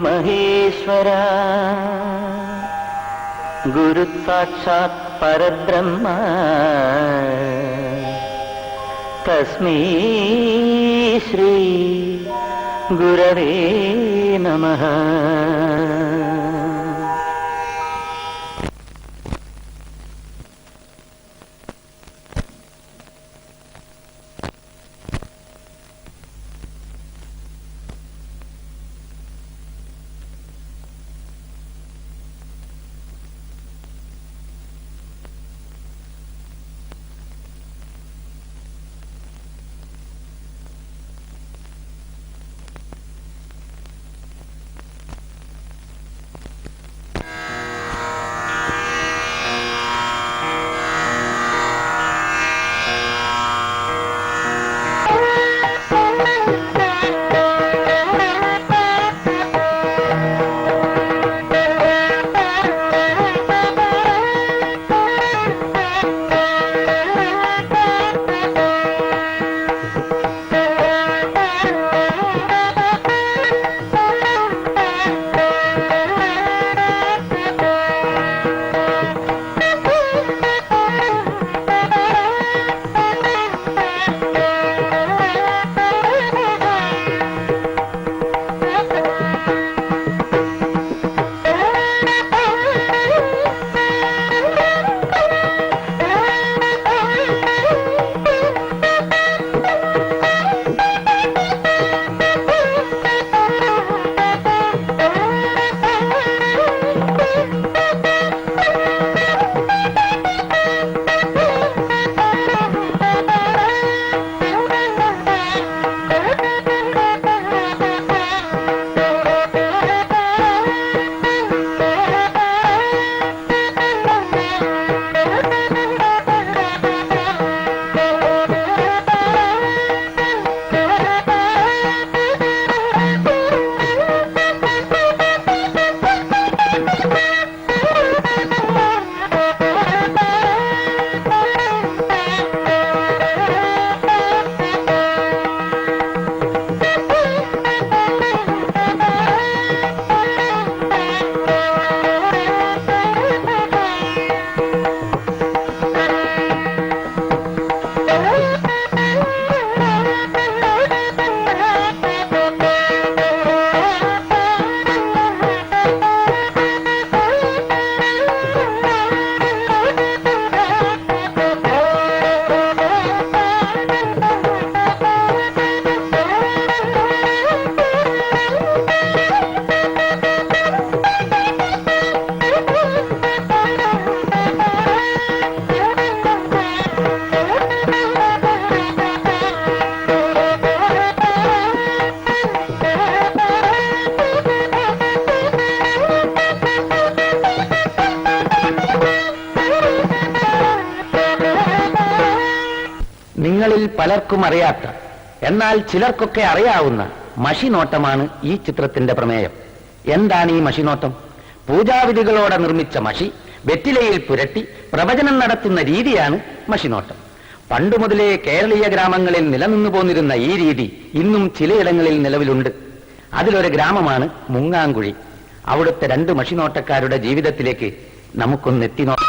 മഹേശ്വര ഗുരു സാക്ഷാത് പരബ്രഹ്മ തസ്മൈ ശ്രീ ഗുരവേ നമഃ. നിങ്ങളിൽ പലർക്കും അറിയാത്ത, എന്നാൽ ചിലർക്കൊക്കെ അറിയാവുന്ന മഷിനോട്ടമാണ് ഈ ചിത്രത്തിന്റെ പ്രമേയം. എന്താണ് ഈ മഷിനോട്ടം? പൂജാവിധികളോടെ നിർമ്മിച്ച മഷി വെറ്റിലയിൽ പുരട്ടി പ്രവചനം നടത്തുന്ന രീതിയാണ് മഷിനോട്ടം. പണ്ടുമുതലേ കേരളീയ ഗ്രാമങ്ങളിൽ നിലനിന്നു പോന്നിരുന്ന ഈ രീതി ഇന്നും ചിലയിടങ്ങളിൽ നിലവിലുണ്ട്. അതിലൊരു ഗ്രാമമാണ് മുങ്ങാങ്കുഴി. അവിടുത്തെ രണ്ട് മഷിനോട്ടക്കാരുടെ ജീവിതത്തിലേക്ക് നമുക്കൊന്ന് എത്തിനോക്കാം.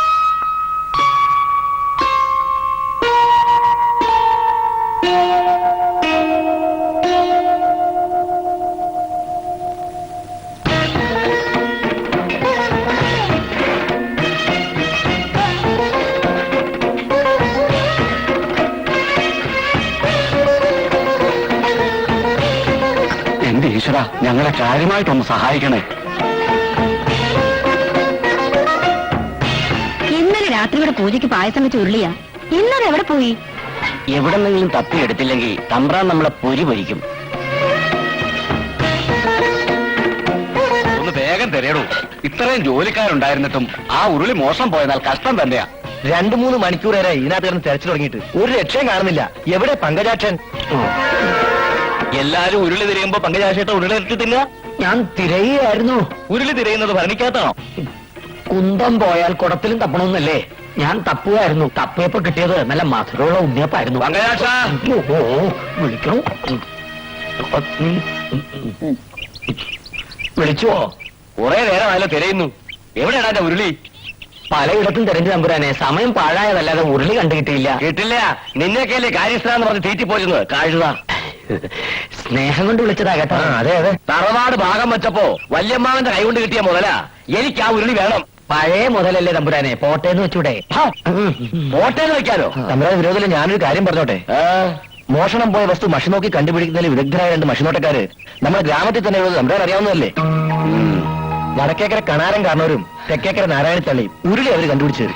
ഈശ്വര, ഞങ്ങളെ കാര്യമായിട്ടൊന്ന് സഹായിക്കണേ. ഇന്നലെ രാത്രിയുടെ പൂജയ്ക്ക് പായസം വെച്ച് ഉരുളിയാ. ഇന്നലെ എവിടെ പോയി? എവിടെന്നെങ്കിലും തപ്പിയെടുത്തില്ലെങ്കിൽ തമ്പ്രാൻ നമ്മളെ പൊരി പൊരിക്കും. ഒന്ന് വേഗം തരേടൂ. ഇത്രയും ജോലിക്കാരുണ്ടായിരുന്നിട്ടും ആ ഉരുളി മോശം പോയതാൽ കഷ്ടം തന്നെയാ. 2-3 മണിക്കൂറേറെ ഇതിനകത്ത് കിടന്ന് തെരച്ചിൽ തുടങ്ങിയിട്ട് ഒരു രക്ഷയും കാണുന്നില്ല. എവിടെ പങ്കജാക്ഷൻ? എല്ലാരും ഉരുളി തിരയുമ്പോ പങ്കജാക്ഷേട്ട ഉരുളി എടുത്തിട്ടില്ല. ഞാൻ തിരയുകയായിരുന്നു. ഉരുളി തിരയുന്നത് ഭരണിക്കകത്താണോ? കുന്തം പോയാൽ കുടത്തിലും തപ്പണമെന്നല്ലേ? ഞാൻ തപ്പുകയായിരുന്നു. തപ്പിയപ്പോ കിട്ടിയത് നല്ല മധുരമുള്ള ഉണ്ണിയപ്പായിരുന്നു. പങ്കജാക്ഷ വിളിക്കണം. വിളിച്ചുവോ? കുറെ നേരമായല്ലോ തിരയുന്നു. എവിടെയാണ് എന്റെ ഉരുളി? പലയിടത്തും തെരഞ്ഞു തമ്പുരാനെ, സമയം പാഴായതല്ലാതെ ഉരുളി കണ്ടു കിട്ടിയില്ല. കിട്ടില്ല. നിന്നെയൊക്കെയല്ലേ കാര്യസ്ഥനാന്ന് പറഞ്ഞ് തീറ്റിപ്പോയിരുന്നത്. കാഴുത. സ്നേഹം കൊണ്ട് വിളിച്ചതാ കേട്ടോ. അതെ അതെ. തറവാട് ഭാഗം വെച്ചപ്പോ വല്യമ്മാവന്റെ കൈ കൊണ്ട് കിട്ടിയ മുതലാ. എനിക്ക് ആ ഉരുളി വേണം. പഴയ മുതലല്ലേ തമ്പുരാനെ, പോട്ടേന്ന് വെച്ചൂടെ? പോട്ടേന്ന് വെക്കാനോ? തമ്പുരാൻ വിരോധത്തിൽ ഞാനൊരു കാര്യം പറഞ്ഞോട്ടെ. മോഷണം പോയ വസ്തു മഷി നോക്കി കണ്ടുപിടിക്കുന്നതിൽ വിദഗ്ധരായ 2 മഷിനോട്ടക്കാര് നമ്മുടെ ഗ്രാമത്തിൽ തന്നെ ഉള്ളത് തമ്പുരാൻ അറിയാവുന്നതല്ലേ? വടക്കേക്കര കണാരൻ കാരണവരും തെക്കേക്കര നാരായണത്തള്ളിയും ഉരുളി അവര് കണ്ടുപിടിച്ചു.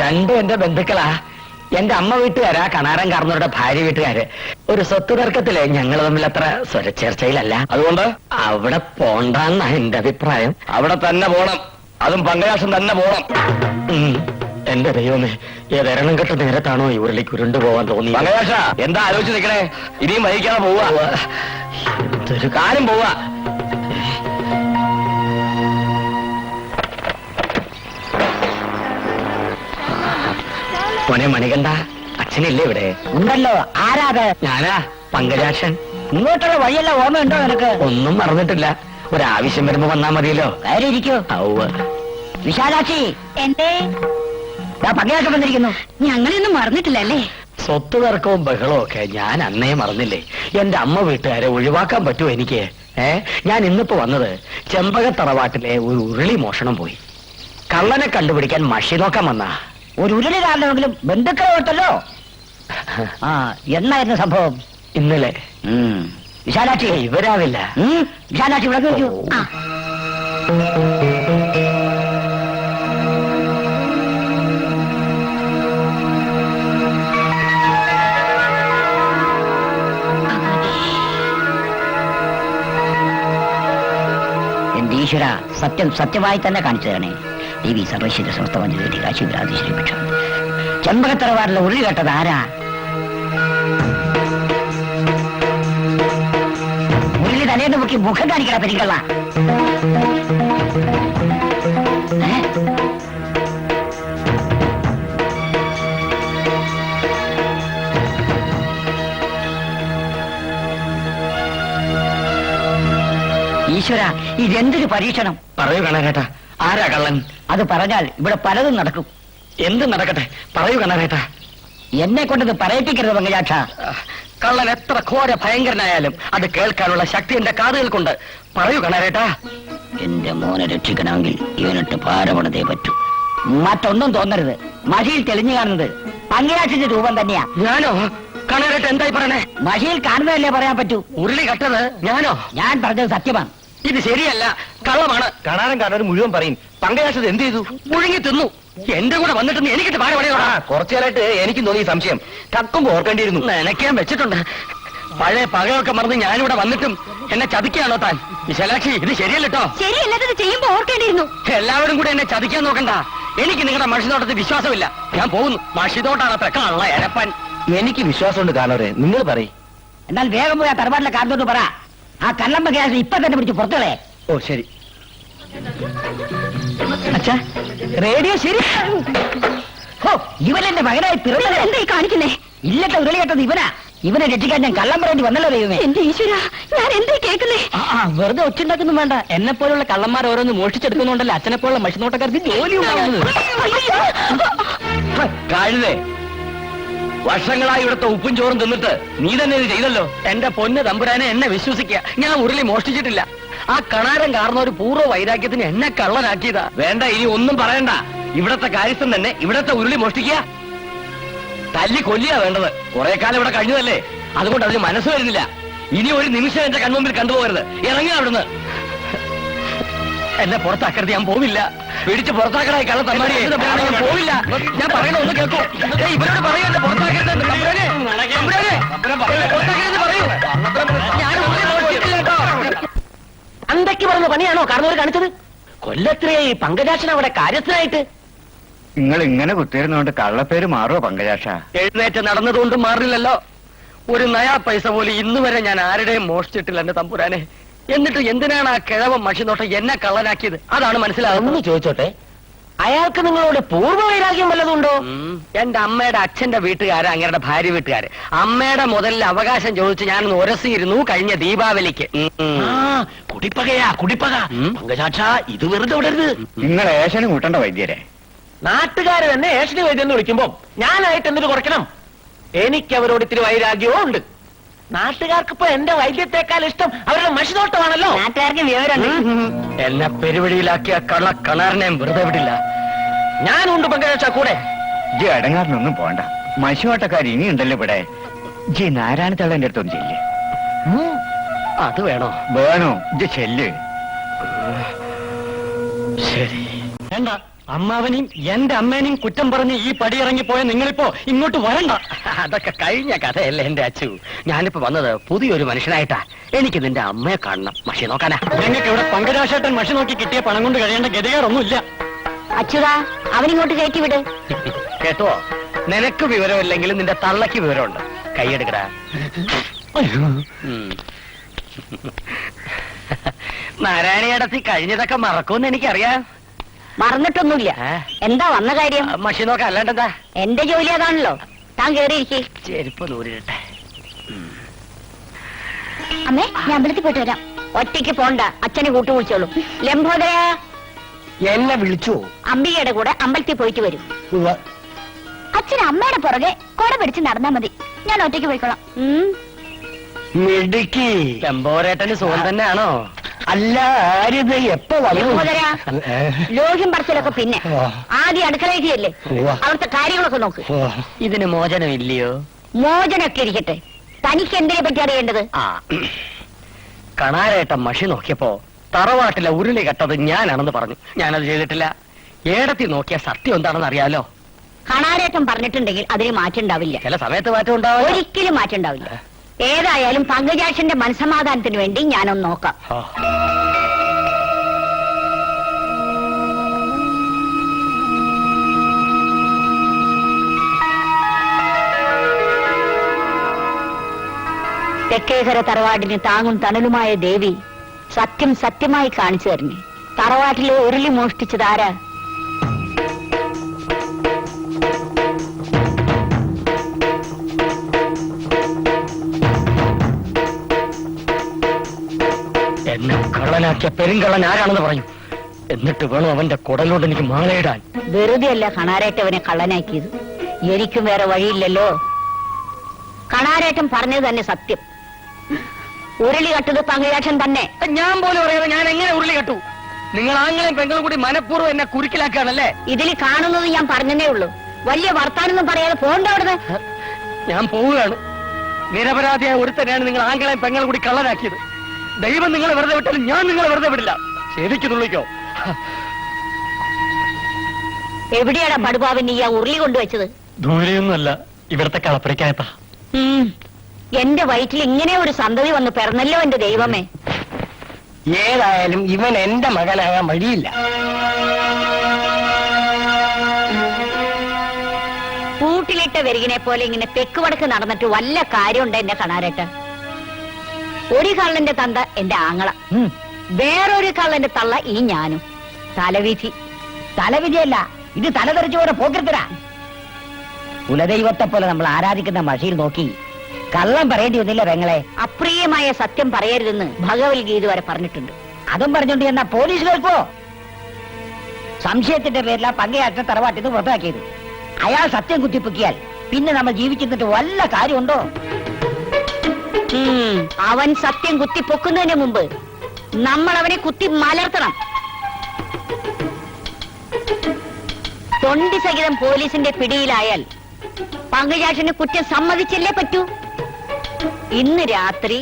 2 എന്റെ ബന്ധുക്കളാ. എന്റെ അമ്മ വീട്ടുകാരാ കണാരൻ കാരണവരുടെ ഭാര്യ വീട്ടുകാര്. ഒരു സ്വത്ത് തർക്കത്തില് ഞങ്ങൾ തമ്മിൽ അത്ര സ്വരച്ചേർച്ചയിലല്ല. അതുകൊണ്ട് അവിടെ പോണ്ടെന്നാ എന്റെ അഭിപ്രായം. അവിടെ തന്നെ പോണം. അതും പങ്കജാക്ഷൻ തന്നെ പോണം. എന്റെ ദൈവമേ, ഏതെരണം കെട്ട നേരത്താണോ ഈ ഉരുളിക്ക് ഉരുണ്ടു പോവാൻ തോന്നി? പങ്കജാക്ഷ, എന്താ ആലോചിച്ച് നിൽക്കണേ? ഇനിയും വഹിക്കാതെ പോവാ. എന്തൊരു കാര്യം പോവാ. മോനെ മണികണ്ഠ, അച്ഛനില്ലേ ഇവിടെ? ഉണ്ടല്ലോ. ആരാത്? ഞാനാ, പങ്കജാക്ഷൻ. ഇങ്ങോട്ടുള്ള വഴിയല്ല ഓർമ്മയുണ്ടോ നിനക്ക്? ഒന്നും മറന്നിട്ടില്ല. ഒരാവശ്യം വരുമ്പോ വന്നാ മതിയല്ലോ. കയറി ഇരിക്കൂ. ഔവ്. വിശാലാക്ഷി, എന്തേ? പങ്കജാക്ഷൻ വന്നിരിക്കുന്നു. ഞങ്ങളെയൊന്നും മറന്നിട്ടില്ലല്ലേ? സ്വത്ത് തർക്കവും ബഹളവും ഒക്കെ ഞാൻ അന്നേ മറന്നില്ലേ? എന്റെ അമ്മ വീട്ടുകാരെ ഒഴിവാക്കാൻ പറ്റുമോ എനിക്ക്? ഞാൻ ഇന്നിപ്പോ വന്നത് ചെമ്പകത്തറവാട്ടിലെ ഒരു ഉരുളി മോഷണം പോയി. കള്ളനെ കണ്ടുപിടിക്കാൻ മഷി നോക്കാൻ വന്നാ. ഒരു ഉരുളി കാരണമെങ്കിലും ബന്ധുക്കളെ ഓർത്തല്ലോ. ആ, എന്നായിരുന്നു സംഭവം? ഇന്നലെ. വിശാലാക്ഷി, ഇവരാവില്ല. വിശാലാക്ഷി ഇവിടെ നോക്കൂ. എന്റെ ഈശ്വര, സത്യം സത്യമായി തന്നെ കാണിച്ചു തരണേ. ദേവി സർവശ്വര സമസ്തവഞ്ചി കാശിവരാധീശ്വരിപ്പിച്ച ചെമ്പകത്തറവാറിലെ ഉരുളി കേട്ടത് ആരാ? ഉരുളി തലേന്ന് മുക്കി മുഖം കാണിക്കണ പെരിക്കള്ള. ഈശ്വര, ഇതെന്തൊരു പരീക്ഷണം! പറയൂ കണാരേട്ടാ, ആരാ കള്ളൻ? അത് പറഞ്ഞാൽ ഇവിടെ പലതും നടക്കും. എന്ത് നടക്കട്ടെ, പറയൂ കണാരേട്ടാ. എന്നെ കൊണ്ടത് പറയിപ്പിക്കരുത് പങ്കജാക്ഷ. കള്ളൻ എത്ര ഘോര ഭയങ്കരനായാലും അത് കേൾക്കാനുള്ള ശക്തി എന്റെ കാതുകൾക്കുണ്ട്. പറയൂ കണാരേട്ടാ. എന്റെ മോനെ രക്ഷിക്കണമെങ്കിൽ ഇവനിട്ട് ഭാരപണതേ പറ്റൂ. മറ്റൊന്നും തോന്നരുത്. മഷിയിൽ തെളിഞ്ഞു കാണുന്നത് പങ്കജാക്ഷന്റെ രൂപം തന്നെയാ. ഞാനോ? കണാരേട്ട എന്തായി പറയണേ? മഷിയിൽ കാണുന്നതല്ലേ പറയാൻ പറ്റൂ. ഉരുളി കട്ടത് ഞാനോ? ഞാൻ പറഞ്ഞത് സത്യമാണ്. ഇത് ശരിയല്ല, കള്ളമാണ്. കാണാനും കാണാനും മുഴുവൻ പറയും. പങ്കജാക്ഷൻ എന്ത് ചെയ്തു? മുഴുങ്ങി തിന്നു. എന്റെ കൂടെ വന്നിട്ട് എനിക്കിട്ട് പാടുപടയോടാ. കുറച്ചു കാലമായിട്ട് എനിക്കും തോന്നി സംശയം. കക്കുമ്പോ ഓർക്കേണ്ടിയിരുന്നു. നനയ്ക്കാൻ വെച്ചിട്ടുണ്ട്. പഴയ പകയൊക്കെ മറന്ന് ഞാനിവിടെ വന്നിട്ടും എന്നെ ചതിക്കാണോ താൻ? വിശാലാക്ഷി, ഇത് ശരിയല്ലോ. ശരിയല്ലാത്തത് ചെയ്യുമ്പോ ഓർക്കേണ്ടിയിരുന്നു. എല്ലാവരും കൂടെ എന്നെ ചതിക്കാൻ നോക്കണ്ട. എനിക്ക് നിങ്ങളുടെ മഷിതോട്ടത്തിൽ വിശ്വാസമില്ല. ഞാൻ പോകുന്നു. മഷിതോട്ടാണ് അത്ര കള്ള എരപ്പൻ. എനിക്ക് വിശ്വാസമുണ്ട് കാണവരെ. നിങ്ങൾ പറയും. എന്നാൽ വേഗം പോയി ആ തറവാട്ടിലെ കാരണത്തോട് പറ. ആ കള്ളം പങ്കജാക്ഷൻ ഇപ്പൊ തന്നെ പിടിച്ച് പുറത്തുകളെ. ഓ ശരി. അച്ഛാ, റേഡിയോ ശരി. ഇവനെന്റെ മകനായി പിറന്നത് എന്തായി കാണിക്കുന്നേ? ഇല്ലത്തെ ഉരുളി കേട്ടത് ഇവനാ. ഇവനെ രക്ഷിക്കാൻ ഞാൻ കള്ളം പറയേണ്ടി വന്നല്ലോ ദൈവമേ. എന്റെ ഈശ്വര, ഞാൻ എന്തായി കേൾക്കുന്നേ? വെറുതെ ഒച്ചുണ്ടാക്കുന്നു വേണ്ട. എന്നെ പോലുള്ള കള്ളന്മാർ ഓരോന്ന് മോഷിച്ചെടുക്കുന്നുണ്ടല്ലോ അച്ഛനെ പോലുള്ള മഷിനോട്ടക്കാർക്ക് ജോലി ഉണ്ടാവുന്നത്. കഴുതേ, വർഷങ്ങളായി ഇവിടുത്തെ ഉപ്പും ചോറും തിന്നിട്ട് നീ തന്നെ ഇത് ചെയ്തല്ലോ. എന്റെ പൊന്ന് തമ്പുരാനെ, എന്നെ വിശ്വസിക്കുക. ഞാൻ ഉരുളി മോഷ്ടിച്ചിട്ടില്ല. ആ കണാരം കാരണം ഒരു പൂർവ്വ വൈരാഗ്യത്തിന് എന്നെ കള്ളനാക്കിയതാ. വേണ്ട, ഇനി ഒന്നും പറയണ്ട. ഇവിടത്തെ കാര്യസ്ഥൻ തന്നെ ഇവിടത്തെ ഉരുളി മോഷ്ടിക്കുക. തല്ലി കൊല്ലിയാ വേണ്ടത്. കുറെ കാലം ഇവിടെ കഴിഞ്ഞതല്ലേ, അതുകൊണ്ട് അതിന് മനസ്സ് വരുന്നില്ല. ഇനി ഒരു നിമിഷം എന്റെ കൺമുമ്പിൽ കണ്ടുപോകരുത്. ഇറങ്ങി അവിടുന്ന്. എന്നെ പുറത്താക്കരുത്, ഞാൻ പോവില്ല. പിടിച്ച് പുറത്താക്കണായി കള്ള തമ്മാടി. ഞാൻ പോവില്ല. ഞാൻ പറയണ ഒന്ന് കേൾക്കൂ. ഇവരോട് പറയൂ, എന്നെ പുറത്താക്കരുത്. തമ്പുരാനെ, തമ്പുരാനെ, പുറത്താക്കരുത് പറയൂ. ഞാൻ ഉരുളി മോഷ്ടിച്ചിട്ടില്ല കേട്ടോ. അന്തയ്ക്ക് പറഞ്ഞ പണിയാണോ കാരണവർ കാണിച്ചത്? കൊല്ലത്രേ പങ്കജാക്ഷൻ അവിടെ കാര്യസ്ഥനായിട്ട്. നിങ്ങൾ ഇങ്ങനെ കുത്തിയിരുന്നോണ്ട് കള്ളപ്പേര് മാറുമോ പങ്കജാക്ഷ? എഴുന്നേറ്റ് നടന്നതുകൊണ്ട് മാറില്ലല്ലോ. ഒരു നയാ പൈസ പോലും ഇന്ന് വരെ ഞാൻ ആരുടെയും മോഷ്ടിച്ചിട്ടില്ല എന്റെ തമ്പുരാനെ. എന്നിട്ട് എന്തിനാണ് ആ കിഴവൻ മഷിനോട്ടം എന്നെ കള്ളനാക്കിയത്? അതാണ് മനസ്സിലാകുന്നത്. ചോദിച്ചോട്ടെ, അയാൾക്ക് നിങ്ങളോട് പൂർവ്വവൈരാഗ്യം വല്ലതുണ്ടോ? എന്റെ അമ്മയുടെ അച്ഛന്റെ വീട്ടുകാര് അങ്ങയുടെ ഭാര്യ വീട്ടുകാര് അമ്മയുടെ മുതലിൽ അവകാശം ചോദിച്ച് ഞാനൊന്ന് ഉരസിയിരുന്നു കഴിഞ്ഞ ദീപാവലിക്ക്. കുടിപ്പകയാ കുടിപ്പക. പങ്കജാക്ഷ, ഇത് വെറുതെ വിടരുത്. നിങ്ങൾ ഏഷന് കൂട്ടണ്ട വൈദ്യരെ. നാട്ടുകാര് തന്നെ ഏഷണി വൈദ്യം എന്ന് വിളിക്കുമ്പോ ഞാനായിട്ട് എന്തിനു കുറയ്ക്കണം? എനിക്ക് അവരോട് ഇത്തിരി വൈരാഗ്യവും ഉണ്ട്. നാട്ടുകാർക്ക് ഇപ്പൊ എന്റെ വൈദ്യത്തെക്കാൾ ഇഷ്ടം അവരുടെ മഷിനോട്ടമാണല്ലോ. നാട്ടുകാർക്ക് വിവരമുണ്ട്. എന്നെ പെരുവഴിയിലാക്കിയ കണാറിനെ വെറുതെ വിടില്ല. ഞാനുണ്ട് പങ്കജാക്ഷ കൂടെ. ജി അടങ്ങാറിനൊന്നും പോണ്ട. മശുവാട്ടക്കാർ ഇനിയുണ്ടല്ലോ ഇവിടെ. ജി നാരായണ തള്ളന്റെ അടുത്തൊന്നും ചെല്ല്. അത് വേണോ? വേണോ? ജി ചെല്ല്. ശരി. വേണ്ട, അമ്മാവനെയും എന്റെ അമ്മേനെയും കുറ്റം പറഞ്ഞ് ഈ പടിയിറങ്ങിപ്പോയ നിങ്ങളിപ്പോ ഇങ്ങോട്ട് വരണ്ട. അതൊക്കെ കഴിഞ്ഞ കഥയല്ലേ എന്റെ അച്ചു. ഞാനിപ്പോ വന്നത് പുതിയൊരു മനുഷ്യനായിട്ടാ. എനിക്ക് നിന്റെ അമ്മയെ കാണണം. മഷി നോക്കാനാ. ഞങ്ങൾക്ക് ഇവിടെ പങ്കജാക്ഷേട്ടൻ മഷി നോക്കി കിട്ടിയ പണം കൊണ്ട് കഴിയേണ്ട ഗതികേടൊന്നുമില്ല. അച്യുതാ, അവനിങ്ങോട്ട് കയറ്റി വിട്. കേട്ടോ, നിനക്ക് വിവരമില്ലെങ്കിലും നിന്റെ തള്ളക്ക് വിവരമുണ്ട്. കൈയെടുക്കടാ. നാരായണിയടത്തി കഴിഞ്ഞതൊക്കെ മറക്കുമെന്ന് എനിക്കറിയാം. മറന്നിട്ടൊന്നുമില്ല. എന്താ വന്ന കാര്യം? മഷി നോക്കാം, അല്ലാണ്ടെന്താ? എന്റെ ജോലി അതാണല്ലോ. താൻ കേറിയിരിക്കേ. ചെരുപ്പ് നൂരിട്ടെ. അമ്മേ, ഞാൻ അമ്പലത്തിൽ പോയിട്ട് വരാം. ഒറ്റയ്ക്ക് പോണ്ട, അച്ഛനെ കൂട്ടു വിളിച്ചോളൂ. ലംബോദര, എന്നെ വിളിച്ചു. അംബികയുടെ കൂടെ അമ്പലത്തിൽ പോയിട്ട് വരും. അച്ഛൻ അമ്മയുടെ പുറകെ കൊട പിടിച്ച് നടന്നാ മതി. ഞാൻ ഒറ്റയ്ക്ക് പോയിക്കോളാം. മിടുക്കി. ലംബോരേട്ടന് സുഖം തന്നെയാണോ? അല്ല, ആരിത് എപ്പോ ലംബോദര, ലോഹ്യം പറച്ചിലൊക്കെ പിന്നെ ആദ്യം അടുക്കളയില്ലേ, അവിടുത്തെ കാര്യങ്ങളൊക്കെ നോക്ക്. ഇതിന് മോചനമില്ലയോ? മോചനൊക്കെ ഇരിക്കട്ടെ, തനിക്ക് എന്തിനെ പറ്റി അറിയേണ്ടത്? കണാരേട്ടൻ മഷി നോക്കിയപ്പോ തറവാട്ടിലെ ഉരുളി കെട്ടത് ഞാനാണെന്ന് പറഞ്ഞു. ഞാനത് ചെയ്തിട്ടില്ല. ഏടത്തി നോക്കിയ സത്യം എന്താണെന്ന് അറിയാലോ. കണാരേട്ടൻ പറഞ്ഞിട്ടുണ്ടെങ്കിൽ അതിന് മാറ്റം ഉണ്ടാവില്ല. ചില സമയത്ത് മാറ്റം ഉണ്ടാവും. ഒരിക്കലും മാറ്റം ഉണ്ടാവില്ല. ഏതായാലും പങ്കജാക്ഷന്റെ മനസ്സമാധാനത്തിന് വേണ്ടി ഞാനൊന്ന് നോക്കാം. തെക്കേകര തറവാടിന് താങ്ങും തണലുമായ ദേവി സത്യം സത്യമായി കാണിച്ചു തരണേ. തറവാട്ടിലെ ഉരുളി മോഷ്ടിച്ചതാരാ? എന്നെ കള്ളനാക്കിയ പെരുങ്കള്ളൻ ആരാണെന്ന് പറയും. എന്നിട്ട് വേണം അവന്റെ കുടലോട് എനിക്ക് മാലയിടാൻ. വെറുതെ അല്ല കണാരേറ്റവനെ കള്ളനാക്കിയത്. എനിക്കും വേറെ വഴിയില്ലല്ലോ. കണാരേറ്റൻ പറഞ്ഞത് തന്നെ സത്യം. ഉരുളി കട്ടത് പങ്കജാക്ഷൻ തന്നെ. ഞാൻ പോലും അറിയാതെ ഞാൻ എങ്ങനെ ഉരുളി കെട്ടു? നിങ്ങൾ ആങ്ങളെയും പെങ്ങളും കൂടി മനഃപൂർവ്വം എന്നെ കുരുക്കിലാക്കുകയാണല്ലേ? ഇതിൽ കാണുന്നത് ഞാൻ പറഞ്ഞതേ ഉള്ളൂ. വലിയ വർത്താനൊന്നും പറയാതെ പോണ്ട അവിടുന്ന്. ഞാൻ പോവുകയാണ്. നിരപരാധിയായ ഒരുത്തനെയാണ് നിങ്ങൾ ആങ്ങളെയും പെങ്ങളും കൂടി കള്ളനാക്കിയത്. ദൈവം നിങ്ങളെ വെറുതെ വിട്ടാലും ഞാൻ നിങ്ങളെ വെറുതെ വിടില്ല. ശരിക്കും തുള്ളിക്കോ. എവിടെയാണ് പടുപാവിന് ഈ ഉരുളി കൊണ്ടുവച്ചത്? ദൂരെയൊന്നുമല്ല, ഇവിടത്തെ കളപ്പുരയ്ക്കകത്താ. എന്റെ വയറ്റിൽ ഇങ്ങനെ ഒരു സന്തതി വന്ന് പിറന്നല്ലോ എന്റെ ദൈവമേ. ഏതായാലും ഇവൻ എന്റെ മകനാകാൻ വഴിയില്ല. കൂട്ടിലിട്ട വെരുകിനെ പോലെ ഇങ്ങനെ തെക്ക് വടക്ക് നടന്നിട്ട് വല്ല കാര്യമുണ്ട് എന്റെ കണാരേട്ട? ഒരു കള്ളന്റെ തന്ത എന്റെ ആങ്ങള, വേറൊരു കള്ളന്റെ തള്ള ഈ ഞാനും. തലവിധി. തലവിധിയല്ല, ഇത് തലതെറിച്ചു പോലെ പോക്കിർത്തരാ. കുലദൈവത്തെ പോലെ നമ്മൾ ആരാധിക്കുന്ന മഷിയിൽ നോക്കി കള്ളം പറയേണ്ടി വന്നില്ല പെങ്ങളെ. അപ്രിയമായ സത്യം പറയരുതെന്ന് ഭഗവത്ഗീത വരെ പറഞ്ഞിട്ടുണ്ട്. അതും പറഞ്ഞോണ്ട് എന്നാ പോലീസ് കേൾക്കോ? സംശയത്തിന്റെ പേരിലാ പങ്കയാറ്റ തറവാട്ടിന്ന് പുറത്താക്കിയത്. അയാൾ സത്യം കുത്തിപ്പൊക്കിയാൽ പിന്നെ നമ്മൾ ജീവിച്ചിരുന്നിട്ട് വല്ല കാര്യമുണ്ടോ? അവൻ സത്യം കുത്തി പൊക്കുന്നതിന് മുമ്പ് നമ്മൾ അവനെ കുത്തി മലർത്തണം. തൊണ്ടി സഹിതം പോലീസിന്റെ പിടിയിലായാൽ പങ്കജാക്ഷന് കുറ്റം സമ്മതിച്ചല്ലേ പറ്റൂ. ഇന്ന് രാത്രി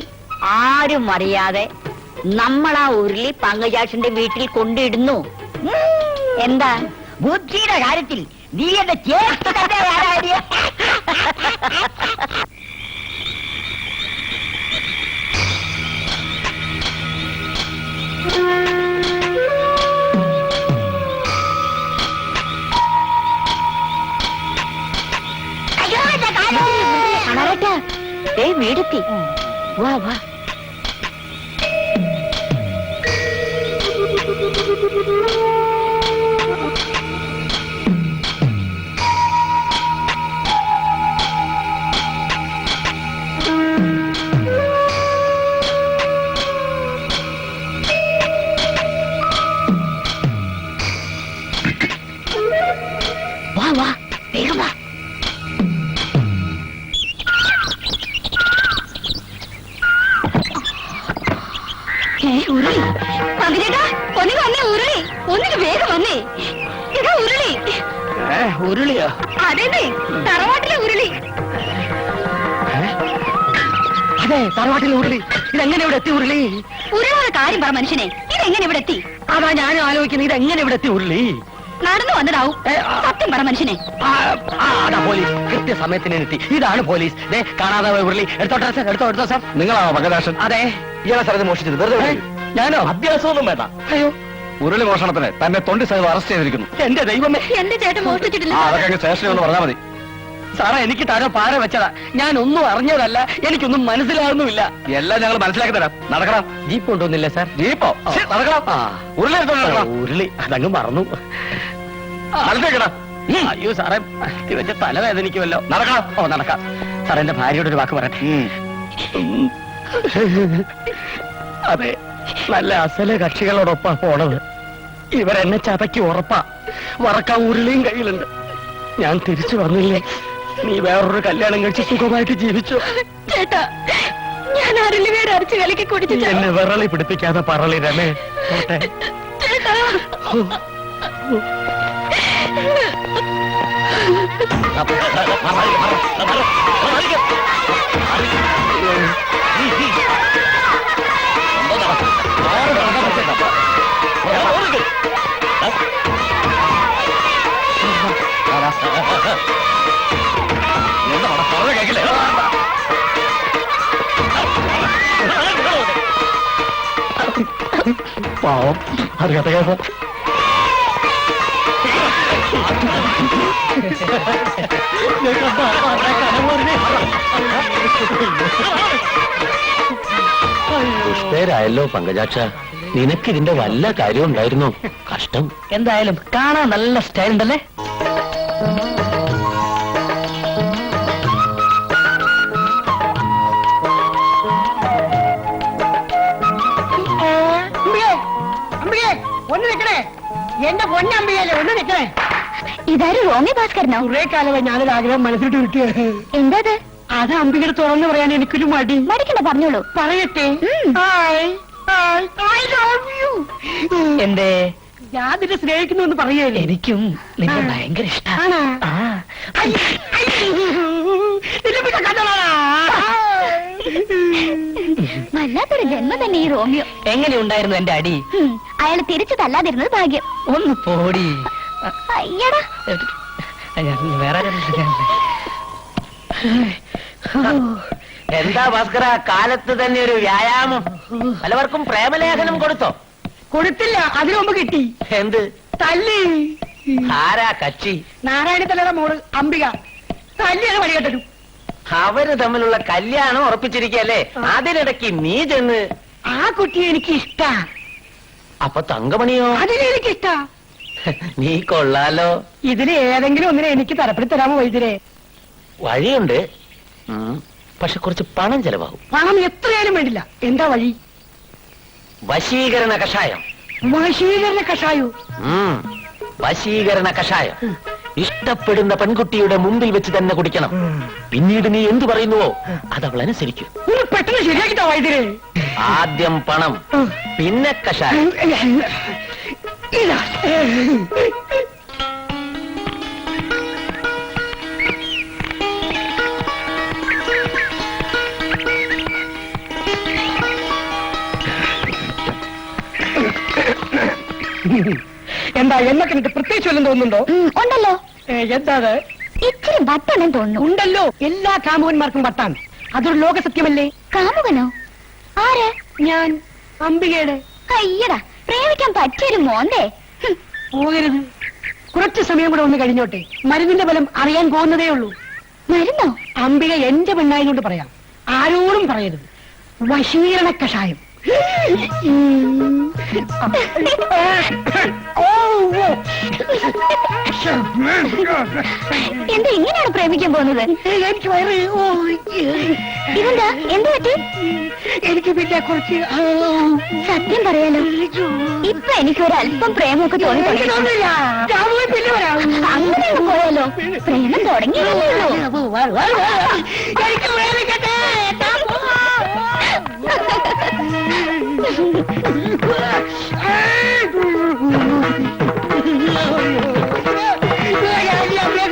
ആരും അറിയാതെ നമ്മൾ ആ ഉരുളി പങ്കജാക്ഷന്റെ വീട്ടിൽ കൊണ്ടിടുന്നു. എന്താ? ബുദ്ധിയുടെ കാര്യത്തിൽ നീ എന്റെ ചേർത്ത് തന്നെ ആരാടിയ? വീടെത്തി. വാ വാ. വാ വേഗം വാ. ഉരുളി പതിനേട്ടാ ഒന്ന് വന്നേ, ഉരുളി ഒന്നിന് വേഗം വന്നേ. ഇതാ ഉരുളി. ഉരുളിയോ? അതേന്നേ, തറവാട്ടിലെ ഉരുളി. അതെ, തറവാട്ടിലെ ഉരുളി. ഇതെങ്ങനെ ഇവിടെ എത്തി ഉരുളി? ഉരുളാതെ കാര്യം പറ മനുഷ്യനെ. ഇതെങ്ങനെ ഇവിടെ എത്തി? അതാ ഞാനും ആലോചിക്കുന്നത്, ഇതെങ്ങനെ ഇവിടെ എത്തി ഉരുളി? നടന്നു വന്നതാവും. സത്യം പറ മനുഷ്യനെ. അതാ പോലീസ്, കൃത്യസമയത്തിന് എത്തി. ഇതാണ് പോലീസ്. കാണാതെ പോയ ഉരുളി. എടുത്തോട്ടെ സാർ, എടുത്തോ സാർ. നിങ്ങളാണോ മകദാശൻ? അതെ. ഇയാളെ സ്ഥലത്ത് മോഷിച്ചത് വെറുതെ ഞാനോ? അഭ്യാസമൊന്നും വേണ്ട. അയ്യോ, ഉരുളി മോഷണത്തിന് തന്നെ തൊണ്ടി സഹിതം അറസ്റ്റ് ചെയ്തിരിക്കുന്നു. എന്റെ ദൈവമേ. എന്റെ ചേട്ടൻ മോഷ്ടിച്ചിട്ടില്ല. അതൊക്കെ അങ്ങ് സ്റ്റേഷനിൽ ഒന്ന് പറഞ്ഞാൽ മതി. സാറേ, എനിക്ക് താരോ പാര വെച്ചതാ. ഞാൻ ഒന്നും അറിഞ്ഞതല്ല, എനിക്കൊന്നും മനസ്സിലാകുന്നുമില്ല. എല്ലാം ഞങ്ങൾ മനസ്സിലാക്കി തരാം. നടക്കണം. ജീപ്പ് കൊണ്ടുവന്നില്ല സാർ? ജീപ്പോ? നടക്കണം. ഉരുളി എടുത്തോണ്ട് നടക്കണം. ഉരുളി അതങ്ങ് മറന്നു. നടത്തേക്കടാ. അയ്യോ സാറേ, വെച്ച തലവേദനിക്കുമല്ലോ. നടക്കണം. ഓ, നടക്കാം. സാർ, എന്റെ ഭാര്യയോട് ഒരു വാക്ക് പറയട്ടെ. അതെ, നല്ല അസല കക്ഷികളോടൊപ്പാ പോണത്. ഇവരെന്നെ ചതയ്ക്ക് ഉറപ്പാ. വറക്കാൻ ഉരുളിയും കയ്യിലുണ്ട്. ഞാൻ തിരിച്ചു വന്നില്ലേ, നീ വേറൊരു കല്യാണം കഴിച്ച് സുഖമായിട്ട് ജീവിച്ചു. ചേട്ടാ, ഞാൻ അരളി വേറെ അരച്ച് കലക്കി കുടിച്ചു. എന്നെ വിറളി പിടിപ്പിക്കാതെ പറളി രമേ. പോട്ടെ. ചേട്ടാ, കേക്കില്ലേ? പാവം, അറിയാത്ത കേട്ടോ. പുഷ്പേരായല്ലോ പങ്കജാക്ഷ, നിനക്കിതിന്റെ വല്ല കാര്യം ഉണ്ടായിരുന്നു? കഷ്ടം. എന്തായാലും കാണാൻ നല്ല സ്റ്റൈൽ ഉണ്ടല്ലേ? ഒന്ന് നിൽക്കണേ, എന്റെ പൊന്നമ്പിയല്ലേ, ഒന്ന് നിൽക്കണേ. ഇതാരും റോമി ഭാസ്കരനോ? കുറെ കാലമായി ഞാനൊരു ആഗ്രഹം മനസ്സിലിട്ട് വിട്ടു. എന്താ അത് അമ്പികയുടെ തുറന്നു പറയാൻ എനിക്കൊരു മടി. മടിക്കണ്ട, പറഞ്ഞോളൂ. പറയട്ടെ. എന്തേ? ഞാൻ നിന്നെ സ്നേഹിക്കുന്നു എന്ന് പറയല്ലേ? എനിക്കും നിന്നെ ഭയങ്കര ഇഷ്ടമാണ്. വല്ലാത്തൊരു ജന്മം തന്നെ ഈ റോമിയോ. എങ്ങനെയുണ്ടായിരുന്നു എന്റെ അടി? അയാള് തിരിച്ചു തല്ലാതിരുന്നത് ഭാഗ്യം. ഒന്ന് പോടി. അയ്യടാ, വേറെ എന്താ ഭാസ്കര, കാലത്ത് തന്നെ ഒരു വ്യായാമം? പലവർക്കും പ്രേമലേഖനം കൊടുത്തോ? കൊടുത്തില്ല, അതിനു മുമ്പ് കിട്ടി. എന്ത് തല്ലി. ആരാ കക്ഷി? നാരായണ തലയുടെ മോള് അംബിക. തല്ലിയാണ് വഴികെട്ടു. അവര് തമ്മിലുള്ള കല്യാണം ഉറപ്പിച്ചിരിക്കല്ലേ, അതിനിടയ്ക്ക് നീ ചെന്ന്. ആ കുട്ടിയെ എനിക്ക് ഇഷ്ടാ. അപ്പൊ തങ്കമണിയോ? അതിനെനിക്കിഷ്ടാ. നീ കൊള്ളാലോ. ഇതിന് ഏതെങ്കിലും ഒന്നിനെ എനിക്ക് തരപ്പെടുത്തി തരാമോ വൈദ്യരെ? വഴിയുണ്ട്, പക്ഷെ കുറച്ച് പണം ചെലവാകും. പണം എത്രയാലും വേണ്ടില്ല. എന്താ വഴി? വശീകരണ കഷായം. വശീകരണ കഷായോ? വശീകരണ കഷായം ഇഷ്ടപ്പെടുന്ന പെൺകുട്ടിയുടെ മുമ്പിൽ വെച്ച് തന്നെ കുടിക്കണം. പിന്നീട് നീ എന്തു പറയുന്നുവോ അതവൾ അനുസരിക്കും. ഒന്ന് പെട്ടെന്ന് ശരിയാക്കിട്ടോ വൈദ്യരെ. ആദ്യം പണം, പിന്നെ കഷായം. ഇതാ. എന്താ എന്നെ കണ്ടിട്ട് പ്രത്യേകിച്ച് വല്ലതും തോന്നുന്നുണ്ടോ? ഉണ്ടല്ലോ. എന്താ അത്? ഇച്ചിരി വട്ടാണെന്ന് തോന്നുന്നു. ഉണ്ടല്ലോ, എല്ലാ കാമുകന്മാർക്കും വട്ടാണ്. അതൊരു ലോകസത്യമല്ലേ? കാമുകനോ? ആര്? ഞാൻ അംബികയുടെ. അയ്യടാ, പ്രേമിക്കാൻ പറ്റിയൊരു മോന്തേ. പോകരുത്, കുറച്ച് സമയം കൂടെ ഒന്ന് കഴിഞ്ഞോട്ടെ. മരുന്നിന്റെ ബലം അറിയാൻ പോകുന്നതേ ഉള്ളൂ. മരുന്നോ? അംബിക എന്റെ പെണ്ണായതുകൊണ്ട് പറയാം, ആരോടും പറയരുത്. വശീകരണ കഷായം. എന്താ ഇങ്ങനെയാണ് പ്രേമിക്കാൻ പോകുന്നത്? എനിക്ക് വയറ്. ഇതെന്താ, എന്ത് പറ്റി? എനിക്ക് പിന്നെ കുറച്ച് സത്യം പറയാലോ, ഇപ്പൊ എനിക്ക് ഒരു അല്പം പ്രേമമൊക്കെ തോന്നി. പിന്നെ വരാം. അങ്ങനെയൊക്കെ പോയാലോ? അയ്യോ പ്രേമം തുടങ്ങിയതല്ലേ ഉള്ളൂ. എനിക്ക് പ്രേമിക്കട്ടെ.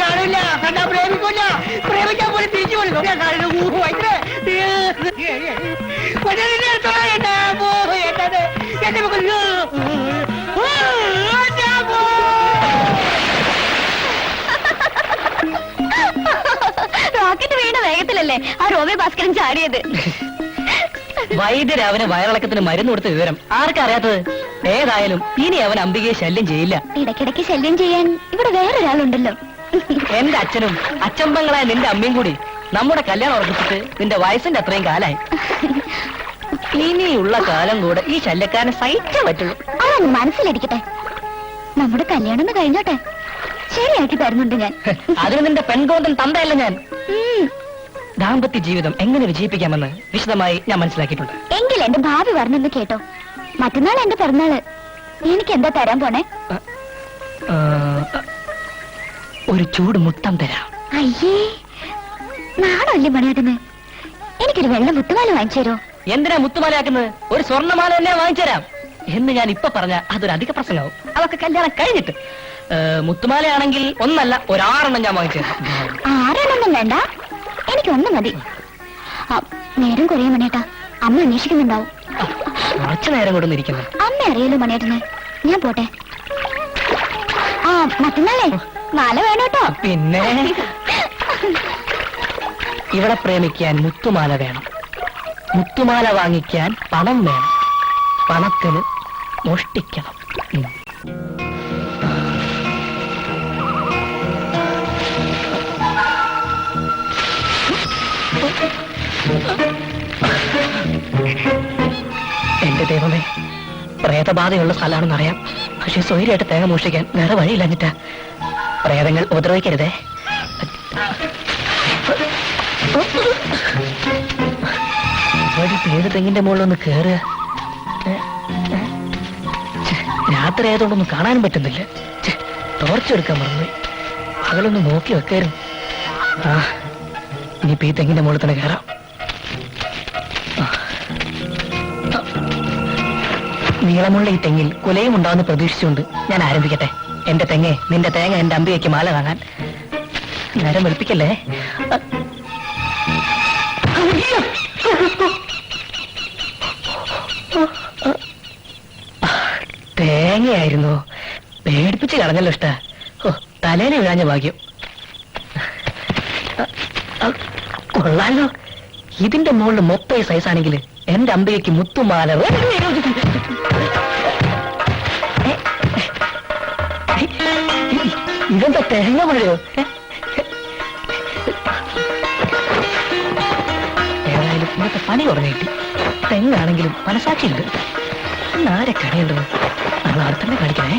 കാണില്ല, കണ്ടാ പ്രേമിക്കില്ല. പ്രേമിക്കാൻ പോലും തിരിച്ചു കൊടുക്കും. റോക്കറ്റ് വീണ വേഗത്തിലല്ലേ ആ റോബി ഭാസ്കരൻ ചാടിയത്. വൈദ്യര് അവന് വയറിളക്കത്തിന് മരുന്ന് കൊടുത്ത വിവരം ആർക്കറിയാത്തത്? ഏതായാലും ഇനി അവൻ അംബികയെ ശല്യം ചെയ്യില്ല. ഇടയ്ക്കിടയ്ക്ക് ശല്യം ചെയ്യാൻ ഇവിടെ വേറൊരാളുണ്ടല്ലോ. എന്റെ അച്ഛനും അച്ഛമ്പങ്ങളായ നിന്റെ അമ്മയും കൂടി നമ്മുടെ കല്യാണം ഉറപ്പിച്ചിട്ട് നിന്റെ വയസ്സിന്റെ അത്രയും കാലായി. ഇനിയുള്ള കാലം കൂടെ ഈ ശല്യക്കാരനെ സഹിച്ചേ പറ്റുള്ളൂ. അതങ്ങ് മനസ്സിലിരിക്കട്ടെ. നമ്മുടെ കല്യാണം ഒന്ന് കഴിഞ്ഞോട്ടെ, ശരിയാക്കി തരുന്നുണ്ട് ഞാൻ. അതിന് നിന്റെ പെൺകോന്തൻ തന്തയല്ല ഞാൻ. ദാമ്പത്യ ജീവിതം എങ്ങനെ വിജയിപ്പിക്കാമെന്ന് വിശദമായി ഞാൻ മനസ്സിലാക്കിയിട്ടുണ്ട്. എങ്കിൽ എന്റെ ഭാവി പറഞ്ഞൊന്ന് കേട്ടോ. മറ്റന്നാൾ എന്റെ പിറന്നാള്. എനിക്ക് എന്താ തരാൻ പോണേ? ഒരു ചൂട് മുത്തം തരാം. അയ്യേ, നാണല്ലേ മണിയേട്ടന്? എനിക്കൊരു വെള്ളം മുത്തുമാല വാങ്ങിച്ചു തരോ? എന്തിനാ മുത്തുമാലയാക്കുന്നത്? ഒരു സ്വർണ്ണമാല തന്നെ വാങ്ങിച്ചു തരാം എന്ന് ഞാൻ ഇപ്പൊ പറഞ്ഞ അതൊരു അധിക പ്രശ്നമാവും. അതൊക്കെ കല്യാണം കഴിഞ്ഞിട്ട്. മുത്തുമാലയാണെങ്കിൽ ഒന്നല്ല, 6 ഞാൻ വാങ്ങിച്ചു തരാം. 6 വേണ്ട, എനിക്ക് 1 മതി. നേരം കുറേ മണിയേട്ടാ, അമ്മ അന്വേഷിക്കുന്നുണ്ടാവും. കുറച്ചു നേരം കൂടെ ഇരിക്കുന്നു. അമ്മ അറിയല്ലോ മണിയേട്ടന്. ഞാൻ പോട്ടെ. മറ്റന്നാളേ മാല വേണോട്ടോ. പിന്നെ ഇവിടെ പ്രേമിക്കാൻ മുത്തുമാല വേണം, മുത്തുമാല വാങ്ങിക്കാൻ പണം വേണം, പണത്തിന് മോഷ്ടിക്കണം. എന്റെ ദൈവമേ, പ്രേതബാധയുള്ള സ്ഥലമാണെന്നറിയാം. പക്ഷെ സ്വൈര്യമായിട്ട് തേങ്ങ മോഷ്ടിക്കാൻ വേറെ വഴിയില്ലഞ്ഞിട്ടാ. പ്രേതങ്ങൾ ഉപദ്രവിക്കരുതേ. ഏത് തെങ്ങിന്റെ മുകളിലൊന്ന് കേറുക. രാത്രി ആയതുകൊണ്ടൊന്നും കാണാനും പറ്റുന്നില്ല. ടോർച്ച് എടുക്കാൻ മറന്നുപോയി. പകലൊന്ന് നോക്കി വെക്കായിരുന്നു. ഇനിയിപ്പോ ഈ തെങ്ങിന്റെ മുകളിൽ തന്നെ കയറാം. നീളമുള്ള ഈ തെങ്ങിൽ കുലയും ഉണ്ടാവുന്ന പ്രതീക്ഷിച്ചുകൊണ്ട് ഞാൻ ആരംഭിക്കട്ടെ. എന്റെ തെങ്ങെ, നിന്റെ തേങ്ങ എന്റെ അമ്പികയ്ക്ക് മാല വാങ്ങാൻ. നേരം വെളുപ്പിക്കല്ലേ. തേങ്ങയായിരുന്നു. പേടിപ്പിച്ച് കളഞ്ഞല്ലോ ഇഷ്ട. തലേനെ വീഴാഞ്ഞ ഭാഗ്യം. കൊള്ളാലോ, ഇതിന്റെ മുകളിൽ മൊത്തം സൈസ് ആണെങ്കിൽ എന്റെ അമ്പികയ്ക്ക് മുത്തുമാല. ഇതെന്താ തേങ്ങ മഴയോ? ഏതായാലും ഇന്നത്തെ പണി കുറഞ്ഞു കിട്ടി. തെങ്ങാണെങ്കിലും മനസാക്ഷിയുണ്ട്. ആരെ കണിയുണ്ടോ? നമ്മൾ അവിടെ തന്നെ കാണിക്കണേ.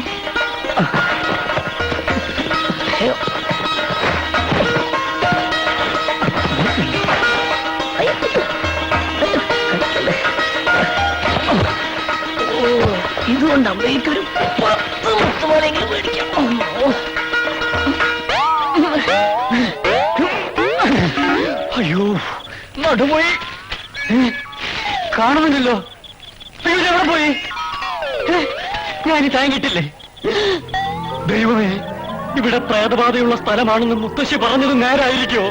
ഇതുകൊണ്ട് അമ്മയ്ക്കൊരു 10 മുത്തുമാലെങ്കിലും മേടിക്കാം. അയ്യോ, നടുപോയി. കാണുന്നില്ലല്ലോ. എവിടെ പോയി? ഞാൻ താങ്ങിട്ടില്ലേ? ദൈവമേ, ഇവിടെ പ്രേതബാധയുള്ള സ്ഥലമാണെന്ന് മുത്തശ്ശി പറഞ്ഞത് നേരായിരിക്കോ?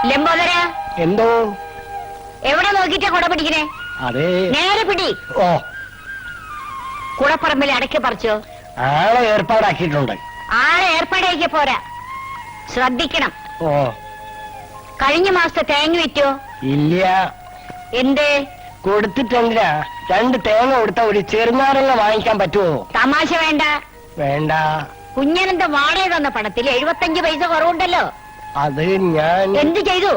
ലംബോദര, എന്തോ? എവിടെ നോക്കിട്ടാ കുട പിടിക്കണേ? അതെ, നേരെ പിടി. ഓ, കുടപ്പറമ്പിൽ അടക്കി പറിച്ചോ? ആളെ ഏർപ്പാടാക്കിയിട്ടുണ്ട്. ആളെ ഏർപ്പാടാക്കിയ പോരാ, ശ്രദ്ധിക്കണം. ഓ, കഴിഞ്ഞ മാസത്തെ തേങ്ങ വിറ്റോ? ഇല്ല. എന്തേ? കൊടുത്തിട്ടെന്തിനാ? 2 തേങ്ങ കൊടുത്ത ഒരു ചെറുനാരങ്ങ വാങ്ങിക്കാൻ പറ്റുമോ? തമാശ വേണ്ട. വേണ്ട. കുഞ്ഞനന്ത വാടക തന്ന പണത്തിൽ 75 പൈസ കുറവുണ്ടല്ലോ. അത് ഞാൻ എന്ത് ചെയ്തു?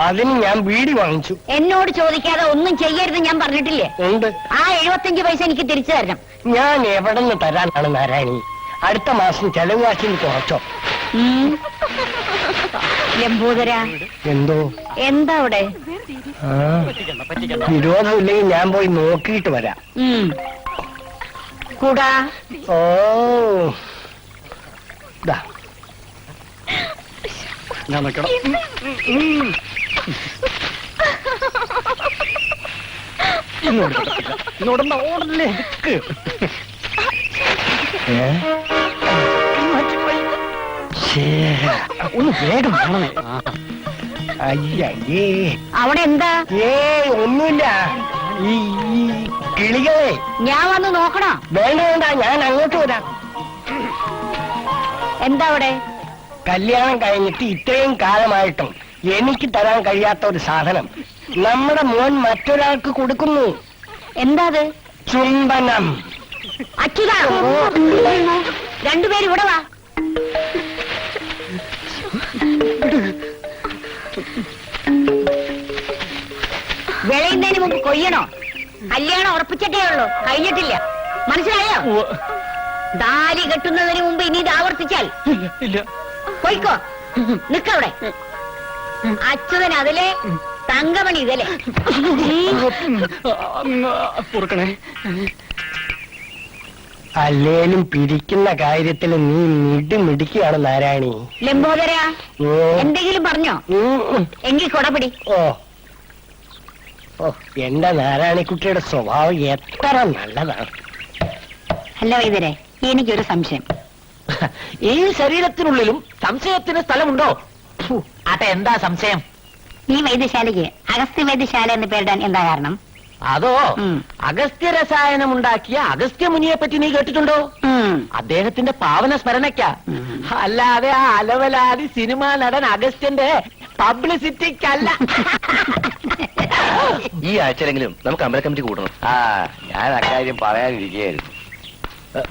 അതിന് ഞാൻ ബീഡി വാങ്ങിച്ചു. എന്നോട് ചോദിക്കാതെ ഒന്നും ചെയ്യരുത് ഞാൻ പറഞ്ഞിട്ടില്ലേ? ഉണ്ട്. ആ 75 പൈസ എനിക്ക് തിരിച്ചു തരണം. ഞാൻ എവിടെ നിന്ന് തരാനാണ് നാരായണി? അടുത്ത മാസം ചെലവ് കാശിന് കുറച്ചോ? ലംബോദര, എന്തോ എന്താ അവിടെ? വിരോധമില്ലെങ്കിൽ ഞാൻ പോയി നോക്കിയിട്ട് വരാം. കൂടാ. ഓ ദാ. ഞാൻ നിൽക്കണം. ഇന്നോടൊന്ന് ഓടല്ലേ. ഒന്ന് വേഗം വേണമേ. അയ്യേ, അവിടെ എന്താ? ഒന്നുമില്ല. ഈ കിളികളെ ഞാൻ വന്ന് നോക്കണോ? വേണ്ട വേണ്ട, ഞാൻ അങ്ങോട്ട് വരാം. എന്താ അവിടെ? കല്യാണം കഴിഞ്ഞിട്ട് ഇത്രയും കാലമായിട്ടും എനിക്ക് തരാൻ കഴിയാത്ത ഒരു സാധനം നമ്മുടെ മോൻ മറ്റൊരാൾക്ക് കൊടുക്കുന്നു. എന്താ അത്? ചുംബനം. അച്യുതാ, രണ്ടുപേരും ഇവിടെ വാ. വിളയുന്നതിന് മുമ്പ് കൊയ്യണോ? കല്യാണം ഉറപ്പിച്ചിട്ടേ ഉള്ളൂ, കഴിഞ്ഞിട്ടില്ല. മനസ്സിലായോ? താലി കെട്ടുന്നതിന് മുമ്പ് ഇനി ഇത് ആവർത്തിച്ചാൽ കൊയ്ക്കോ. നിക്കവിടെ. അച്യുതൻ അതിലെ, തങ്കമണി ഇതിലെ. അല്ലേലും പിരിക്കുന്ന കാര്യത്തിൽ നീ മിടിക്കുകയാണ് നാരായണി. ലംബോദര, എന്തെങ്കിലും പറഞ്ഞോ? എങ്കിൽ കൊടപിടി. ഓ ഓ, എന്റെ നാരായണിക്കുട്ടിയുടെ സ്വഭാവം എത്ര നല്ലതാണ്. അല്ല വൈദ്യരെ, എനിക്കൊരു സംശയം. ഈ ശരീരത്തിനുള്ളിലും സംശയത്തിന് സ്ഥലമുണ്ടോ? അതെ, എന്താ സംശയം? ഈ വൈദ്യശാലയ്ക്ക് അഗസ്ത്യ വൈദ്യശാല എന്ന് പേരിടാൻ എന്താ കാരണം? അതോ, അഗസ്ത്യ രസായനം ഉണ്ടാക്കിയ അഗസ്ത്യ മുനിയെ പറ്റി നീ കേട്ടിട്ടുണ്ടോ? അദ്ദേഹത്തിന്റെ പാവന സ്മരണയ്ക്ക, അല്ലാതെ ആ അലവലാതി സിനിമാ നടൻ അഗസ്ത്യന്റെ പബ്ലിസിറ്റിക്കല്ല. ഈ ആഴ്ചയിലെങ്കിലും നമുക്ക് അമ്പല കമ്മിറ്റി കൂടണം. ഞാൻ അക്കാര്യം പറയാനിരിക്കുകയായിരുന്നു.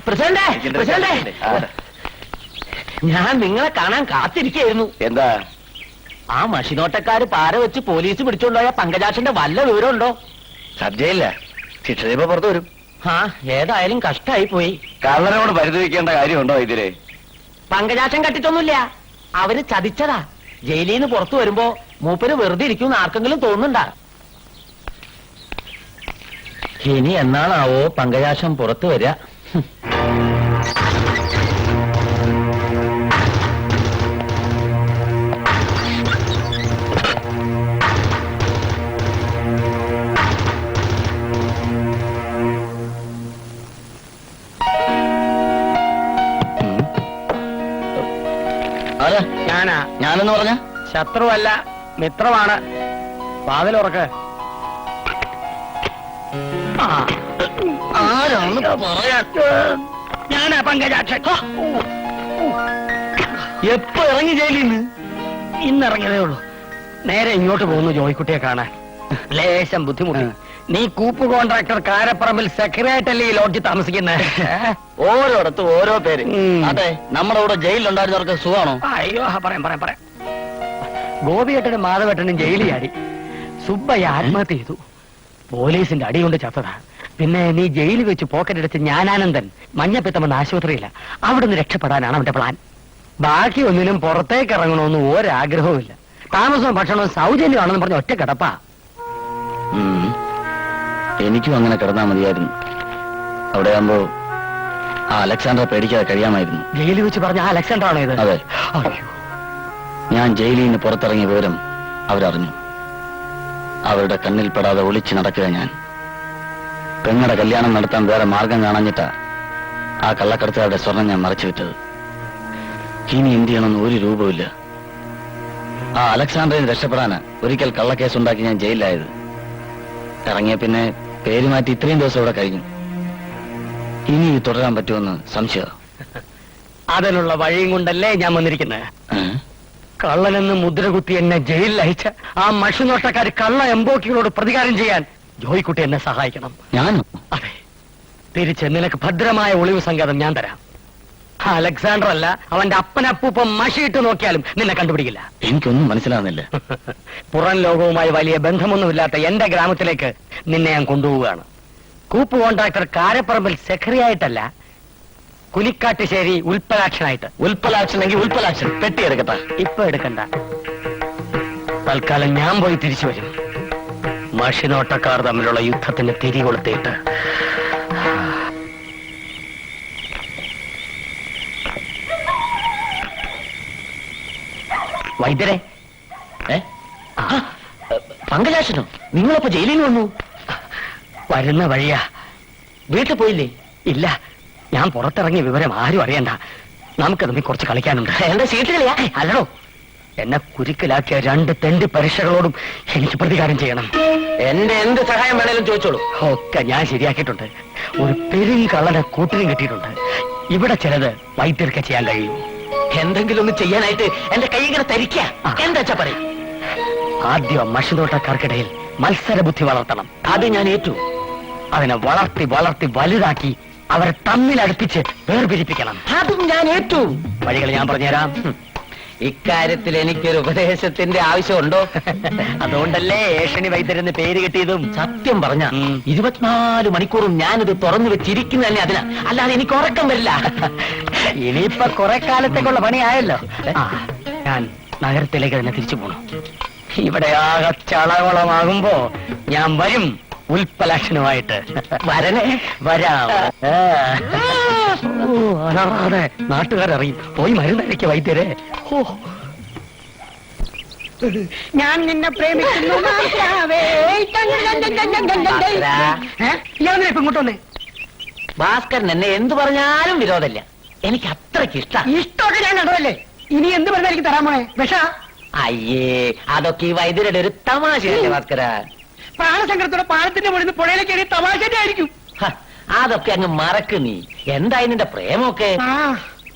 പ്രസിഡന്റ്, ഞാൻ നിങ്ങളെ കാണാൻ കാത്തിരിക്കുകയായിരുന്നു. എന്താ? ആ മഷിനോട്ടക്കാര് പാര വെച്ച് പോലീസ് പിടിച്ചോണ്ടുപോയ പങ്കജാക്ഷന്റെ വല്ല വിവരമുണ്ടോ? സബ്ജയില്ല, ശിക്ഷ ചെയ്യുമ്പോ പുറത്തു വരും. ഏതായാലും കഷ്ടായി പോയി. കള്ളനോട് പരിധവിക്കേണ്ട കാര്യമുണ്ടോ ഇതില്? പങ്കജാക്ഷൻ കട്ടിട്ടൊന്നുമില്ല, അവര് ചതിച്ചതാ. ജയിലിൽ നിന്ന് പുറത്തു വരുമ്പോ മൂപ്പര് വെറുതെ ഇരിക്കുമെന്ന് ആർക്കെങ്കിലും തോന്നുന്നുണ്ടാ? ഇനി എന്നാണാവോ പങ്കജാക്ഷം പുറത്തു വരിക? ഞാനെന്ന് പറഞ്ഞ ശത്രുവല്ല, മിത്രമാണ്. വാതിലുറക്ക്. ആരാണെന്ന് പറയാൻ? ഞാനാ പങ്കജാക്ഷൻ. എപ്പോ ഇറങ്ങി ജയിലിൽ നിന്ന്? ഇന്നിറങ്ങിയതേ ഉള്ളൂ. നേരെ ഇങ്ങോട്ട് പോകുന്നു ജോയിക്കുട്ടിയെ കാണാൻ. ലേശം ബുദ്ധിമുട്ടി. നീ കൂപ്പ് കോൺട്രാക്ടർ കാരപ്പറമ്പിൽ സെക്രട്ടറിയല്ലേ ഈ ലോഡ്ജിൽ താമസിക്കുന്നത്? ഓരോടത്തും ഓരോ പേര്. അതെ, നമ്മുടെ കൂടെ ജയിലിലുണ്ടായിരുന്നവർക്ക് സുഖമാണോ? അയ്യോ, പറയാം. ഗോപിയേട്ടനും മാധവേട്ടനും ജയിലിൽ ചാടി. സുബ്ബയ്യ ആത്മഹത്യ ചെയ്തു. പോലീസിന്റെ അടി കൊണ്ട് ചത്തതാ. പിന്നെ നീ ജയിലിൽ വെച്ച് പോക്കറ്റെടുത്ത് ജ്ഞാനാനന്ദൻ മഞ്ഞപ്പിത്തമെന്ന ആശുപത്രിയില്ല. അവിടുന്ന് രക്ഷപ്പെടാനാണ് അവന്റെ പ്ലാൻ. ബാക്കി ഒന്നിനും പുറത്തേക്ക് ഇറങ്ങണമെന്ന് ഒരാഗ്രഹവും ഇല്ല. താമസവും ഭക്ഷണവും സൗജന്യമാണെന്ന് പറഞ്ഞ ഒറ്റ കിടപ്പാ. എനിക്കും അങ്ങനെ കിടന്നാ മതിയായിരുന്നു. അവിടെ ആകുമ്പോ ആ അലക്സാണ്ടറെ പേടിക്കാതെ കഴിയാമായിരുന്നു. ജയിലിൽ വെച്ച് പറഞ്ഞ ആ അലക്സാണ്ടർ ആണോ ഇത്? അതെ. അയ്യോ, ഞാൻ ജയിലിൽ നിന്ന് പുറത്തിറങ്ങിയ വിവരം അവരറിഞ്ഞു. അവരുടെ കണ്ണിൽ പെടാതെ ഒളിച്ചു നടക്കുക ഞാൻ. പെങ്ങളുടെ കല്യാണം നടത്താൻ വേറെ മാർഗം കാണാഞ്ഞിട്ടാ ആ കള്ളക്കടത്തുകാരുടെ സ്വർണം ഞാൻ മറച്ചു വിറ്റത്. ഇനി എന്ത് ചെയ്യണമെന്ന് ഒരു രൂപമില്ല. ആ അലക്സാണ്ടറിന് രക്ഷപ്പെടാനാ ഒരിക്കൽ കള്ളക്കേസ് ഉണ്ടാക്കി ഞാൻ ജയിലിലായത്. ഇറങ്ങിയ പിന്നെ പേര് മാറ്റി ഇത്രയും ദിവസം ഇവിടെ കഴിഞ്ഞു. ഇനി ഇത് തുടരാൻ പറ്റുമെന്ന് സംശയം. അതിനുള്ള വഴിയും കൊണ്ടല്ലേ ഞാൻ വന്നിരിക്കുന്നത്. കള്ളനെന്ന് മുദ്രകുത്തി എന്നെ ജയിലിൽ അയച്ച ആ മഷിനോട്ടക്കാര് കള്ള എംബോക്കികളോട് പ്രതികാരം ചെയ്യാൻ ജോയിക്കുട്ടി എന്നെ സഹായിക്കണം. ഞാനോ? അതെ, തിരിച്ച് നിനക്ക് ഭദ്രമായ ഒളിവ് സങ്കേതം ഞാൻ തരാം. അലക്സാണ്ടർ അല്ല, അവന്റെ അപ്പനപ്പൂപ്പം മഷിയിട്ട് നോക്കിയാലും നിന്നെ കണ്ടുപിടിക്കില്ല. എനിക്കൊന്നും മനസ്സിലാകുന്നില്ല. പുറം ലോകവുമായി വലിയ ബന്ധമൊന്നുമില്ലാത്ത എന്റെ ഗ്രാമത്തിലേക്ക് നിന്നെ ഞാൻ കൊണ്ടുപോവുകയാണ്. കൂപ്പ് കോൺട്രാക്ടർ കാരപ്പറമ്പിൽ സെക്രട്ടറിയായിട്ടല്ല, കുനിക്കാട്ടുശ്ശേരി ഉൽപ്പലാക്ഷനായിട്ട്. ഉൽപ്പലാക്ഷനെങ്കിൽ ഉൽപ്പലാക്ഷൻ പെട്ടി എടുക്കട്ടെ. ഇപ്പൊ എടുക്കണ്ട. തൽക്കാലം ഞാൻ പോയി തിരിച്ചു വരും. മഷിനോട്ടക്കാർ തമ്മിലുള്ള യുദ്ധത്തിന് തിരികൊളുത്തിയിട്ട്. വൈദ്യരെ, പങ്കജാക്ഷനോ? നിങ്ങളപ്പോ ജയിലിൽ വന്നു? വരുന്ന വഴിയാ. വീട്ടിൽ പോയില്ലേ? ഇല്ല, ഞാൻ പുറത്തിറങ്ങിയ വിവരം ആരും അറിയണ്ട. നമുക്ക് തമ്മിൽ കുറച്ച് കളിക്കാനുണ്ട്. എന്റെ സീറ്റുകളിയാ? അല്ലടോ, എന്നെ കുരുക്കിലാക്കിയ 2 തെണ്ടി പരീക്ഷകളോടും എനിക്ക് പ്രതികാരം ചെയ്യണം. എന്റെ എന്ത് സഹായം വേണേലും ചോദിച്ചോളൂ. ഒക്കെ ഞാൻ ശരിയാക്കിയിട്ടുണ്ട്. ഒരു പെരുങ്കള്ളനെ കൂട്ടിനും കിട്ടിയിട്ടുണ്ട്. ഇവിടെ ചിലത് വൈദ്യർക്ക് ചെയ്യാൻ കഴിയൂ. എന്തെങ്കിലും ഒന്ന് ചെയ്യാനായിട്ട് എന്റെ കൈ ഇങ്ങനെ തരിക്ക. എന്താ പറയും? ആദ്യം മഷിനോട്ടക്കാർക്കിടയിൽ മത്സര ബുദ്ധി വളർത്തണം. അത് ഞാൻ ഏറ്റു. അതിനെ വളർത്തി വളർത്തി വലുതാക്കി അവരെ തമ്മിൽ അടുപ്പിച്ച് വേർപിരിപ്പിക്കണം. അതും ഞാൻ ഏറ്റു. വഴികൾ ഞാൻ പറഞ്ഞുതരാം. ഇക്കാര്യത്തിൽ എനിക്കൊരു ഉപദേശത്തിന്റെ ആവശ്യമുണ്ടോ? അതുകൊണ്ടല്ലേ ഏഷണി വൈദ്യരെന്ന് പേര് കിട്ടിയതും. സത്യം പറഞ്ഞ 24 മണിക്കൂറും ഞാനിത് തുറന്നു വെച്ചിരിക്കുന്ന തന്നെ അതിനാ. അല്ലാതെ എനിക്ക് ഉറക്കം വരില്ല. ഇനിയിപ്പൊ കുറെ കാലത്തേക്കുള്ള പണിയായല്ലോ. ഞാൻ നഗരത്തിലേക്ക് തന്നെ തിരിച്ചു പോണു. ഇവിടെ ആകെ ചളവളമാകുമ്പോ ഞാൻ വരും ഉൽപ്പലാക്ഷനുമായിട്ട്. വരണേ? വരാം. അതെ, നാട്ടുകാരറിയും. പോയി മരുന്നരയ്ക്ക് വൈദ്യരെ. ഞാൻ നിന്നെ പ്രേമിക്കുന്നു. ഇയാളെ ഇപ്പൊ ഇങ്ങോട്ട് വന്നേ. ഭാസ്കരൻ എന്നെ എന്തു പറഞ്ഞാലും വിരോധമില്ല. എനിക്ക് അത്രയ്ക്ക് ഇഷ്ടമൊക്കെ ഞാൻ കണ്ടതല്ലേ. ഇനി എന്ത് പറഞ്ഞാൽ എനിക്ക് തരാൻ പോണേ? വിഷ? അയ്യേ, അതൊക്കെ ഈ വൈദ്യരുടെ ഒരു തമാശയല്ലേ ഭാസ്കര? പ്രാണസങ്കടത്തോടെ പാലത്തിന്റെ മുകളിൽ തമാശ തമാശയായിരിക്കും. അതൊക്കെ അങ്ങ് മറക്ക് നീ. എന്തായി നിന്റെ പ്രേമൊക്കെ?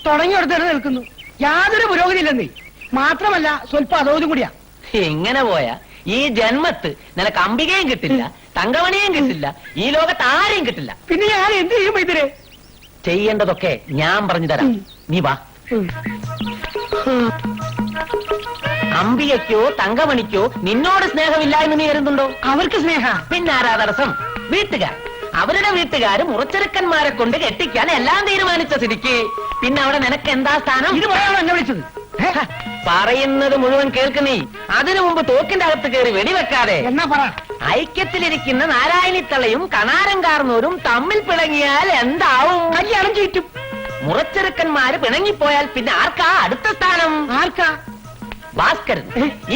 തുടങ്ങിയെടുത്ത് നിൽക്കുന്നു. യാതൊരു പുരോഗതി ഇല്ലെന്നേ. മാത്രമല്ല സ്വല്പം അതോതും കൂടിയാ. ഇങ്ങനെ പോയാ ഈ ജന്മത്ത് നിനക്ക് അംബികയും കിട്ടില്ല, തങ്കമണിയും കിട്ടില്ല, ഈ ലോകത്ത് ആരെയും കിട്ടില്ല. പിന്നെ ഞാൻ എന്ത് ചെയ്യും വൈദ്യരെ? ചെയ്യേണ്ടതൊക്കെ ഞാൻ പറഞ്ഞു തരാം. നീ വാ. അംബികയ്ക്കോ തങ്കമണിക്കോ നിന്നോട് സ്നേഹമില്ല എന്ന് നീ കരുതുന്നുണ്ടോ? അവർക്ക് സ്നേഹ. പിന്നെ ആരാ തടസ്സം? വീട്ടുകാർ. അവരുടെ വീട്ടുകാര് മുറച്ചെറുക്കന്മാരെ കൊണ്ട് കെട്ടിക്കാൻ എല്ലാം തീരുമാനിച്ച സ്ഥിതിക്ക് പിന്നെ അവിടെ നിനക്ക് എന്താ സ്ഥാനം? ഇത് പറയാണോ എന്നെ വിളിച്ചത്? പറയുന്നത് മുഴുവൻ കേൾക്കുന്നീ. അതിനു മുമ്പ് തോക്കിന്റെ അകത്ത് കയറി വെടിവെക്കാതെ. എന്നാ പറ. ഐക്യത്തിലിരിക്കുന്ന നാരായണിത്തളയും കണാരം കാർന്നൂരും തമ്മിൽ പിണങ്ങിയാൽ എന്താവും? കല്യാണം ചീറ്റും. മുറച്ചെറുക്കന്മാര് പിണങ്ങിപ്പോയാൽ പിന്നെ ആർക്കാ അടുത്ത സ്ഥാനം? ആർക്കാ? ഭാസ്കരൻ.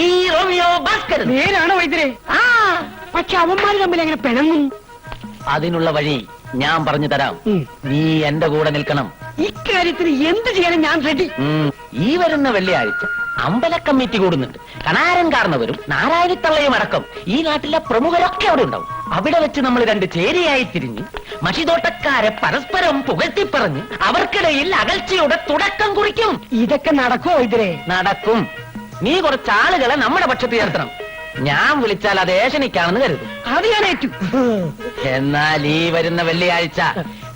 ഈ റോമിയോ ഭാസ്കരൻ. നേരാണോ വൈദ്യരെ? പക്ഷെ അവന്മാര് തമ്മിൽ എങ്ങനെ പിണങ്ങും? അതിനുള്ള വഴി ഞാൻ പറഞ്ഞു തരാം. നീ എന്റെ കൂടെ നിൽക്കണം. ഇക്കാര്യത്തിന് എന്ത് ചെയ്യാനും ഞാൻ റെഡി. ഈ വരുന്ന വെള്ളിയാഴ്ച അമ്പല കമ്മിറ്റി കൂടുന്നുണ്ട്. കണാരൻ കാർന്നവരും നാരായണിത്തള്ളയും അടക്കം ഈ നാട്ടിലെ പ്രമുഖരൊക്കെ അവിടെ ഉണ്ടാവും. അവിടെ വെച്ച് നമ്മൾ 2 ചേരിയായി തിരിഞ്ഞ് മഷിതോട്ടക്കാരെ പരസ്പരം പുകഴ്ത്തിപ്പറഞ്ഞ് അവർക്കിടയിൽ അകൽച്ചയുടെ തുടക്കം കുറിക്കും. ഇതൊക്കെ നടക്കുമോ വൈദ്യരെ? നടക്കും. നീ കുറച്ച് ആളുകളെ നമ്മുടെ പക്ഷത്ത് ചേർത്തണം. ഞാൻ വിളിച്ചാൽ അത് ഏഷണിക്കാണെന്ന് കരുതും. അത് ഞാൻ ഏറ്റു. എന്നാൽ ഈ വരുന്ന വെള്ളിയാഴ്ച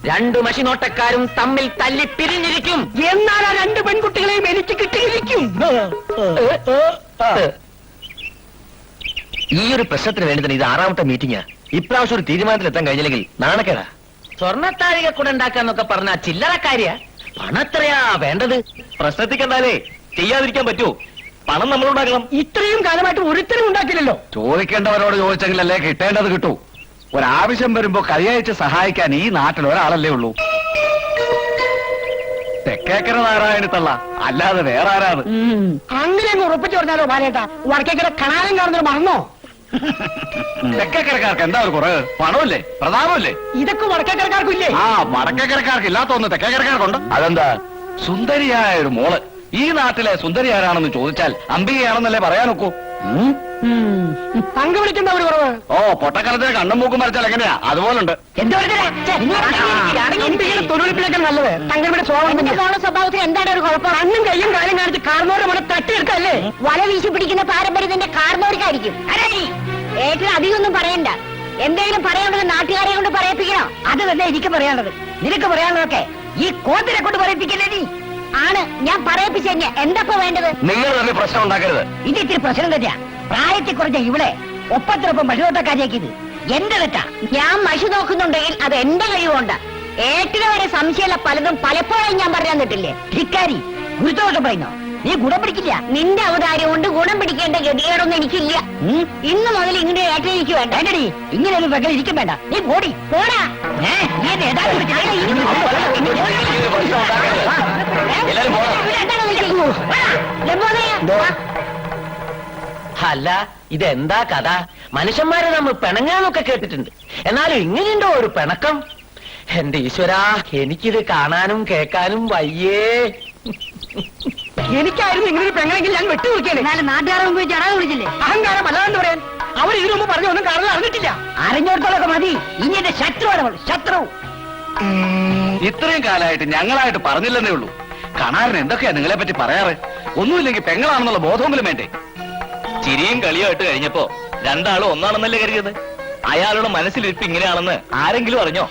2 മഷിനോട്ടക്കാരും തമ്മിൽ തല്ലി പിരിഞ്ഞിരിക്കും. എന്നാൽ ആ 2 പെൺകുട്ടികളെയും എനിക്ക് കിട്ടിയിരിക്കും. ഈ ഒരു പ്രശ്നത്തിന് വേണ്ടി തന്നെ ഇത് 6ാമത്തെ മീറ്റിംഗ്. ഇപ്രാവശ്യം ഒരു തീരുമാനത്തിലെത്താൻ കഴിഞ്ഞില്ലെങ്കിൽ നാണക്കേടാ. സ്വർണ്ണത്താഴിക കൂടെ ഉണ്ടാക്കാന്നൊക്കെ പറഞ്ഞ ചില്ലറക്കാരിയ. പണത്രയാ വേണ്ടത്? പ്രശ്നത്തിക്കെന്താലേ ചെയ്യാതിരിക്കാൻ പറ്റുമോ? പണം നമ്മളുണ്ടാക്കണം. ഇത്രയും കാലമായിട്ട് ഒരുത്തരും ഉണ്ടാക്കില്ലല്ലോ. ചോദിക്കേണ്ടവരോട് ചോദിച്ചെങ്കിലല്ലേ കിട്ടേണ്ടത് കിട്ടൂ. ഒരാവശ്യം വരുമ്പോ കൈയയച്ച് സഹായിക്കാൻ ഈ നാട്ടിൽ ഒരാളല്ലേ ഉള്ളൂ. തെക്കേക്കര നാരായണിത്തള്ള, അല്ലാതെ വേറെ ആരാണ്? അങ്ങനെ അങ്ങ് ഉറപ്പിച്ചു പറഞ്ഞാലോ ബാലേട്ടാ? വടക്കേക്കര കണാരം കാണുന്നൊരു മറന്നോ? തെക്കേക്കരക്കാർക്ക് എന്താ ഒരു കുറവ്? പണമില്ലേ, പ്രതാപമില്ലേ? ഇതൊക്കെ വടക്കേക്കരക്കാർക്കില്ലേ? ആ, വടക്കേക്കരക്കാർക്ക് ഇല്ലാത്തൊന്ന് തെക്കേക്കരക്കാർക്കുണ്ട്. അതെന്താ? സുന്ദരിയായ ഒരു മോള്. ഈ നാട്ടിലെ സുന്ദരി ആരാണെന്ന് ചോദിച്ചാൽ അംബികയാണെന്നല്ലേ പറയാനൊക്കൂ. തങ്ക വിളിക്കുന്ന ഒരു കുറവ്. ഓ, പൊട്ടക്കാലത്തിന് കണ്ണും മൂക്കും മറിച്ചാൽ എങ്ങനെയാ? അതുപോലുണ്ട്. തൊഴിലിപ്പിലേക്കാൾ നല്ലത് തങ്ങളുടെ സ്വഭാവത്തിൽ എന്താണ് ഒരു കുഴപ്പം? കണ്ണും കയ്യും കാലും കാണിച്ച് കാർന്നോരെ മണം തട്ടിയെടുക്കല്ലേ? വല വീശി പിടിക്കുന്ന പാരമ്പര്യത്തിന്റെ കാർന്നോർക്കായിരിക്കും. ഏറ്റവും അധികമൊന്നും പറയണ്ട. എന്തെങ്കിലും പറയാനുള്ളത് നാട്ടുകാരെ കൊണ്ട് പറയിപ്പിക്കണോ? അത് തന്നെ എനിക്ക് പറയാനുള്ളത്. നിനക്ക് പറയാനുള്ളതൊക്കെ ഈ കോത്തിനെ കൊണ്ട് പറയിപ്പിക്കില്ലേ നീ? ആണ്, ഞാൻ പറയിപ്പിച്ച എന്താ വേണ്ടത്? നിങ്ങൾ തന്നെ പ്രശ്നം ഉണ്ടാക്കരുത്. ഇത് ഇത്തിരി പ്രശ്നം തന്നെയാ. പ്രായത്തിൽ കുറഞ്ഞ ഇവിടെ ഒപ്പത്തിനൊപ്പം പശുവോട്ടക്കാരിയാക്കിയത് എന്റെ തെറ്റാ. ഞാൻ മഷി നോക്കുന്നുണ്ടെങ്കിൽ അത് എന്റെ കഴിവുകൊണ്ട്. ഏട്ടിന് വരെ സംശയമുള്ള പലതും പലപ്പോഴും ഞാൻ പറഞ്ഞു തന്നിട്ടില്ലേ? ധിക്കാരി, ഗുരുത്തോഷം പറയുന്നോ? നീ ഗുണം പിടിക്കില്ല. നിന്റെ അവതാരം കൊണ്ട് ഗുണം പിടിക്കേണ്ട ഗതികേടൊന്നും എനിക്കില്ല. ഇന്ന് മുതൽ ഇങ്ങനെ ഏട്ടൻ എനിക്ക് വേണ്ട. വേണ്ടടി, ഇങ്ങനെ ഒരു വെകൾ ഇരിക്കും വേണ്ട. നീ പോടി. പോടാ. നീ എന്നെ യഥാർത്ഥത്തിൽ കാണാൻ ഇരിക്കുന്നു. എല്ലാരും പോണം. എന്താണ് വിളിക്കുന്നത്? പോടാ. ലംബോദര. അല്ല ഇതെന്താ കഥ? മനുഷ്യന്മാരെ നമ്മൾ പിണങ്ങാന്നൊക്കെ കേട്ടിട്ടുണ്ട്, എന്നാലും ഇങ്ങനെയുണ്ടോ ഒരു പിണക്കം? എന്റെ ഈശ്വരാ, എനിക്കിത് കാണാനും കേൾക്കാനും വയ്യേ. എനിക്കായിരുന്നു ഇങ്ങനെ ഒരു പെങ്ങളെങ്കിൽ ഞാൻ വെട്ടുനോക്കിയാണ്. എന്നാലും നാട്ടുകാരെ മുമ്പ് ചടാതെ വിളിച്ചില്ലേ? അഹങ്കാരം അല്ലാന്ന് പറയാൻ അവർ ഇതിനു മുമ്പ് പറഞ്ഞു ഒന്നും കാണാൻ അറിഞ്ഞിട്ടില്ല. അറിഞ്ഞോടത്തോളൊക്കെ മതി. ഇനി എന്റെ ശത്രുവാണ് അവൾ, ശത്രു. ഇത്രയും കാലമായിട്ട് ഞങ്ങളായിട്ട് പറഞ്ഞില്ലെന്നേ ഉള്ളൂ. കണാറിന് എന്തൊക്കെയാ നിങ്ങളെ പറ്റി പറയാറ്? ഒന്നുമില്ലെങ്കിൽ പെങ്ങളാണെന്നുള്ള ബോധമെങ്കിലും വേണ്ടേ? ചിരിയും കളിയായിട്ട് കഴിഞ്ഞപ്പോ രണ്ടാളും ഒന്നാണെന്നല്ലേ കരുതിയത്? അയാളുടെ മനസ്സിലിരിപ്പ് ഇങ്ങനെയാണെന്ന് ആരെങ്കിലും അറിഞ്ഞോ?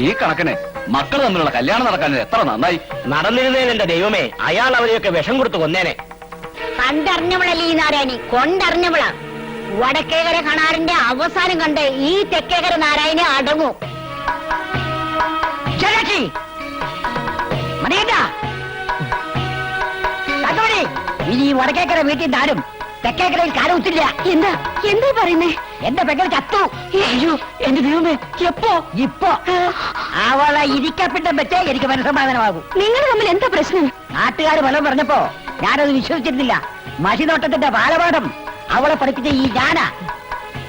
ഈ കണക്കിന് മക്കൾ തമ്മിലുള്ള കല്യാണം നടക്കാൻ എത്ര നന്നായി. നടന്നിരുന്നേൻ എന്റെ ദൈവമേ, അയാൾ അവരെയൊക്കെ വിഷം കൊടുത്ത് കൊന്നേനെ. കണ്ടറിഞ്ഞവളല്ലേ ഈ നാരായണി, കൊണ്ടറിഞ്ഞവളാ. വടക്കേകര കണാറിന്റെ അവസാനം കണ്ട് ഈ തെക്കേകര നാരായണി അടങ്ങൂ. ശരിയാക്കി മതിയേട്ടാ. കണ്ടോടി, ഇനി ഈ വടക്കേക്കര വീട്ടിൽ ആരും തെക്കേക്കരയിൽ കാലൊത്തില്ല. എന്താ എന്താ പറയുന്നേ? എന്റെ പെങ്ങൾ ചത്തു. അയ്യോ എന്റെ ദൈവമേ, എപ്പോ? ഇപ്പൊ അവളെ ഇരിക്കപ്പിട്ടം വെച്ചേ എനിക്ക് മനസ്സമാധാനമാകും. നിങ്ങൾ തമ്മിൽ എന്താ പ്രശ്നം? നാട്ടുകാർ ഫലം പറഞ്ഞപ്പോ ഞാനത് വിശ്വസിച്ചിരുന്നില്ല. മഷിനോട്ടത്തിന്റെ ബാലപാഠം അവളെ പഠിപ്പിച്ച ഈ ഞാനാ.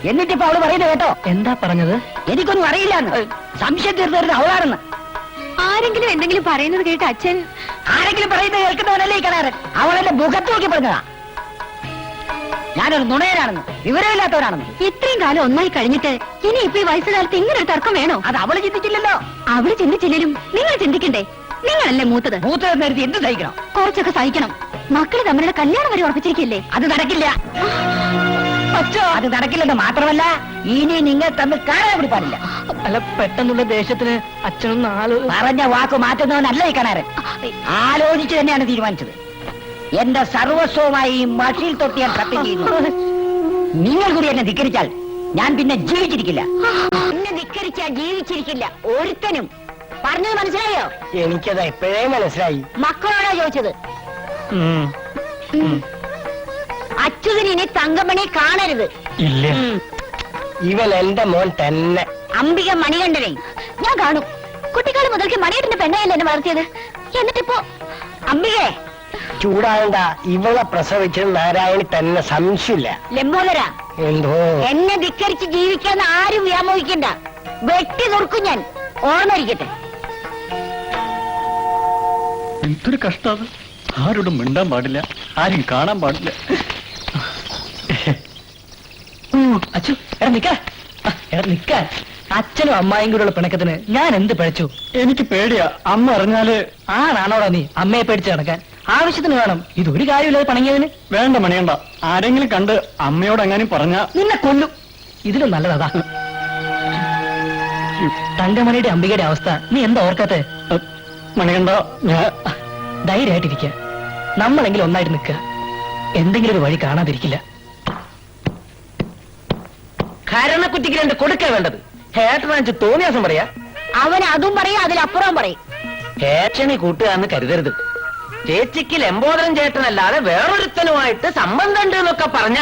എന്നിട്ടിപ്പോ അവള് പറയുന്നത് കേട്ടോ. എന്താ പറഞ്ഞത്? എനിക്കൊന്നും അറിയില്ലാന്ന്. സംശയം തീർന്നു അവളാണെന്ന്. ആരെങ്കിലും എന്തെങ്കിലും പറയുന്നത് കേട്ട് അച്ഛൻ ആരെങ്കിലും പറയുന്നത് കേൾക്കുന്നവനല്ലേ ഈ കണാരൻ. അവളെന്റെ മുഖത്ത് നോക്കി പറഞ്ഞതാ ഞാനൊരു നുണയനാണെന്ന്, വിവരമില്ലാത്തവരാണെന്ന്. ഇത്രയും കാലം ഒന്നായി കഴിഞ്ഞിട്ട് ഇനി ഇപ്പൊ ഈ വയസ്സുകാലത്ത് ഇങ്ങനെ ഒരു തർക്കം വേണോ? അത് അവള് ചിന്തിച്ചില്ലല്ലോ. അവള് ചിന്തിച്ചില്ലേലും നിങ്ങൾ ചിന്തിക്കണ്ടേ? നിങ്ങളല്ലേ മൂത്തത്. മൂത്തതെന്ന് കരുതി എന്ത് സഹിക്കണം? കുറച്ചൊക്കെ സഹിക്കണം. മക്കള് തമ്മിലുള്ള കല്യാണം വരെ ഉറപ്പിച്ചിരിക്കല്ലേ? അത് നടക്കില്ല. അത് നടക്കില്ലെന്ന് മാത്രമല്ല, ഇനി നിങ്ങൾ തമ്മിൽ കാണാൻ കൂടി പാടില്ല. അല്ല, പെട്ടെന്നുള്ള ദേഷ്യത്തിന് അച്ഛനൊന്ന് പറഞ്ഞ വാക്ക് മാറ്റുന്നവനല്ല ഈ കണാരൻ. ആലോചിച്ച് തന്നെയാണ് തീരുമാനിച്ചത്. എന്റെ സർവസ്വമായി ഈ മഷിയിൽ തൊട്ട് ഞാൻ സത്യം ചെയ്യുന്നു. നിങ്ങൾ കൂടി എന്നെ ധിക്കരിച്ചാൽ ഞാൻ പിന്നെ ജീവിച്ചിരിക്കില്ല. എന്നെ ധിക്കരിച്ചാൽ ജീവിച്ചിരിക്കില്ല ഒരുത്തനും. പറഞ്ഞത് മനസ്സിലായോ? എനിക്കത് എപ്പോഴേ മനസ്സിലായി. മക്കളോടാ ചോദിച്ചത്. അച്യുതന് ഇനി തങ്കമണി കാണരുത്. ഇല്ല. ഇവൻ എന്റെ മോൻ തന്നെ. അംബിക മണികണ്ഠനെ ഞാൻ കാണും. കുട്ടിക്കാലം മുതൽക്ക് മണിയേട്ടന്റെ പെണ്ണയല്ലേ എന്നെ വളർത്തിയത്. എന്നിട്ടിപ്പോ അംബികേ ചൂടാകണ്ട. ഇവളെ പ്രസവിച്ച നാരായണി തന്നെ, സംശയമില്ല. ലംബോദര, എന്തോ എന്നെ ധിക്കരിച്ച് ജീവിക്കാൻ ആരും വ്യാമോഹിക്കണ്ട. വെട്ടി നുറുക്കും ഞാൻ. ഓർമ്മയിരിക്കട്ടെ. എന്തൊരു കഷ്ടം. ആരോടും മിണ്ടാൻ പാടില്ല, ആരും കാണാൻ പാടില്ല. അച്ഛൻ നിക്കാൻ. അച്ഛനും അമ്മായും കൂടെയുള്ള പിണക്കത്തിന് ഞാൻ എന്ത് പഴിച്ചു? എനിക്ക് പേടിയാ. അമ്മ അറിഞ്ഞാല്. ആണാണോടാ നീ അമ്മയെ പേടിച്ച് നടക്കാൻ? ആവശ്യത്തിന് വേണം. ഇതൊരു കാര്യമില്ലാതെ പണങ്ങിയതിന്. വേണ്ട മണിയണ്ട. ആരെങ്കിലും കണ്ട് അമ്മയോട് എങ്ങാനും പറഞ്ഞ നിന്നെ കൊല്ലും. ഇതിലും നല്ലതാ. തങ്കമണിയുടെ അംബികയുടെ അവസ്ഥ നീ എന്താ ഓർക്കാത്തെ? മണികണ്ട, ഞാൻ ധൈര്യമായിട്ടിരിക്കുക. നമ്മളെങ്കിലും ഒന്നായിട്ട് നിൽക്കുക. എന്തെങ്കിലും ഒരു വഴി കാണാതിരിക്കില്ല. കരണക്കുറ്റിക്ക് രണ്ട് കൊടുക്കാ വേണ്ടത്. ഹേട്ടനാച്ച് തോന്നിയാസം പറയാ. അവൻ അതും പറയും, അതിലപ്പുറം പറയും. ഹേച്ചനെ കൂട്ടുകാന്ന് കരുതരുത്. ചേച്ചിക്ക് ലംബോദരൻ ചേട്ടനല്ലാതെ വേറൊരുത്തനുമായിട്ട് സംബന്ധം ഉണ്ട് എന്നൊക്കെ പറഞ്ഞ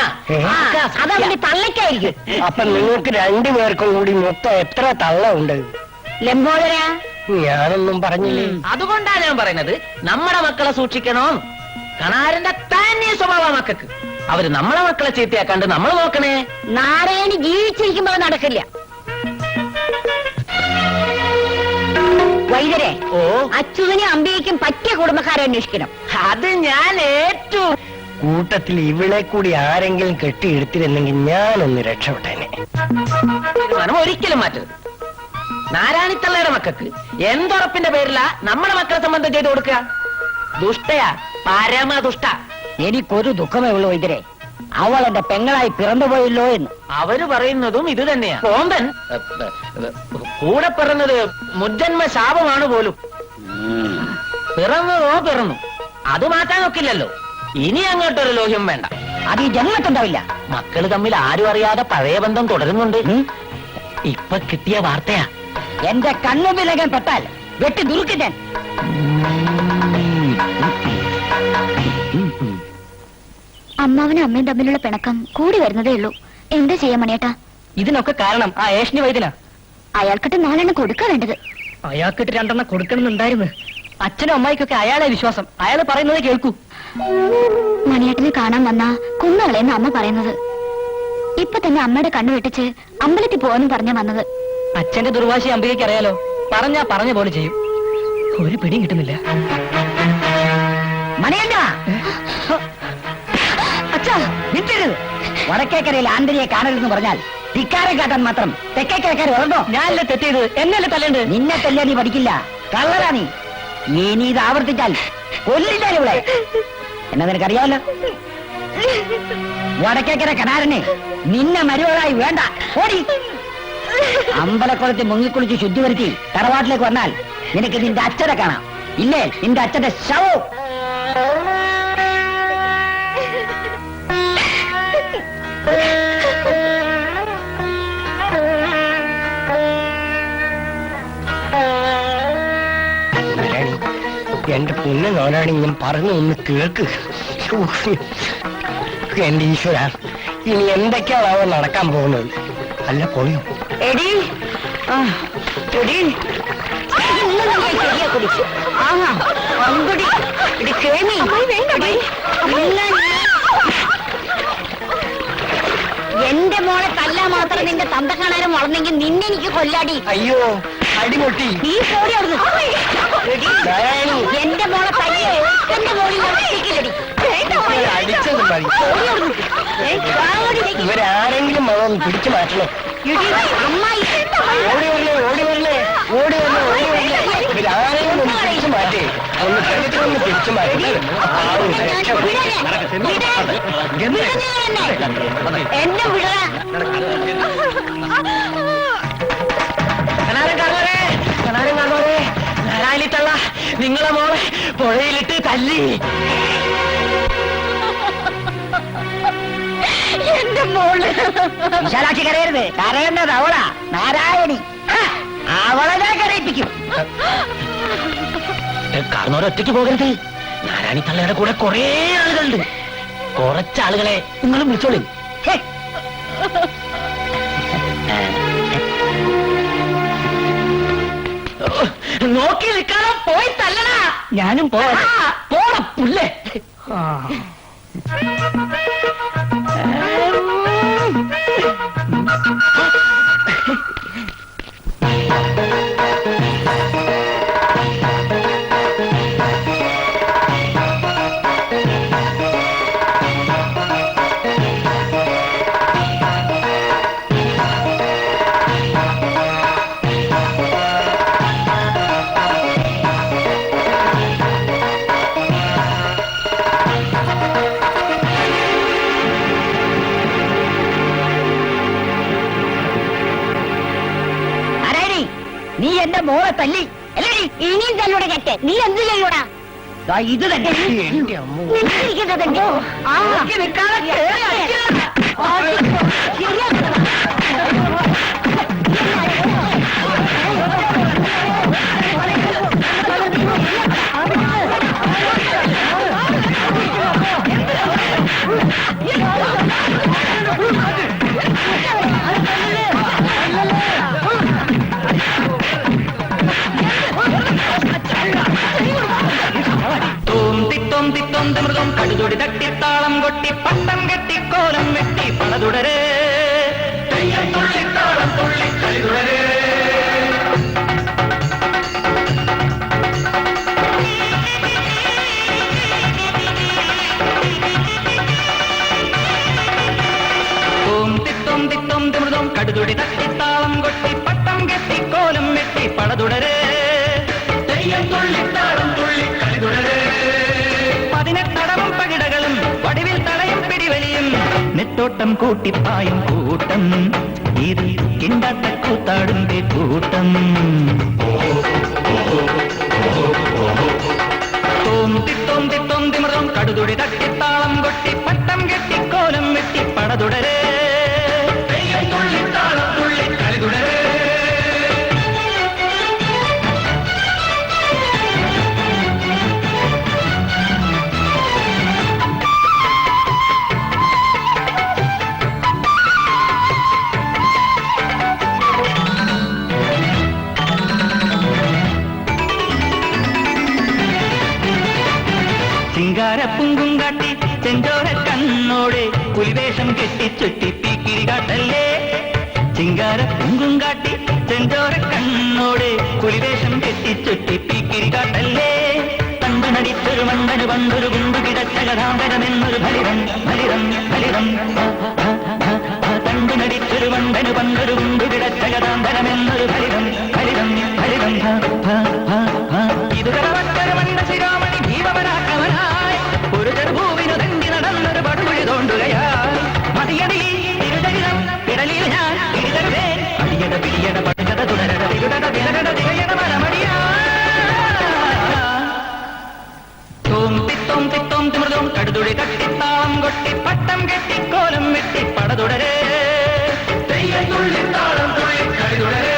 അതവന്റെ തള്ളയ്ക്കായിരിക്കും. അപ്പൊ നിങ്ങൾക്ക് രണ്ടുപേർക്കും കൂടി മൊത്തം എത്ര തള്ള ഉണ്ട്? ലംബോദര, ഞാനൊന്നും പറഞ്ഞില്ലേ. അതുകൊണ്ടാ ഞാൻ പറയുന്നത് നമ്മുടെ മക്കളെ സൂക്ഷിക്കണോ. കണാരന്റെ തന്നെ സ്വഭാവ മക്കൾക്ക്. അവര് നമ്മളെ മക്കളെ ചീത്തയാക്കാണ്ട് നമ്മൾ നോക്കണേ. നാരായണി ജീവിച്ചിരിക്കുമ്പോ അത് നടക്കില്ല. വൈദ്യരെ, ഓ, അച്യുതനും അമ്പയ്ക്കും പറ്റിയ കുടുംബക്കാരെ അന്വേഷിക്കണം. അത് ഞാൻ ഏറ്റു. കൂട്ടത്തിൽ ഇവളെ കൂടി ആരെങ്കിലും കെട്ടിയെടുത്തിരുന്നെങ്കിൽ ഞാനൊന്ന് രക്ഷപ്പെട്ടേനെ. തീരുമാനം ഒരിക്കലും മാറ്റരുത്. നാരായണിത്തള്ളയുടെ മക്കൾക്ക് എന്തുറപ്പിന്റെ പേരില നമ്മുടെ മക്കളെ സംബന്ധം ചെയ്തു കൊടുക്കുക? ദുഷ്ടയാ, പരമദുഷ്ട. എനിക്കൊരു ദുഃഖമേ ഉള്ളൂ വൈദ്യരെ. അവൾ എന്റെ പെങ്ങളായി പിറന്നുപോയല്ലോ എന്ന്. അവര് പറയുന്നതും ഇത് തന്നെയാ. കോമ്പൻ കൂടെ പിറന്നത് മുജ്ജന്മ ശാപമാണ് പോലും. പിറന്നു അത് മാറ്റാൻ ഒക്കില്ലല്ലോ. ഇനി അങ്ങോട്ടൊരു ലോഹ്യം വേണ്ട. അത് ഈ ജന്മത്തുണ്ടാവില്ല. മക്കള് തമ്മിൽ ആരും അറിയാതെ പഴയ ബന്ധം തുടരുന്നുണ്ട്. ഇപ്പൊ കിട്ടിയ വാർത്തയാ. എന്റെ കണ്ണുപിലകൻ പെട്ടാൽ വെട്ടി ദുരുക്കി ഞാൻ. അമ്മാവനും അമ്മയും തമ്മിലുള്ള പിണക്കം കൂടി വരുന്നതേ ഉള്ളൂ. എന്താ ചെയ്യാ മണിയേട്ടാ? ഇതിനൊക്കെ കാരണം ആ ഏഷണി വൈദ്യനാ. അയാൾക്കിട്ട് 4 എണ്ണം കൊടുക്കാ വേണ്ടത്. അയാൾക്കിട്ട് 2 എണ്ണം കൊടുക്കണമെന്നുണ്ടായിരുന്നു. അച്ഛനും അമ്മായിക്കൊക്കെ അയാളെ വിശ്വാസം. അയാൾ പറയുന്നത് കേൾക്കൂ. മണിയേട്ടനെ കാണാൻ വന്നാ കുന്നുകളെന്ന് അമ്മ പറയുന്നത്. ഇപ്പൊ തന്നെ അമ്മയുടെ കണ്ണു വെട്ടിച്ച് അമ്പലത്തിൽ പോവാന്ന് പറഞ്ഞ വന്നത്. അച്ഛന്റെ ദുർവാശി അമ്പികയ്ക്ക് അറിയാലോ. പറഞ്ഞാ പറഞ്ഞ പോലെ ചെയ്യും. ഒരു പിടിയും കിട്ടുന്നില്ല. മണിയണ്ട അച്ഛാ നിൽക്കരുത്. വടക്കേക്കരയിൽ ആന്തരിയെ കാണരുതെന്ന് പറഞ്ഞാൽ ധിക്കാരെ കാട്ടാൻ മാത്രം തെക്കേക്കരക്കാർ വളർന്നോ? ഞാനല്ലേ തെറ്റിയത്? എന്നല്ലേ തല്ലേണ്ടത്? നിന്നെ തല്ലിയാ നീ പഠിക്കില്ല. കള്ളരാ നീ. ഇനി ഇത് ആവർത്തിച്ചാൽ കൊല്ലില്ല ഇവിടെ. എന്നാ നിനക്കറിയാമല്ലോ. വടക്കേക്കര കനാരനെ നിന്നെ മരുവളായി വേണ്ട. ഓടി. അമ്പലക്കുളത്തിൽ മുങ്ങിക്കുളിച്ച് ശുദ്ധി വരുത്തി തറവാട്ടിലേക്ക് വന്നാൽ നിനക്ക് നിന്റെ അച്ഛനെ കാണാം. ഇല്ലേ നിന്റെ അച്ഛന്റെ ശവവും. എന്റെ പൊന്നു നോനാണ് ഞാൻ പറഞ്ഞു ഒന്ന് കേൾക്ക്. എന്റെ ഈശ്വര, ഇനി എന്തൊക്കെയാണാവോ നടക്കാൻ പോകുന്നത്? അല്ല പൊളിയോ എടി എടി എന്റെ മോളെ തല്ലാ മാത്രം നിന്റെ തന്ത കാണാനും വളർന്നെങ്കിൽ നിന്നെ എനിക്ക് കൊല്ലാടി. അയ്യോ അടിമുട്ടി. നീ പോടി അവിടുന്ന്. എന്റെ മോളെ തല്ലേ എന്റെ മോളിൽ അടിച്ചത് മതി. ഇവരാരെങ്കിലും അതൊന്ന് പിടിച്ചു മാറ്റണം. അമ്മായി ഓടി വരണേ ഓടി വരണേ ഓടി വരണേ ഓടി വരണേ. ഇവരാരെങ്കിലും ഒന്ന് പിടിച്ചു മാറ്റേ. ഒന്ന് കിടത്തിലൊന്ന് പിടിച്ചു മാറ്റേ. എന്നെ വിടറ. തള്ള നിങ്ങളെ മോളെ പുഴയിലിട്ട് തല്ലി. എന്റെ മോള് വിശാലാക്ഷി കരയരുത്. കരയേണ്ടത് അവളാ, നാരായണി. അവളെ ഞാൻ കരയിപ്പിക്കും. കാരണവരൊറ്റയ്ക്ക് പോകരുത്. നാരായണി തള്ളയുടെ കൂടെ കുറേ ആളുകളുണ്ട്. കുറച്ചാളുകളെ നിങ്ങളും വിളിച്ചോളി. നോക്കി നിൽക്കാതെ പോയി തല്ലണ. ഞാനും പോണം പുല്ലേ. നീ എന്റെ മോളെ തല്ലി അല്ലേ? ഇനിയും തല്ലൂടെ കേട്ടെ. നീ എന്ത് ചെയ്യൂടാ? ഇത് തന്നെ മൃഗം കടുതൊടി തട്ടി താളം കൊട്ടി പട്ടം കെട്ടി കോലം വെട്ടി പണതുടരേ താളം തുള്ളി കളി തുടരേ. മൃഗം കടുതൊടി തട്ടി താളം കൊട്ടി പട്ടം കെട്ടി കോലം വെട്ടി പണതുടരേ താളം തുള്ളി കളി തുടരേ. 18 പകിടകളും വടിവിൽ തടയും പിടിവലിയും നെട്ടോട്ടം കൂട്ടിപ്പായും കൂട്ടം ഇത് കിണ്ടാട്ട കൂത്താടുന്റെ കൂട്ടം. തോന്തി മൃഗം കടുതുടി തട്ടി താളം കൊട്ടി പട്ടം കെട്ടി കോലം വെട്ടി പടതുടരേ താളം തുള്ളി കളി തുടരേ. ചിങ്കാരപ്പുങ്കും കാട്ടി ചെഞ്ചോര കണ്ണോടെ പുലിവേഷം കെട്ടി ചുറ്റി പീക്കിരി കാട്ടല്ലേ ചിങ്കാരപ്പുങ്കും കാട്ടി ചെഞ്ചോര കണ്ണോടെ പുലിവേഷം കെട്ടി ചുറ്റി പീക്കിരി കാട്ടല്ലേ തണ്ടനടിച്ചൊരു മണ്ടന് പണ്ടൊരു കുണ്ടു കിടച്ച കഥാന്തരമെന്നൊരു ഫലിതം ഫലിതം ഫലിതം തണ്ടനടിച്ചൊരു മണ്ടന് പണ്ടൊരു കുണ്ടു കിടച്ച കഥാന്തരമെന്നൊരു ഫലിതം ഫലിതം ഫലിതം ഇത് കടവക്കര മണ്ട ശിരോമണി ഭീമവനാക്കവനായി ഒരു ചെറുഭൂവിനു തണ്ടി നടന്നൊരു പടുകുഴി തോണ്ടുകയായി മതിയടി തിരുചരിതം ഇടലിൽ ഞാൻ ഇടിതരുവേ അടിയട പിടിയട പടുകട തുടരട തിരുടട വിലകട തികയട മരമടിയാ തോം തിത്തോം തിത്തോം തിമൃതോം കടുതുഴി തട്ടിത്താളം കൊട്ടി പട്ടം കെട്ടി കോലം വെട്ടി പടതുടരേ തെയ്യത്തുള്ളി താളം തുള്ളി കടുതുടരേ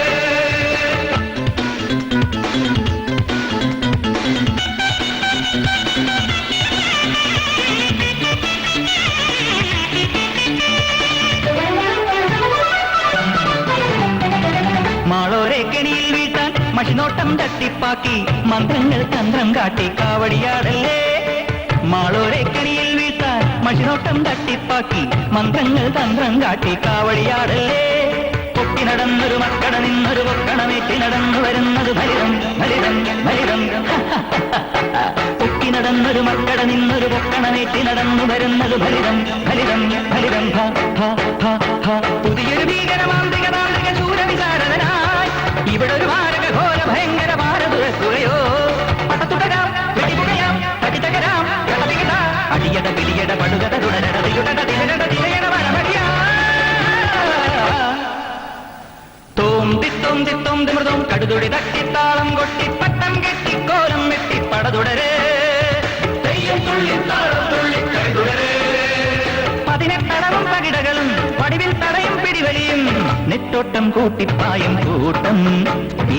മാളോരെ കെണിയിൽ വീട്ടാൻ മഷിനോട്ടം തട്ടിപ്പാക്കി മന്ത്രങ്ങൾ തന്ത്രം കാട്ടി കാവടിയാടല്ലേ മാളോരെ കെണിയിൽ വീട്ടാൻ മഷിനോട്ടം തട്ടിപ്പാക്കി മന്ത്രങ്ങൾ തന്ത്രം കാട്ടി കാവടിയാടല്ലേ പൊക്കി നടന്നൊരു മക്കട നിന്നൊരു പൊക്കണമേറ്റി നടന്നു വരുന്നത് ഫലിതം ഫലിതം ഫലിതം പൊക്കി നടന്നൊരു മക്കട നിന്നൊരു പൊക്കണമേറ്റി നടന്നു വരുന്നത് ഫലിതം ഫലിതം ഫലിതം പുതിയൊരു ഭീകരമാന്തിക താന്ത്രിക ശൂരവിചാരനായി ഇവിടെ ഒരു മാരക ഘോര ഭയങ്കര ഭാരതുരക്കുകയോ പട്ടത്തുടരാം വെടിപുകയാം തടിതകരാം കളതികട അടിയട പിടിയട പടുകട തുടരട തിരുടട തിരട തിരയട വരമടിയാ തോം തിത്തോം തിത്തോം തിമൃതോം കടുതുടി തട്ടിത്താളം കൊട്ടി പട്ടം കെട്ടി കോലം വെട്ടി പടതുടരേ തെയ്യം തുള്ളി താളം തുള്ളി കടുതുടരേ പതിനെട്ടടവും പകിടകളും പടിവിൽ തടയും പിടിവലിയും നെറ്റോട്ടം കൂട്ടിപ്പായും കൂട്ടം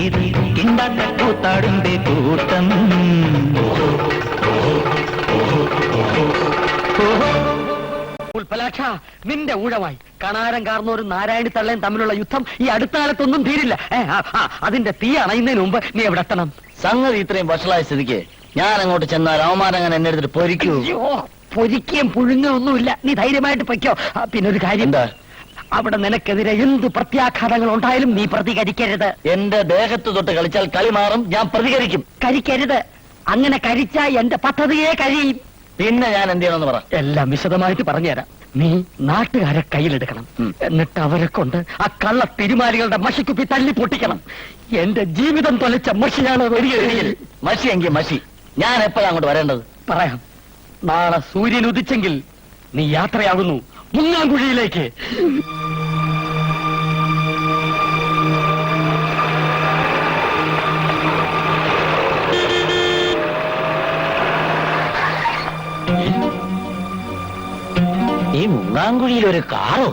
ഇത് കിണ്ടാട്ട കൂത്താടുമ്പേ കൂട്ടം ഉൽപ്പലാക്ഷ നിന്റെ ഊഴമായി കണാരം കാർന്നോരും നാരായണി തള്ളയും തമ്മിലുള്ള യുദ്ധം ഈ അടുത്ത കാലത്തൊന്നും തീരില്ല അതിന്റെ തീ അണയുന്നതിന് മുമ്പ് നീ എവിടെ എത്തണം? സംഗതി ഇത്രയും വഷളായ സ്ഥിതിക്ക് ഞാൻ അങ്ങോട്ട് ചെന്നാൽ അവമാനങ്ങനെ എന്നെ എടുത്തിട്ട് പൊരിക്കൂ. പൊരിക്കുകയും പുഴുങ്ങുകയും ഒന്നുമില്ല, നീ ധൈര്യമായിട്ട് പൊയ്ക്കോ. പിന്നെ ഒരു കാര്യം, എന്താ? അവിടെ നിനക്കെതിരെ എന്ത് പ്രത്യാഘാതങ്ങൾ ഉണ്ടായാലും നീ പ്രതികരിക്കരുത്. എന്റെ ദേഹത്ത് തൊട്ട് കളിച്ചാൽ കളി മാറും, ഞാൻ പ്രതികരിക്കും. കരിക്കരുത്, അങ്ങനെ കരിച്ചാ എന്റെ പദ്ധതിയെ കഴിയും. പിന്നെ ഞാൻ എന്ത് ചെയ്യണമെന്ന് പറ. എല്ലാം വിശദമായിട്ട് പറഞ്ഞുതരാം. നീ നാട്ടുകാരെ കയ്യിലെടുക്കണം, എന്നിട്ട് അവരെ കൊണ്ട് ആ കള്ള തിരുമാലികളുടെ മഷിക്കുപ്പി തല്ലി പൊട്ടിക്കണം. എന്റെ ജീവിതം തൊലച്ച മഷിയാണ് മഷി എങ്കിൽ മഷി. ഞാൻ എപ്പോഴാണ് അങ്ങോട്ട് വരേണ്ടത്? പറയാം. നാളെ സൂര്യൻ ഉദിച്ചെങ്കിൽ നീ യാത്രയാകുന്നു മുങ്ങാങ്കുഴിയിലേക്ക്. ഈ മുങ്ങാങ്കുഴിയിൽ ഒരു കാറോ?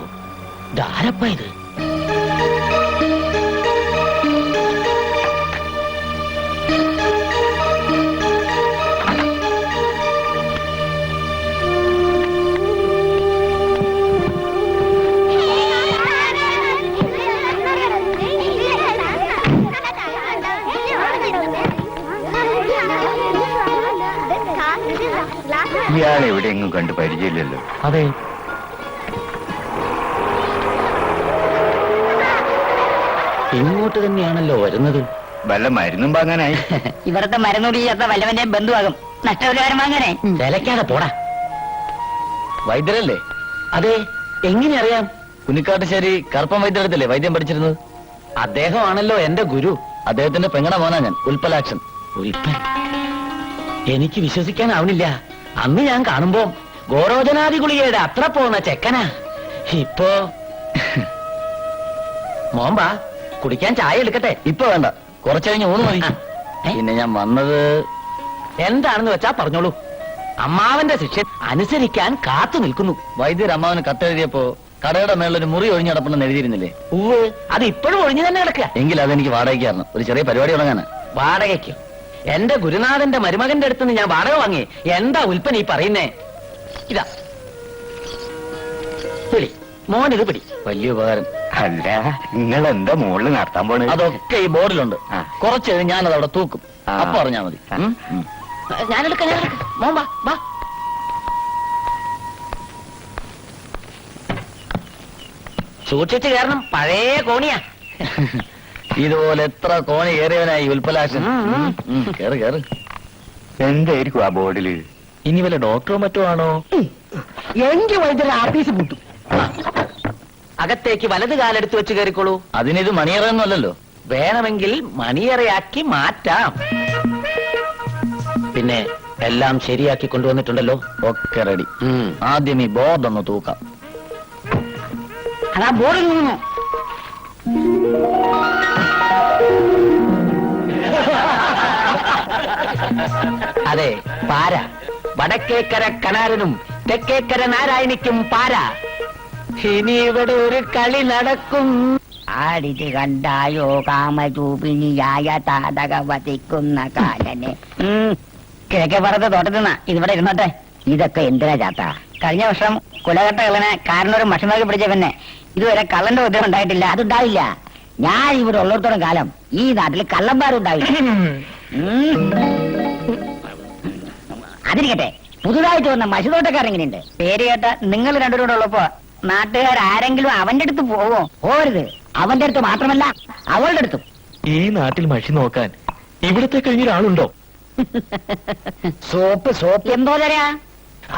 ധാരപ്പ ഇത്. ഇയാളെ എവിടെയെങ്കിലും കണ്ട് പരിചയമില്ലല്ലോ. അതെ, ഇങ്ങോട്ട് തന്നെയാണല്ലോ വരുന്നത്. വല്ല മരുന്നും വാങ്ങാനായി. ഇവിടുത്തെ മരുന്നുടി ചേർത്ത വല്ലവന്റെ ബന്ധുവാകും. നഷ്ടപരിഹാരം വാങ്ങാനേ. വിലക്കാതെ പോടാ. വൈദ്യരല്ലേ? അതെ, എങ്ങനെ അറിയാം? കുനിക്കാട്ടുശ്ശേരി കറുപ്പൻ വൈദ്യരടുത്തല്ലേ വൈദ്യം പഠിച്ചിരുന്നത്? അദ്ദേഹമാണല്ലോ എന്റെ ഗുരു. അദ്ദേഹത്തിന്റെ പെങ്ങണ മോനാ ഞാൻ, ഉൽപ്പലാക്ഷൻ. ഉൽപ്പൻ? എനിക്ക് വിശ്വസിക്കാനാവണില്ല. അന്ന് ഞാൻ കാണുമ്പോ ഗോരോചനാദി ഗുളികയുടെ അത്ര പോകുന്ന ചെക്കനാ. ഇപ്പോ മോമ്പാ, കുടിക്കാൻ ചായ എടുക്കട്ടെ? ഇപ്പൊ വേണ്ട, കുറച്ചു കഴിഞ്ഞ് ഊണ് മതി. പിന്നെ ഞാൻ വന്നത് എന്താണെന്ന് വെച്ചാ പറഞ്ഞോളൂ. അമ്മാവന്റെ ശിക്ഷ അനുസരിക്കാൻ കാത്തു നിൽക്കുന്നു. വൈദ്യർ അമ്മാവന് കത്തെഴുതിയപ്പോ കടയുടെ മേളൊരു മുറി ഒഴിഞ്ഞു കിടപ്പുണ്ടെന്ന് എഴുതിയിരുന്നില്ലേ? ഉവ്, അത് ഇപ്പോഴും ഒഴിഞ്ഞു തന്നെ കിടക്കുക. എങ്കിൽ അതെനിക്ക് വാടകയ്ക്കായിരുന്നു. ഒരു ചെറിയ പരിപാടി തുടങ്ങാനാ. വാടകയ്ക്കോ? എന്റെ ഗുരുനാഥന്റെ മരുമകന്റെ അടുത്ത് ഞാൻ വാടക വാങ്ങി. എന്താ ഉൽപ്പൻ ഈ പറയുന്നേ? ഇതാ പിടി മോൻ, ഇത് പിടി. വലിയ ഉപകാരം. അല്ല, നിങ്ങൾ എന്താ മുകളിൽ നടത്താൻ പോണേ? അതൊക്കെ ഈ ബോർഡിലുണ്ട്. കുറച്ച് കഴിഞ്ഞ് ഞാനത് അവിടെ തൂക്കും. അപ്പൊ പറഞ്ഞാ മതി. ഞാനെടുക്കാം, മോൻ വാ വാ. സൂക്ഷിച്ചു കയറണം, പഴയ കോണിയാ. ഇതുപോലെ എത്ര കോണി കയറിയവനായി ഉൽപ്പലാശൻ. കേറ് കേറ്. എന്തായിരിക്കും ആ ബോർഡില്? ഇനി വല്ല ഡോക്ടറോ മറ്റോ ആണോ? എങ്കിൽ വൈദ്യുതി ആർട്ടിസ്റ്റ് പൂട്ടും. അകത്തേക്ക് വലത് കാലെടുത്ത് വെച്ച് കയറിക്കോളൂ. അതിനിത് മണിയറൊന്നുമല്ലല്ലോ. വേണമെങ്കിൽ മണിയറയാക്കി മാറ്റാം. പിന്നെ എല്ലാം ശരിയാക്കി കൊണ്ടുവന്നിട്ടുണ്ടല്ലോ. ഒക്കെ റെഡി. ആദ്യം ഈ ബോർഡ് ഒന്ന് തൂക്കാം. അതാ ബോർഡിൽ നിന്നു. അതെ, പാര. വടക്കേക്കര കനാരനും തെക്കേക്കര നാരായണിക്കും പാര. ഇനി ഇവിടെ ഒരു കളി നടക്കും. ആടിത് കണ്ടായോ കാമരൂപിണിയായ താടക വധിക്കുന്ന കാലനെ. കിഴക്കേ പറത്ത് തോട്ടത്തിന്ന ഇതിവിടെ ഇരുന്നോട്ടെ. ഇതൊക്കെ എന്തിനാ ചാത്ത? കഴിഞ്ഞ വർഷം കുലകെട്ട കള്ളനെ കാരണൊരു മഷമാക്കി പിടിച്ച പിന്നെ ഇതുവരെ കള്ളന്റെ ഉദ്യോഗം ഉണ്ടായിട്ടില്ല. അതുണ്ടാവില്ല. ഞാൻ ഇവിടെ ഉള്ളിടത്തോളം കാലം ഈ നാട്ടിൽ കള്ളന്മാരുണ്ടാവില്ല. അതിരിക്കട്ടെ, പുതുതായിട്ട് വന്ന മഷിതോട്ടക്കാരെങ്ങനെയുണ്ട്? പേര് കേട്ട നിങ്ങൾ രണ്ടുപേരോട് ഉള്ളപ്പോ നാട്ടുകാരാരെങ്കിലും അവന്റെ അടുത്ത് പോവോ? പോരുത്. അവന്റെ അടുത്ത് മാത്രമല്ല അവളുടെ അടുത്തും. ഈ നാട്ടിൽ മഷി നോക്കാൻ ഇവിടത്തെ കഴിഞ്ഞൊരാളുണ്ടോ? സോപ്പ് എന്തോ തരാ?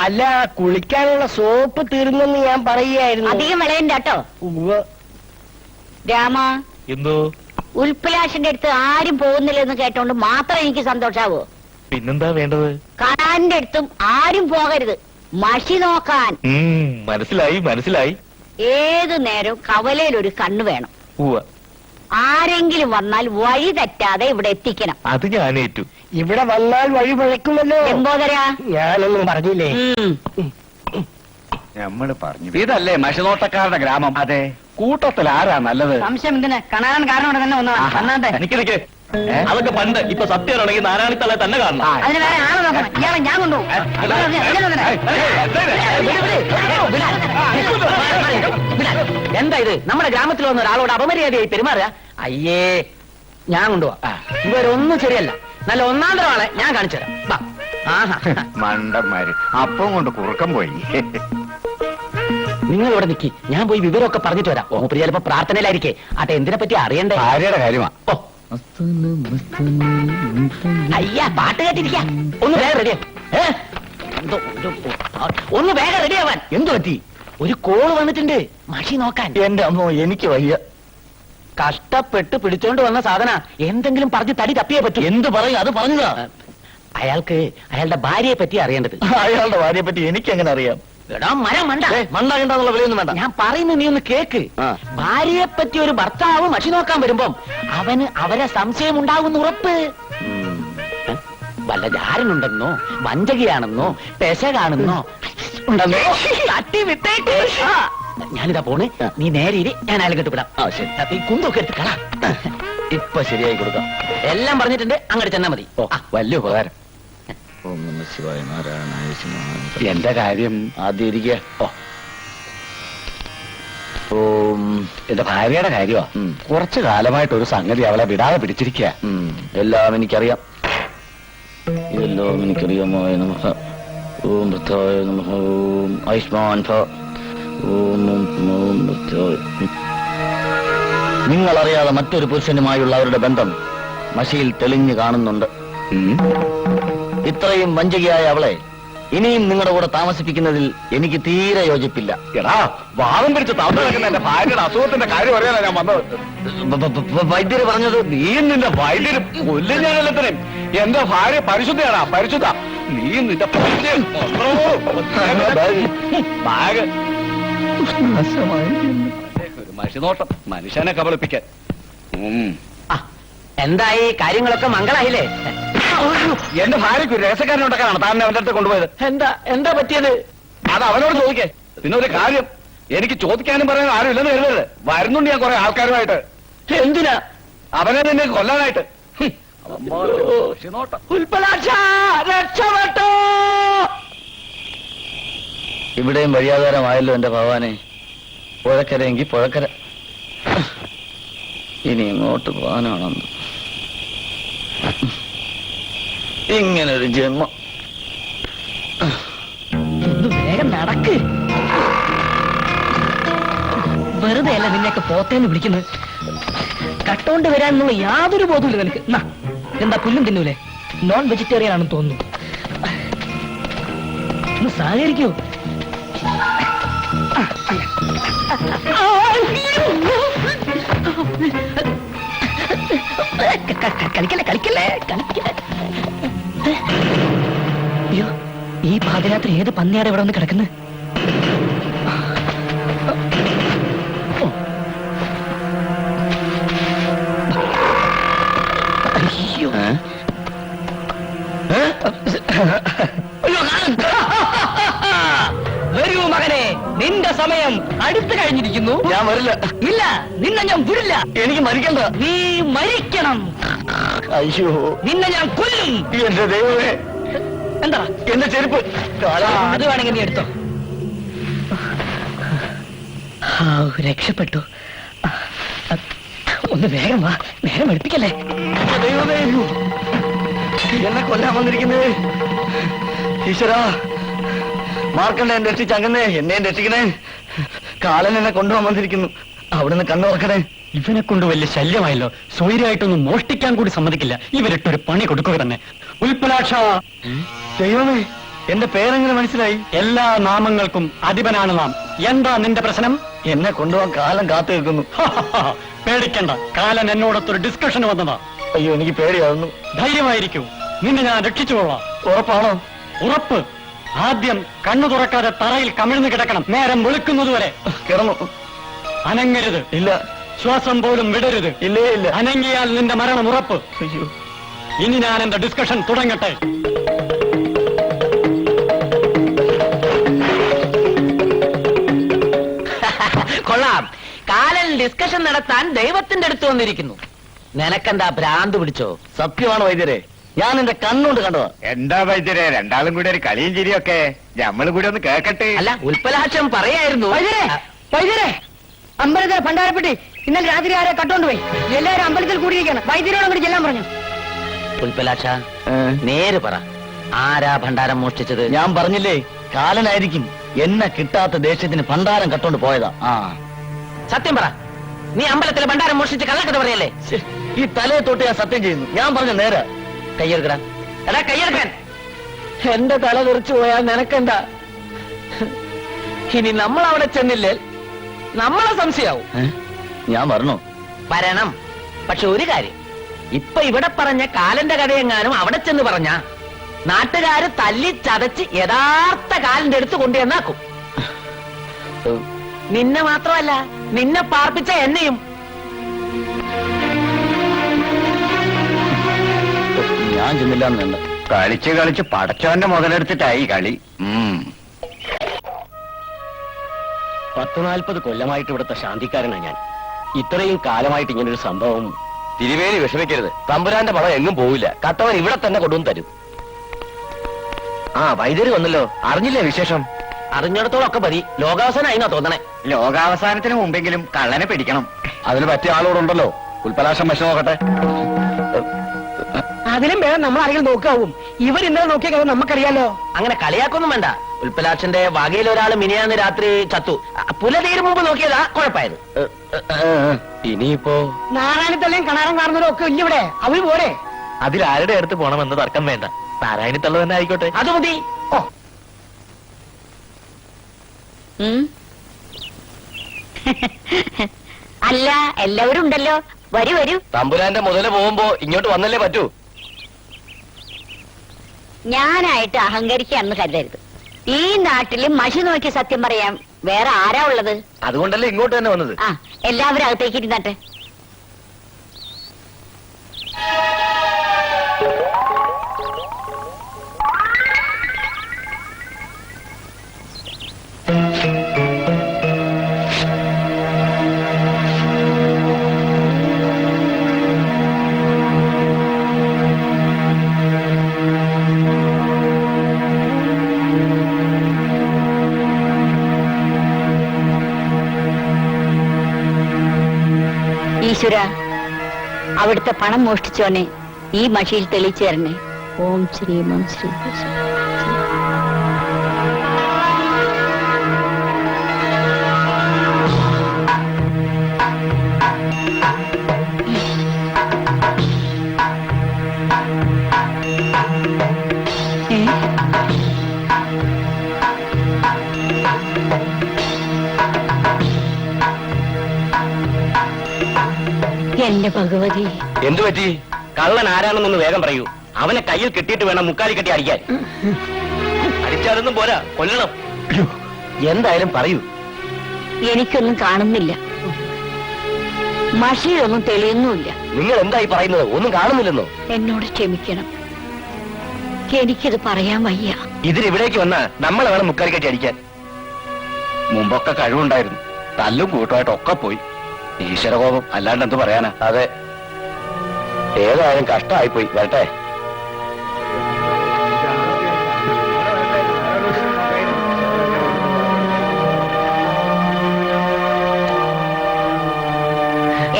അല്ല, കുളിക്കാനുള്ള സോപ്പ് തീർന്നെന്ന് ഞാൻ പറയുകയായിരുന്നു. അധികം വിളയണ്ട കേട്ടോ. രാമ, എന്തോ? ഉൽപ്പലാശന്റെ അടുത്ത് ആരും പോകുന്നില്ലെന്ന് കേട്ടോണ്ട് മാത്രം എനിക്ക് സന്തോഷാവോ? പിന്നെന്താ വേണ്ടത്? കാന്റെ അടുത്തും ആരും പോകരുത്, മഷി നോക്കാൻ. മനസ്സിലായി മനസ്സിലായി. ഏതു നേരം കവലയിൽ ഒരു കണ്ണു വേണം. ആരെങ്കിലും വന്നാൽ വഴി തെറ്റാതെ ഇവിടെ എത്തിക്കണം. അത് ഞാനേറ്റു. ഇവിടെ വന്നാൽ വഴി പഴക്കുമല്ലോ. എന്തോതരാ? ഞാനൊന്നും പറഞ്ഞില്ലേ? നമ്മള് പറഞ്ഞു ഇതല്ലേ മഷിനോട്ടക്കാരുടെ ഗ്രാമം. അതെ. കൂട്ടത്തിൽ ആരാ നല്ലത്? സംശയം എന്തിനാ? കാണാൻ കാരണം തന്നെ വന്നതാ. നിക്ക് അതൊക്കെ പണ്ട്. ഇപ്പൊ സത്യമാണെങ്കിൽ നാരായണിത്തള്ള തന്നെ കാണണം. അതിന് വേറെ ആളെ നോക്കണം. ഇയാളെ ഞാൻ കൊണ്ടുപോകും. എന്താ ഇത്? നമ്മുടെ ഗ്രാമത്തിൽ വന്ന ഒരാളോട് അപമര്യാദയായി പെരുമാറുക? അയ്യേ, ഞാൻ കൊണ്ടുപോവാ. ഇവരൊന്നും ശരിയല്ല. നല്ല ഒന്നാം തരം ആളെ ഞാൻ കാണിച്ചു തരാം. മണ്ടന്മാര് അപ്പം കൊണ്ട് കുറുക്കം പോയി. നിങ്ങൾ ഇവിടെ നിൽക്കി, ഞാൻ പോയി വിവരമൊക്കെ പറഞ്ഞിട്ട് വരാം. ഓ, പ്രിയ ചിലപ്പോ പ്രാർത്ഥനയിലായിരിക്കേ. ആട്ടെ, എന്തിനെ പറ്റി അറിയണ്ടേ? ഭാര്യയുടെ കാര്യമാ. ഓ, അയ്യാ, പാട്ട് കേട്ടിരിക്ക. ഒന്ന് വേഗം റെഡിയാ. ഒന്ന് വേഗം റെഡിയാവാൻ. എന്തു പറ്റി? ഒരു കോള് വന്നിട്ടുണ്ട് മഷി നോക്കാൻ. എന്റെ അമ്മോ, എനിക്ക് വയ്യ. കഷ്ടപ്പെട്ട് പിടിച്ചോണ്ട് വന്ന സാധന. എന്തെങ്കിലും പറഞ്ഞ് തടി തപ്പിയേ പറ്റൂ. എന്ത് പറയും? അത് പറഞ്ഞതാ. അയാൾക്ക് അയാളുടെ ഭാര്യയെ പറ്റി അറിയേണ്ടത്. അയാളുടെ ഭാര്യയെ പറ്റി എനിക്ക് എങ്ങനെ അറിയാം? എടാ മരം മണ്ട. മണ്ടാകണ്ടെന്നുള്ള വിലയൊന്നും വേണ്ട. ഞാൻ പറയുന്നു, നീ ഒന്ന് കേക്ക്. ഭാര്യയെ പറ്റി ഒരു ഭർത്താവ് മഷി നോക്കാൻ വരുമ്പം അവന് അവരെ സംശയം ഉണ്ടാകുന്ന ഉറപ്പ്. വല്ല ജാരനുണ്ടെന്നോ വഞ്ചകയാണെന്നോ പെശകാണെന്നോ ഉണ്ടെന്നോ തട്ടി വിട്ടേക്ക്. ഞാനിതാ പോണ്. നീ നേരെ ഇരി, ഞാൻ അയാളെ കെട്ടിവിടാം. ഈ കുന്തൊക്കെ എടുത്ത് കളാ. ഇപ്പൊ ശരിയായി കൊടുക്കാം. എല്ലാം പറഞ്ഞിട്ടുണ്ട്, അങ്ങോട്ട് ചെന്നാ മതി. ഓ, വലിയ ഉപകാരം. എന്റെ കാര്യം ആദ്യം ഇരിക്കുക. എന്റെ ഭാര്യയുടെ കാര്യമാ. കുറച്ചു കാലമായിട്ട് ഒരു സംഗതി അവളെ വിടാതെ പിടിച്ചിരിക്കുക. എല്ലാം എനിക്കറിയാം. ഇതെല്ലാം എനിക്കറിയാമോ? നമഃ. ഓം വൃദ്ധായ നമഃ. ഓം ആയുഷ്മാൻ ഭവ. ഓം ഓം വൃദ്ധായ. നിങ്ങളറിയാതെ മറ്റൊരു പുരുഷനുമായുള്ള അവരുടെ ബന്ധം മഷിയിൽ തെളിഞ്ഞു കാണുന്നുണ്ട്. ഇത്രയും വഞ്ചകയായ അവളെ ഇനിയും നിങ്ങളുടെ കൂടെ താമസിപ്പിക്കുന്നതിൽ എനിക്ക് തീരെ യോജിപ്പില്ല. എടാ, വാദം പിടിച്ച് താമസിക്കുന്ന എന്റെ ഭാര്യയുടെ അസുഖത്തിന്റെ കാര്യം അറിയാനാ ഞാൻ വന്നത്. വൈദ്യര് പറഞ്ഞത് നീയും നിന്റെ വൈദ്യര് കൊല്ലും ഞാൻ എല്ലാത്തിനും. എന്റെ ഭാര്യ പരിശുദ്ധയാടാ, പരിശുദ്ധ. നീയും നിന്റെ ബാഗ് ഒരു മഷിനോട്ടം മനുഷ്യനെ കബളിപ്പിക്കാൻ. എന്തായി? കാര്യങ്ങളൊക്കെ മംഗളായില്ലേ? എന്റെ ഭാര്യയ്ക്ക് ഒരു രഹസ്യക്കാരൻ ഉണ്ടാക്കാനാണ് താൻ അവന്റെ അടുത്ത് കൊണ്ടുപോയത്. എന്താ പറ്റിയത്? അത് അവനോട് ചോദിക്കേ. പിന്നെ ഒരു കാര്യം, എനിക്ക് ചോദിക്കാനും പറയാനും ആരും ഇല്ലെന്ന് കരുതരുത്. വരുന്നുണ്ട് ഞാൻ കുറെ ആൾക്കാരുമായിട്ട്. എന്തിനാ? അവനെ നിന്നെ കൊല്ലാനായിട്ട്. ഇവിടെയും വഴിയാധാരമായല്ലോ എന്റെ ഭഗവാനെ. പുഴക്കരയെങ്കിൽ പുഴക്കര. ഇനി ഇങ്ങോട്ട് പോകാനാണെന്ന്. ഇങ്ങനൊരു ജന്മം. വേഗം നടക്ക്. വെറുതെ അല്ല നിന്നെയൊക്കെ പോത്തേന്ന് വിളിക്കുന്നത്. കട്ടോണ്ട് വരാനുള്ള യാതൊരു ബോധമില്ല നിനക്ക്. എന്താ പുല്ലും തിന്നൂലേ? നോൺ വെജിറ്റേറിയൻ ആണെന്ന് തോന്നുന്നു. ഒന്ന് സഹകരിക്കൂ. കളിക്കല്ലേ കളിക്കല്ലേ കളിക്കല്ലേ. അയ്യോ, ഈ പാതിരാത്രി ഏത് പന്നിയാടെ ഇവിടെ വന്ന് കിടക്കുന്നത്? അയ്യോ, വരൂ മകനെ, നിന്റെ സമയം അടുത്തു കഴിഞ്ഞിരിക്കുന്നു. ഞാൻ വരില്ല. ഇല്ല, നിന്നെ ഞാൻ വിടില്ല. എനിക്ക് മരിക്കണ്ട. നീ മരിക്കണം. അയ്യോ, നിന്നെ ഞാൻ കൊല്ലും. എന്റെ ദൈവമേ, എന്താ എന്റെ ചെരുപ്പ്. അത് വേണമെങ്കിൽ നീ എടുത്തോ. രക്ഷപ്പെട്ടു. ഒന്ന് വേഗം വാ, നേരം എടുപ്പിക്കല്ലേ. ദൈവമേ, എന്നെ കൊല്ലാൻ വന്നിരിക്കുന്നേ. ഈശ്വരാ, മാർക്കണ്ട എന്നെ രക്ഷിച്ച് അങ്ങനെ എന്നെ രക്ഷിക്കണേ. കാലൻ എന്നെ കൊണ്ടുപോകാൻ വന്നിരിക്കുന്നു. അവിടുന്ന് കണ്ണുറക്കണേ. ഇവനെ കൊണ്ട് വലിയ ശല്യമായല്ലോ. സ്വൈര്യമായിട്ടൊന്നും മോഷ്ടിക്കാൻ കൂടി സമ്മതിക്കില്ല. ഇവരിട്ടൊരു പണി കൊടുക്കുക തന്നെ. ഉൽപ്പലാക്ഷ. ദൈവമേ, എന്റെ പേരെങ്ങനെ മനസ്സിലായി? എല്ലാ നാമങ്ങൾക്കും അധിപനാണ് നാം. എന്താ നിന്റെ പ്രശ്നം? എന്നെ കൊണ്ടുപോകാൻ കാലം കാത്തു നിൽക്കുന്നു. പേടിക്കണ്ട, കാലൻ എന്നോടൊത്തൊരു ഡിസ്കഷൻ വന്നതാ. അയ്യോ, എനിക്ക് പേടിയാവുന്നു. ധൈര്യമായിരിക്കൂ, നിന്നെ ഞാൻ രക്ഷിച്ചുകൊള്ളാം. ഉറപ്പാണോ? ഉറപ്പ്. ആദ്യം കണ്ണു തുറക്കാതെ തറയിൽ കമിഴ്ന്നു കിടക്കണം, നേരം വെളുക്കുന്നതുവരെ. കിടന്നു. അനങ്ങരുത്. ഇല്ല. ശ്വാസം പോലും വിടരുത്. ഇല്ലേ ഇല്ല. അനങ്ങിയാൽ നിന്റെ മരണം ഉറപ്പ്. അയ്യോ, ഇനി ഞാൻ എന്റെ ഡിസ്കഷൻ തുടങ്ങട്ടെ. കൊള്ളാം. കാലൻ ഡിസ്കഷൻ നടത്താൻ ദൈവത്തിന്റെ അടുത്ത് വന്നിരിക്കുന്നു. നിനക്കെന്താ ഭ്രാന്ത് പിടിച്ചോ? സത്യമാണ് വൈദ്യരെ, ഞാൻ എന്റെ കണ്ണുകൊണ്ട് കണ്ടതാ. എന്താ വൈദ്യരെ, രണ്ടാളും കൂടി ഒരു കളിയും ചിരിയൊക്കെ നമ്മളും കൂടി ഒന്ന് കേക്കട്ടെ. അല്ല, ഉൽപ്പലാക്ഷം പറയായിരുന്നു. അമ്പലത്തിലെ ഭണ്ഡാരപ്പെട്ടി ഇന്നലെ രാത്രി ആരെ കട്ടോണ്ട് പോയി. എല്ലാവരും അമ്പലത്തിൽ കൂടിയിരിക്കണം. വൈദ്യരോട് അങ്ങോട്ട് ചെല്ലാൻ പറഞ്ഞു. ഉൽപ്പലാക്ഷ, നേര് പറ, ആരാ ഭണ്ഡാരം മോഷ്ടിച്ചത്? ഞാൻ പറഞ്ഞില്ലേ, കാലനായിരിക്കും. എന്നെ കിട്ടാത്ത ദേഷ്യത്തിന് ഭണ്ഡാരം കട്ടോണ്ട് പോയതാ. സത്യം പറ, നീ അമ്പലത്തിലെ ഭണ്ഡാരം മോഷ്ടിച്ച് കള്ളക്കഥ പറയല്ലേ? ഈ തലയെ തൊട്ട് ഞാൻ സത്യം ചെയ്യുന്നു. ഞാൻ പറഞ്ഞ നേരെ. കയ്യെടുക്കടാ. എടാ, കയ്യെടുക്കാൻ. എന്റെ തല തെറിച്ചു പോയാൽ നിനക്കെന്താ? ഇനി നമ്മൾ അവിടെ ചെന്നില്ലേ നമ്മളെ സംശയാവും. ഞാൻ പറഞ്ഞു വരണം. പക്ഷെ ഒരു കാര്യം, ഇപ്പൊ ഇവിടെ പറഞ്ഞ കാലന്റെ കഥയെങ്ങാനും അവിടെ ചെന്ന് പറഞ്ഞ നാട്ടുകാര് തല്ലി ചതച്ച് യഥാർത്ഥ കാലിന്റെ അടുത്ത് കൊണ്ടുവന്നാക്കും. നിന്നെ മാത്രമല്ല, നിന്നെ പാർപ്പിച്ച എന്നെയും. ഞാൻ ചെന്നില്ലാന്ന് വേണ്ട. കളിച്ച് കളിച്ച് പടച്ചവന്റെ മുതലെടുത്തിട്ടായി കളി. 40-40 കൊല്ലമായിട്ട് ഇവിടുത്തെ ശാന്തിക്കാരനാണ് ഞാൻ. ഇത്രയും കാലമായിട്ട് ഇങ്ങനൊരു സംഭവം. തിരുവേലി വിഷമിക്കരുത്, തമ്പുരാന്റെ പണം എങ്ങും പോവില്ല. കട്ടവൻ ഇവിടെ തന്നെ കൊണ്ടുവന്ന് തരും. വൈദ്യര് വന്നല്ലോ. അറിഞ്ഞില്ലേ വിശേഷം? അറിഞ്ഞിടത്തോളം ഒക്കെ മതി. ലോകാവസാനായി എന്നാ തോന്നണേ. ലോകാവസാനത്തിന് മുമ്പെങ്കിലും കള്ളനെ പിടിക്കണം. അതിന് പറ്റിയ ആളോടുണ്ടല്ലോ. ഉൽപ്പലാക്ഷം വശം നോക്കട്ടെ. അതിലും വേണം നമ്മൾ ആരെങ്കിലും നോക്കാവും. ഇവർ ഇന്നലെ നോക്കിയ കഥ നമുക്കറിയാലോ. അങ്ങനെ കളിയാക്കൊന്നും വേണ്ട. ഉൽപ്പലാക്ഷന്റെ വകയിൽ ഒരാൾ മിനിയാന്ന് രാത്രി ചത്തു. പുലതീര് മുമ്പ് നോക്കിയതാ കുഴപ്പമായത്. ഇനിയിപ്പോ നാരായണത്തള്ളിയും കണാരം കാണുന്നതും ഒക്കെ ഇല്ല ഇവിടെ. അവര് പോരെ. അതിലാരുടെ അടുത്ത് പോണമെന്ന് തർക്കം വേണ്ട. നാരായണത്തള്ള തന്നെ ആയിക്കോട്ടെ. അത് മതി. അല്ല, എല്ലാവരും ഉണ്ടല്ലോ. വരൂ വരൂ. തമ്പുരാന്റെ മുതല് പോകുമ്പോ ഇങ്ങോട്ട് വന്നല്ലേ പറ്റൂ. ഞാനായിട്ട് അഹങ്കരിക്കാന്ന് കരുതരുത്. ഈ നാട്ടില് മഷി നോക്കി സത്യം പറയാൻ വേറെ ആരാ ഉള്ളത്? അതുകൊണ്ടല്ലേ ഇങ്ങോട്ട് തന്നെ വന്നത്. എല്ലാവരും അകത്തേക്ക് ഇരുന്നാട്ടെ. ഈശ്വര, അവിടുത്തെ പണം മോഷ്ടിച്ചോനെ ഈ മഷിയിൽ തെളിച്ചു തരണേ. ഓം ശ്രീ ഓം ശ്രീ. എന്റെ ഭഗവതി. എന്തു പറ്റി? കള്ളൻ ആരാണെന്നൊന്ന് വേഗം പറയൂ. അവനെ കയ്യിൽ കെട്ടിയിട്ട് വേണം മുക്കാലി കെട്ടി അടിക്കാൻ. അടിച്ചാലൊന്നും പോരാ, കൊല്ലണം. എന്തായാലും പറയൂ. എനിക്കൊന്നും കാണുന്നില്ല, മഷിയിലൊന്നും തെളിയുന്നുമില്ല. നിങ്ങൾ എന്തായി പറയുന്നത്? ഒന്നും കാണുന്നില്ലെന്നോ? എന്നോട് ക്ഷമിക്കണം, എനിക്കിത് പറയാൻ വയ്യ. ഇതിനിവിടേക്ക് വന്നാ നമ്മളെ വേണം മുക്കാലി കെട്ടി അടിക്കാൻ. മുമ്പൊക്കെ കഴിവുണ്ടായിരുന്നു, തല്ലും കൂട്ടുമായിട്ടൊക്കെ പോയി. ഈശ്വരകോപം അല്ലാണ്ട് എന്ത് പറയാനാ? അതെ, ഏതായാലും കഷ്ടമായിപ്പോയി. വരട്ടെ.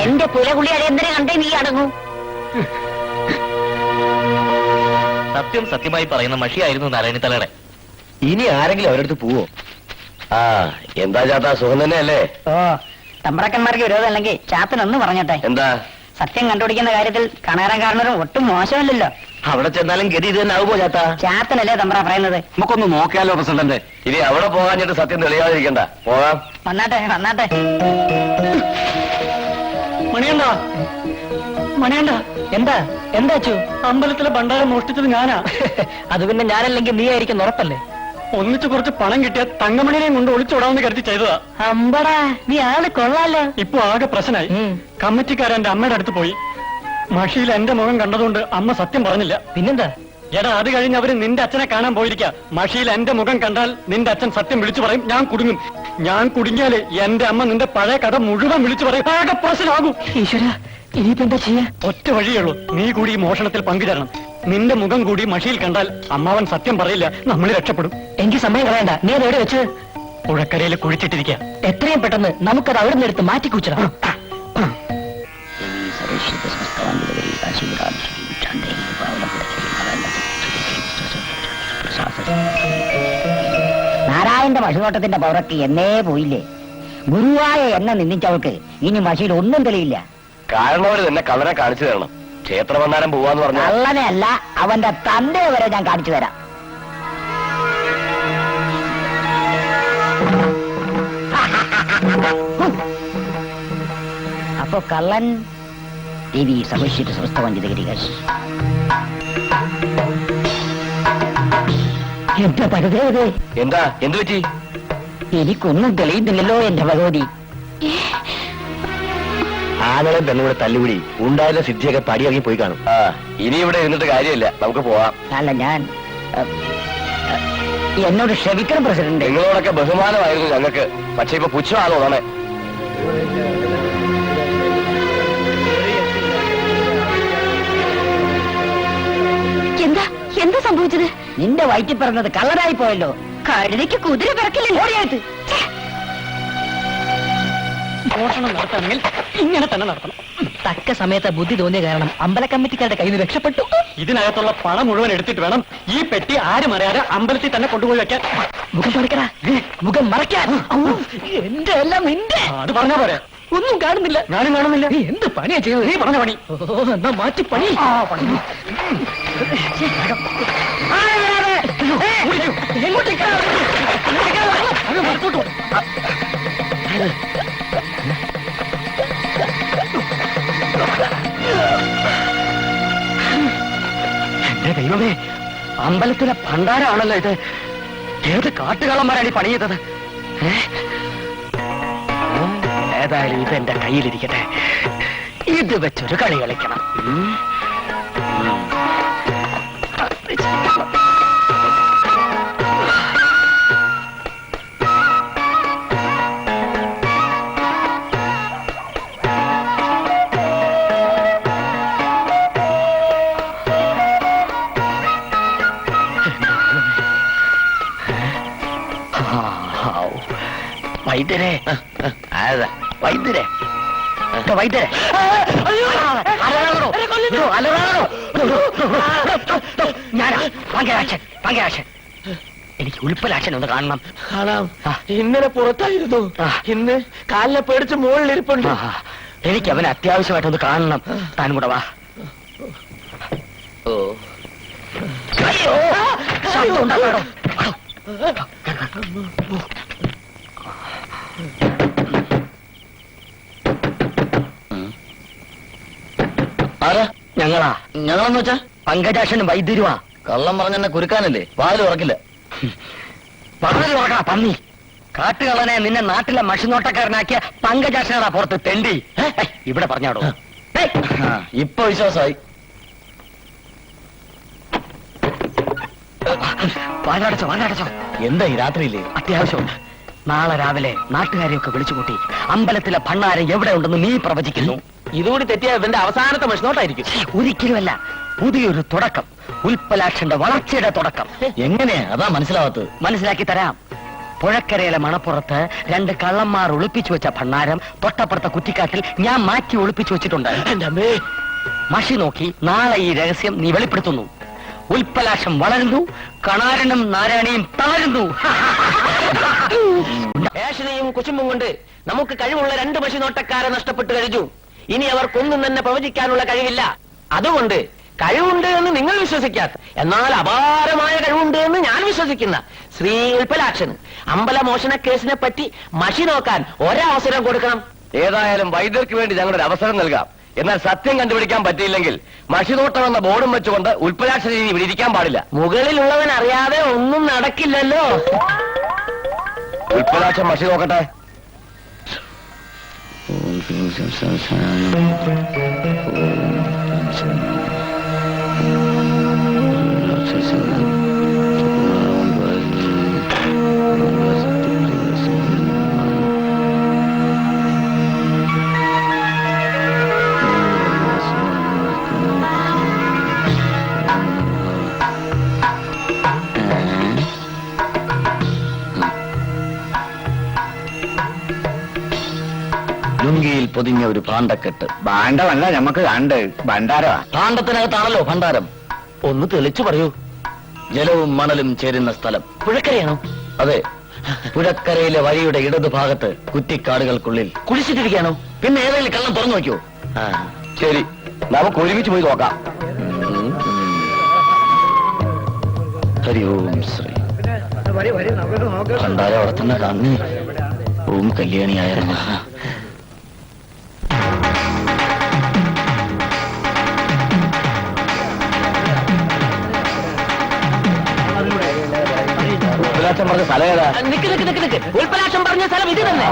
എന്റെ പുലകുളി അടിയന്തര കണ്ടേ നീ അടങ്ങൂ. സത്യം സത്യമായി പറയുന്ന മഷിയായിരുന്നു നാരായണി തലയുടെ. ഇനി ആരെങ്കിലും അവരടുത്ത് പോവോ? ആ, എന്താ ചാത്താ, സുഖം തന്നെയല്ലേ? ഓ, തമ്പ്രാക്കന്മാർക്ക് വിരോധമല്ലെങ്കിൽ ചാത്തനൊന്ന് പറഞ്ഞോട്ടെ. എന്താ? സത്യം കണ്ടുപിടിക്കുന്ന കാര്യത്തിൽ കാണാനും ഒട്ടും മോശമല്ലല്ലോ. അവിടെ ചെന്നാലും ഗതി ഇത് തന്നെ ആവുമോ ചാത്താ? ചാത്തനല്ലേ തമ്പ്ര പറയുന്നത്? നമുക്കൊന്ന് നോക്കിയാലോ പ്രസിഡന്റ്? ഇനി അവിടെ പോകാഞ്ഞിട്ട് സത്യം തെളിയാതിരിക്കണ്ട. പോകാം. വന്നാട്ടെ വന്നാട്ടെ. മണിയണ്ട, മണിയണ്ട, എന്താ എന്താ അച്ചു? അമ്പലത്തിലെ ഭണ്ഡാരം മോഷ്ടിച്ചത് ഞാനാ. അത് പിന്നെ ഞാനല്ലെങ്കിൽ നീ ആയിരിക്കും ഉറപ്പല്ലേ? ഒന്നിച്ച് കുറച്ച് പണം കിട്ടിയ തങ്കമണിനെയും കൊണ്ട് ഒളിച്ചോടാമെന്ന് കരുതി ചെയ്തതാ. അമ്പടാ, നീ ആള് കൊള്ളാലോ. ഇപ്പൊ ആകെ പ്രശ്നമായി. കമ്മിറ്റിക്കാരൻ എന്റെ അമ്മയുടെ അടുത്ത് പോയി. മഷിയിൽ എന്റെ മുഖം കണ്ടതുകൊണ്ട് അമ്മ സത്യം പറഞ്ഞില്ല. പിന്നെന്താ? എടാ, അത് കഴിഞ്ഞ് അവര് നിന്റെ അച്ഛനെ കാണാൻ പോയിരിക്ക. മഷിയിൽ എന്റെ മുഖം കണ്ടാൽ നിന്റെ അച്ഛൻ സത്യം വിളിച്ചു പറയും. ഞാൻ കുടുങ്ങും. ഞാൻ കുടുങ്ങിയാല് എന്റെ അമ്മ നിന്റെ പഴയ കഥ മുഴുവൻ വിളിച്ചു പറയും. ആകെ പ്രശ്നമാകും. ഈശ്വര, ഇനിയിപ്പോ എന്താ ചെയ്യാ? ഒറ്റ വഴിയുള്ളൂ, നീ കൂടി ഈ മോഷണത്തിൽ പങ്കുചേരണം. നിന്റെ മുഖം കൂടി മഷിയിൽ കണ്ടാൽ അമ്മാവൻ സത്യം പറയില്ല, നമ്മൾ രക്ഷപ്പെടും. എനിക്ക് സമയം കളയണ്ട. നീ അത് എവിടെ വെച്ച്? പുഴക്കരയിൽ കുഴിച്ചിട്ടിരിക്കുക. എത്രയും പെട്ടെന്ന് നമുക്കത് അവിടെ നിന്ന് എടുത്ത് മാറ്റി കൂച്ചണം. നാരായണന്റെ മഷിനോട്ടത്തിന്റെ പവറൊക്കെ എന്നേ പോയില്ലേ? ഗുരുവായ എന്നെ നിന്ദിച്ചവൾക്ക് ഇനി മഷിയിൽ ഒന്നും തെളിയില്ല. കാരണവര് തന്നെ കള്ളനെ കാണിച്ചു തരണം. ക്ഷേത്രമന്ദാരം പോവാന്ന് പറഞ്ഞു. കള്ളനെ അല്ല, അവന്റെ തന്റെ വരെ ഞാൻ കാണിച്ചു തരാം. അപ്പൊ കള്ളൻ ദേവി സമശ്വര സമസ്തവഞ്ചിതകരികൾ. എന്റെ പരദേവതേ, എന്താ? എന്തു പറ്റി? എനിക്കൊന്നും തെളിയുന്നില്ലല്ലോ എന്റെ ഭഗവതി. ആളുകളെ പെണ്ണുകൂടെ തല്ലുപിടി ഉണ്ടായിരുന്ന സിദ്ധിയൊക്കെ പടിയിറങ്ങി പോയി കാണും. ആ, ഇനി ഇവിടെ ഇരുന്നിട്ട് കാര്യമില്ല, നമുക്ക് പോവാം. അല്ല, ഞാൻ എന്നോട് ക്ഷമിക്കണം പ്രസിഡന്റ്. നിങ്ങളോടൊക്കെ ബഹുമാനമായിരുന്നു ഞങ്ങൾക്ക്, പക്ഷെ ഇപ്പൊ പുച്ഛമാണോ തോന്നേ? എന്താ എന്താ സംഭവിച്ചത്? നിന്റെ വയറ്റിൽ പറഞ്ഞത് കള്ളനായി പോയല്ലോ. കഴുതയ്ക്ക് കുതിര പിറക്കില്ലല്ലോ. മോഷണം നടത്തണമെങ്കിൽ ഇങ്ങനെ തന്നെ നടത്തണം. തക്ക സമയത്ത് ബുദ്ധി തോന്നിയ കാരണം അമ്പല കമ്മിറ്റിക്കാരുടെ കയ്യിൽ നിന്ന് രക്ഷപ്പെട്ടു. ഇതിനകത്തുള്ള പണം മുഴുവൻ എടുത്തിട്ട് വേണം ഈ പെട്ടി ആരും അറിയാതെ അമ്പലത്തിൽ തന്നെ കൊണ്ടുപോയി വെക്കാൻ. മുഖം മറക്കടാ, മുഖം മറയ്ക്കാൻ. എന്റെ എല്ലാം നിന്റെ. അത് പറഞ്ഞാ പോരെ? ഒന്നും കാണുന്നില്ല. ഞാനും കാണുന്നില്ല. നീ എന്ത് പണിയാ ചെയ്യുന്നത്? നീ പറഞ്ഞ പണി. എന്നാ മാറ്റി പണി. എന്റെ ദൈവമേ, അമ്പലത്തിലെ ഭണ്ഡാരമാണല്ലോ ഇത്. ഏത് കാട്ടുകള്ളന്മാരാണ് ഈ പണി ചെയ്തത്? ഏതായാലും ഇത് എന്റെ കയ്യിലിരിക്കട്ടെ. ഇത് വെച്ചൊരു കളി കളിക്കണം. വൈദ്യരെ, വൈദ്യരെ, വൈദ്യരെ, ഞാനാ പങ്കരാക്ഷൻ. പങ്കരാക്ഷൻ, എനിക്ക് ഉൽപ്പലാക്ഷൻ ഒന്ന് കാണണം. കാണാം. ഇന്നലെ പുറത്തായിരുന്നു, ഇന്ന് കാലിനെ പേടിച്ച് മുകളിലിരിപ്പുണ്ട്. എനിക്ക് അവനെ അത്യാവശ്യമായിട്ടൊന്ന് കാണണം. താനും കൂടെ വാ. ഓ, അയ്യോ, ശബ്ദം ഉണ്ടാക്കാടോ. ആരാ? ഞങ്ങളാ. ഞങ്ങളെന്ന് വെച്ചാ പങ്കജാക്ഷനും വൈദ്യരുവാ. കള്ളം പറഞ്ഞെന്നെ കുരുക്കാനല്ലേ? വാതിൽ ഉറക്കില്ല. പറഞ്ഞു നോക്കാ പന്നി. കാട്ടുകള്ളനെ നിന്നെ നാട്ടിലെ മഷിനോട്ടക്കാരനാക്കിയ പങ്കജാക്ഷനാ പുറത്ത് തെണ്ടി. ഇവിടെ പറഞ്ഞാടോ. ഇപ്പൊ വിശ്വാസമായി. വാതിലടച്ചോ, വാതിലടച്ചോ. എന്താ ഈ രാത്രിയില്ലേ? അത്യാവശ്യമുണ്ട്. നാളെ രാവിലെ നാട്ടുകാരെയൊക്കെ വിളിച്ചുകൂട്ടി അമ്പലത്തിലെ ഭണ്ണാരം എവിടെ ഉണ്ടെന്ന് നീ പ്രവചിക്കുന്നു. ഇതുകൂടി തെറ്റിയ ഇവന്റെ അവസാനത്തെ മഷിനോട്ടായിരിക്കും. ഒരിക്കലുമല്ല, പുതിയൊരു തുടക്കം. ഉൽപ്പലാക്ഷന്റെ വളർച്ചയുടെ തുടക്കം. എങ്ങനെയാ? അതാ മനസ്സിലാവാത്തത്. മനസ്സിലാക്കി തരാം. പുഴക്കരയിലെ മണപ്പുറത്ത് 2 കള്ളന്മാർ ഒളിപ്പിച്ചു വെച്ച ഭണ്ണാരം തൊട്ടപ്പുറത്തെ കുറ്റിക്കാട്ടിൽ ഞാൻ മാറ്റി ഒളിപ്പിച്ചു വെച്ചിട്ടുണ്ട്. മഷി നോക്കി നാളെ ഈ രഹസ്യം നീ വെളിപ്പെടുത്തുന്നു. ഉൽപ്പലാക്ഷം വളരുന്നു, കണാരനും നാരായണിയും തളരുന്നു. ഏഷണിയും കുശുമ്പും കൊണ്ട് നമുക്ക് കഴിവുള്ള 2 മഷിനോട്ടക്കാരെ നഷ്ടപ്പെട്ടു കഴിഞ്ഞു. ഇനി അവർക്കൊന്നും തന്നെ പ്രവചിക്കാനുള്ള കഴിവില്ല. അതുകൊണ്ട് കഴിവുണ്ട് എന്ന് നിങ്ങൾ വിശ്വസിക്കാത്ത, എന്നാൽ അപാരമായ കഴിവുണ്ട് എന്ന് ഞാൻ വിശ്വസിക്കുന്ന ശ്രീ ഉൽപ്പലാക്ഷന് അമ്പലമോഷണ കേസിനെ പറ്റി മഷി നോക്കാൻ ഒരവസരം കൊടുക്കണം. ഏതായാലും വൈദ്യർക്ക് വേണ്ടി ഞങ്ങളൊരു അവസരം നൽകാം. എന്നാൽ സത്യം കണ്ടുപിടിക്കാൻ പറ്റിയില്ലെങ്കിൽ മഷിനോട്ടം എന്ന ബോർഡും വെച്ചുകൊണ്ട് ഉൽപ്പലാക്ഷൻ ഇനി ഇവിടെ ഇരിക്കാൻ പാടില്ല. മുകളിലുള്ളവൻ അറിയാതെ ഒന്നും നടക്കില്ലല്ലോ. ഉൽപ്പലാക്ഷൻ മഷി നോക്കട്ടെ. ലുങ്കിയിൽ പൊതിഞ്ഞ ഒരു ഭാണ്ഡക്കെട്ട്. ഭാണ്ഡമല്ല നമുക്ക് കണ്ട് ഭണ്ഡാരമാ. ഭാണ്ഡത്തിനകത്താണല്ലോ ഭണ്ഡാരം. ഒന്ന് തെളിച്ചു പറയൂ. ജലവും മണലും ചേരുന്ന സ്ഥലം. പുഴക്കരയാണോ? അതെ, പുഴക്കരയിലെ വഴിയുടെ ഇടതുഭാഗത്ത് കുറ്റിക്കാടുകൾക്കുള്ളിൽ. കുളിച്ചിട്ടിരിക്കാനോ? പിന്നെ ഏതെങ്കിലും കള്ളം തുറന്നു നോക്കിയോ? ശരി, നമുക്ക് ഒരുമിച്ച് പോയി നോക്കാം. ഹരി ഓം ശ്രീ. ഭണ്ഡാരം അവിടെ തന്നെ കാണുന്നു. ഓം കല്യാണിയായ നമഃ. ഉൽപ്പലാക്ഷൻ പറഞ്ഞ സ്ഥലം ഏതാ? നിക്ക് നിക്ക് നിക്ക് നിക്ക്. ഉൽപ്പലാക്ഷം പറഞ്ഞ സ്ഥലം ഇത് തന്നെ.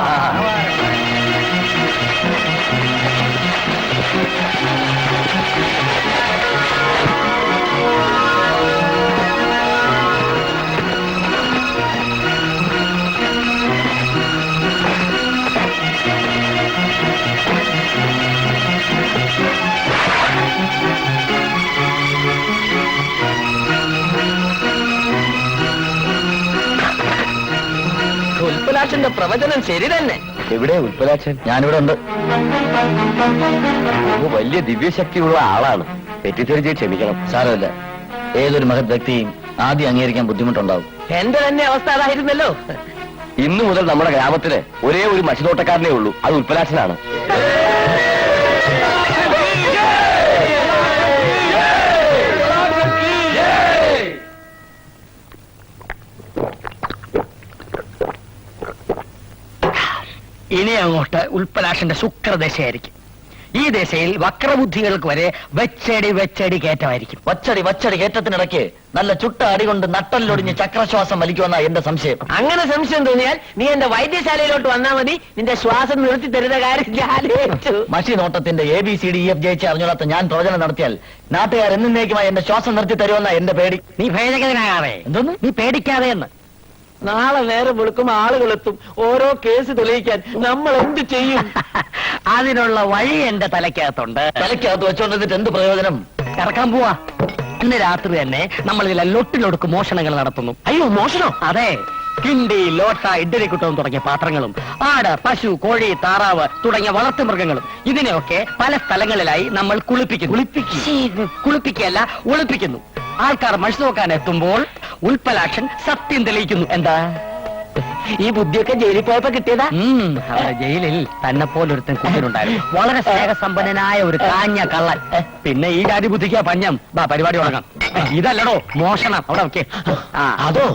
ഉൽപ്പലാക്ഷന്റെ പ്രവചനം ശരി തന്നെ. എവിടെ ഉൽപ്പലാക്ഷൻ? ഞാനിവിടെ ഉണ്ട്. വലിയ ദിവ്യശക്തിയുള്ള ആളാണ്. തെറ്റിദ്ധരിച്ച് ക്ഷമിക്കണം. സാരമില്ല, ഏതൊരു മഹത് വ്യക്തിയും ആദ്യം അംഗീകരിക്കാൻ ബുദ്ധിമുട്ടുണ്ടാവും. എന്റെ തന്നെ അവസ്ഥ അതായിരുന്നല്ലോ. ഇന്നു മുതൽ നമ്മുടെ ഗ്രാമത്തില് ഒരേ ഒരു മഷിനോട്ടക്കാരനേ ഉള്ളൂ. അത് ഉൽപ്പലാക്ഷനാണ്. ഇനി അങ്ങോട്ട് ഉൽപ്പലാക്ഷന്റെ ശുക്രദശയായിരിക്കും. ഈ ദശയിൽ വക്രബുദ്ധികൾക്ക് വരെ വെച്ചടി കയറ്റമായിരിക്കും. വച്ചടി കയറ്റത്തിനിടയ്ക്ക് നല്ല ചുട്ട അടി കൊണ്ട് നട്ടലിലൊടിഞ്ഞ് ചക്രശ്വാസം വലിക്കുമെന്നാ എന്റെ സംശയം. അങ്ങനെ സംശയം തോന്നിയാൽ നീ എന്റെ വൈദ്യശാലയിലോട്ട് വന്നാൽ മതി. നിന്റെ ശ്വാസം നിർത്തി തരുന്ന കാര്യം ഞാൻ ഏറ്റു. മഷി നോട്ടത്തിന്റെ ABCDEF ജയിച്ച് അറിഞ്ഞോളാത്ത ഞാൻ പ്രവചനം നടത്തിയാൽ നാട്ടുകാർ എന്നേക്കുമായി എന്റെ ശ്വാസം നിർത്തി തരുമെന്നാ എന്റെ പേടി. നീ ഭേദഗതനാകാതെ. എന്തോന്ന്? നീ പേടിക്കാതെ എന്ന്. നാളെ നേരം വെളുക്കും ആളുകളെത്തും ഓരോ കേസ് തെളിയിക്കാൻ. നമ്മൾ എന്ത് ചെയ്യും? അതിനുള്ള വഴി എന്റെ തലയ്ക്കകത്തുണ്ട്. തലയ്ക്കകത്ത് വെച്ചോണ്ടിട്ട് എന്ത് പ്രയോജനം? ഇറക്കാൻ പോവാ. ഇന്ന് രാത്രി തന്നെ നമ്മൾ ഇതിലെ ലൊട്ടിലൊടുക്ക് മോഷണങ്ങൾ നടത്തുന്നു. അയ്യോ, മോഷണോ? അതെ, കിണ്ടി, ലോട്ട, ഇഡ്ഡലിക്കുട്ടവും തുടങ്ങിയ പാത്രങ്ങളും, ആട്, പശു, കോഴി, താറാവ് തുടങ്ങിയ വളർത്തുമൃഗങ്ങളും ഇതിനെയൊക്കെ പല സ്ഥലങ്ങളിലായി നമ്മൾ കുളിപ്പിക്കുകയല്ല, ഒളിപ്പിക്കുന്നു. ആൾക്കാർ മഷി നോക്കാൻ എത്തുമ്പോൾ ഉൽപ്പലാക്ഷൻ സത്യം തെളിയിക്കുന്നു. എന്താ ഈ ബുദ്ധിയൊക്കെ ജയിലിൽ പോയപ്പോ കിട്ടിയതാ? അവിടെ ജയിലിൽ തന്നെ പോലൊരുത്തൻ കുട്ടിയുണ്ടായിരുന്നു. വളരെ സ്നേഹസമ്പന്നനായ ഒരു കാഞ്ഞ കള്ളൻ. പിന്നെ ഈ ജാതി ബുദ്ധിക്കാ പഞ്ഞം. പരിപാടി തുടങ്ങാം. ഇതല്ലടോ മോഷണം. അവിടെ ഓക്കെ. അതോ?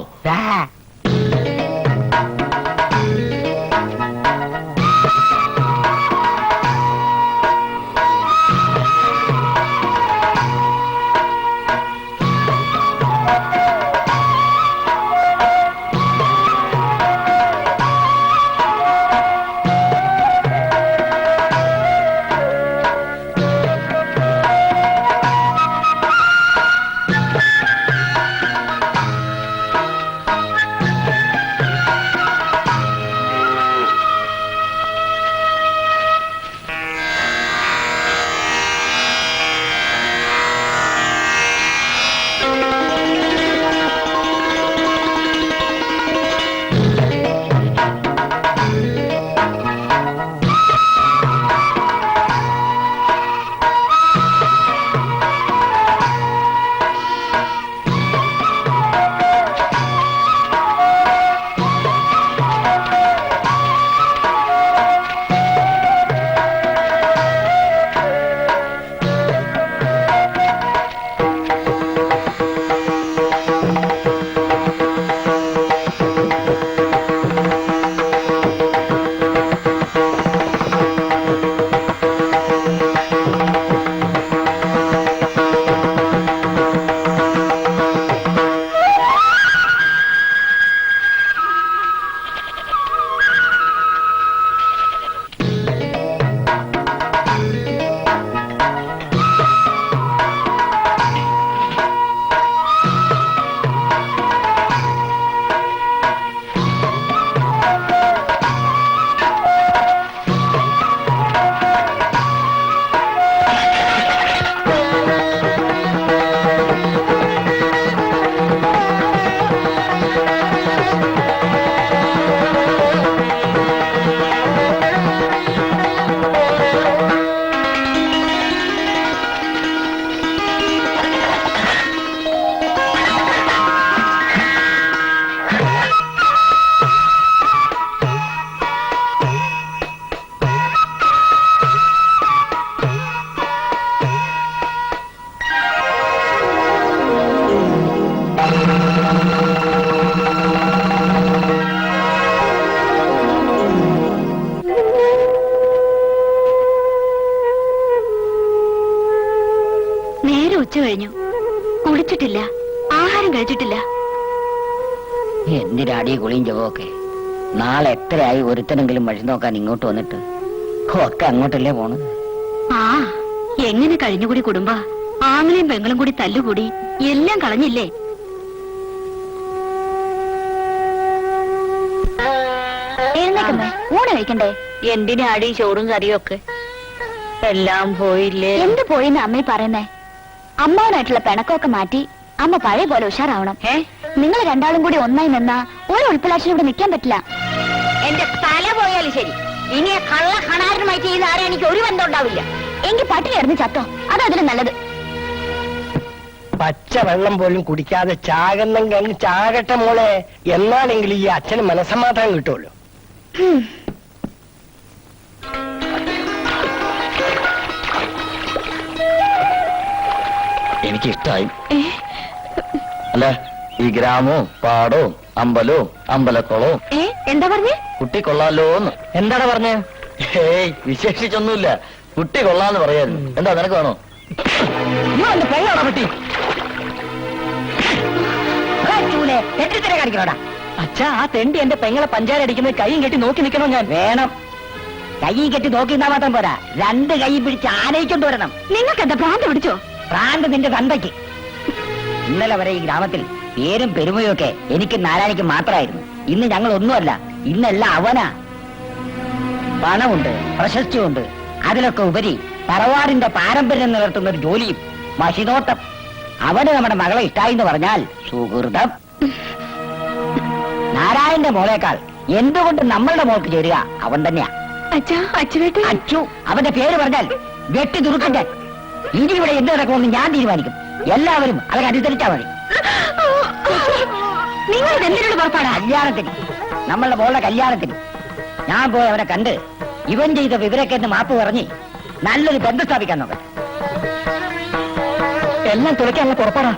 നേരെ ഉച്ച കഴിഞ്ഞു. കുളിച്ചിട്ടില്ല, ആഹാരം കഴിച്ചിട്ടില്ല. എന്തിനാടി കുളിയും ജപമൊക്കെ? നാളെ എത്രയായി ഒരുത്തനെങ്കിലും വഴി നോക്കാൻ ഇങ്ങോട്ട് വന്നിട്ട്? ഒക്കെ അങ്ങോട്ടല്ലേ പോണത്? ആ എങ്ങനെ കഴിഞ്ഞുകൂടി കുടുംബ? ആങ്ങളെയും പെങ്ങളും കൂടി തല്ലുകൂടി എല്ലാം കളഞ്ഞില്ലേ? എഴുന്നേക്കണ്ടേ? ഊണ് കഴിക്കണ്ടേ? എന്തിനാടി ചോറും കറിയും ഒക്കെ? എല്ലാം പോയില്ലേ? എന്ത് പോയിന്ന് അമ്മ പറയുന്നേ? അമ്മാവനായിട്ടുള്ള പിണക്കമൊക്കെ മാറ്റി അമ്മ പഴയ പോലെ ഉഷാറാവണം. നിങ്ങൾ രണ്ടാളും കൂടി ഒന്നായി നിന്നാ ഒരു ഉൾപ്പിളാശിനും ഇവിടെ നിൽക്കാൻ പറ്റില്ല. എന്റെ തല പോയാലും ശരി, ഇനി ആ കള്ള കണാരനുമായി ചെയ്യുന്ന ആരെ എനിക്ക് ഒരു ബന്ധം ഉണ്ടാവില്ല. എങ്കിൽ പട്ടിണി ഇറങ്ങി ചത്തോ, അതതിന് നല്ലത്. പച്ച വെള്ളം പോലും കുടിക്കാതെ ചാകുന്നെങ്കിൽ അങ്ങ് ചാകട്ടെ മോളെ. എന്നാണെങ്കിലും ഈ അച്ഛന് മനസ്സമാധാനം കിട്ടുമല്ലോ. എനിക്കിഷ്ടായി. അല്ല, ഈ ഗ്രാമവും പാടവും അമ്പലവും അമ്പലക്കുളവും എന്താ പറഞ്ഞേ? കുട്ടി കൊള്ളാലോന്ന്. എന്താണ് പറഞ്ഞേ? ഏയ് വിശേഷിച്ചൊന്നുമില്ല, കുട്ടി കൊള്ളാന്ന് പറയായിരുന്നു. എന്താ നിനക്ക് വേണോ? പെങ്ങളാണോ പറ്റി? തെറ്റിത്തര കാണിക്കണോടാ. അച്ഛാ, ആ തെണ്ടി എന്റെ പെങ്ങളെ പഞ്ചാര അടിക്കുന്നത് കൈയും കെട്ടി നോക്കി നിൽക്കണോ ഞാൻ? വേണം. കൈയും കെട്ടി നോക്കി നിന്നാ മാത്രം പോരാ, രണ്ട് കൈ പിടിച്ച് ആനയിക്കൊണ്ട് വരണം. നിങ്ങൾക്ക് എന്താ ഭ്രാന്ത് പിടിച്ചോ? പ്രാന്ത് നിന്റെ തന്തയ്ക്ക്. ഇന്നലെ വരെ ഈ ഗ്രാമത്തിൽ പേരും പെരുമയും ഒക്കെ എനിക്ക് നാരായണിക്ക് മാത്രമായിരുന്നു. ഇന്ന് ഞങ്ങൾ ഒന്നുമല്ല, ഇന്നെല്ലാം അവനാ. പണമുണ്ട്, പ്രശസ്തിയുണ്ട്, അതിലൊക്കെ ഉപരി തറവാടിന്റെ പാരമ്പര്യം നിലർത്തുന്ന ഒരു ജോലിയും, മഷിനോട്ടം. അവന് നമ്മുടെ മകളെ ഇഷ്ടായി എന്ന് പറഞ്ഞാൽ സുഹൃതം. നാരായണന്റെ മോളേക്കാൾ എന്തുകൊണ്ട് നമ്മളുടെ മോൾക്ക് ചേരുക അവൻ തന്നെയാ. അച്ഛാ, അച്ചുവേട്ട, അച്ചു, അവന്റെ പേര് പറഞ്ഞാൽ വെട്ടി തുറുക്കട്ടെ. ഇനി ഇവിടെ എന്ത് നടക്കുമെന്ന് ഞാൻ തീരുമാനിക്കും. എല്ലാവരും അതൊക്കെ അനുസരിച്ചാ മതി. നിങ്ങൾ എന്തിനോട് പുറപ്പാടാ? കല്യാണത്തിന്, നമ്മളുടെ മോളുടെ കല്യാണത്തിന് ഞാൻ പോയി അവനെ കണ്ട് ഇവൻ ചെയ്ത വിവരൊക്കെ എന്ന് മാപ്പ് പറഞ്ഞ് നല്ലൊരു ബന്ധം സ്ഥാപിക്കാൻ നോക്കട്ടെ. എല്ലാം തുളയ്ക്കാനുള്ള പുറപ്പാടാ.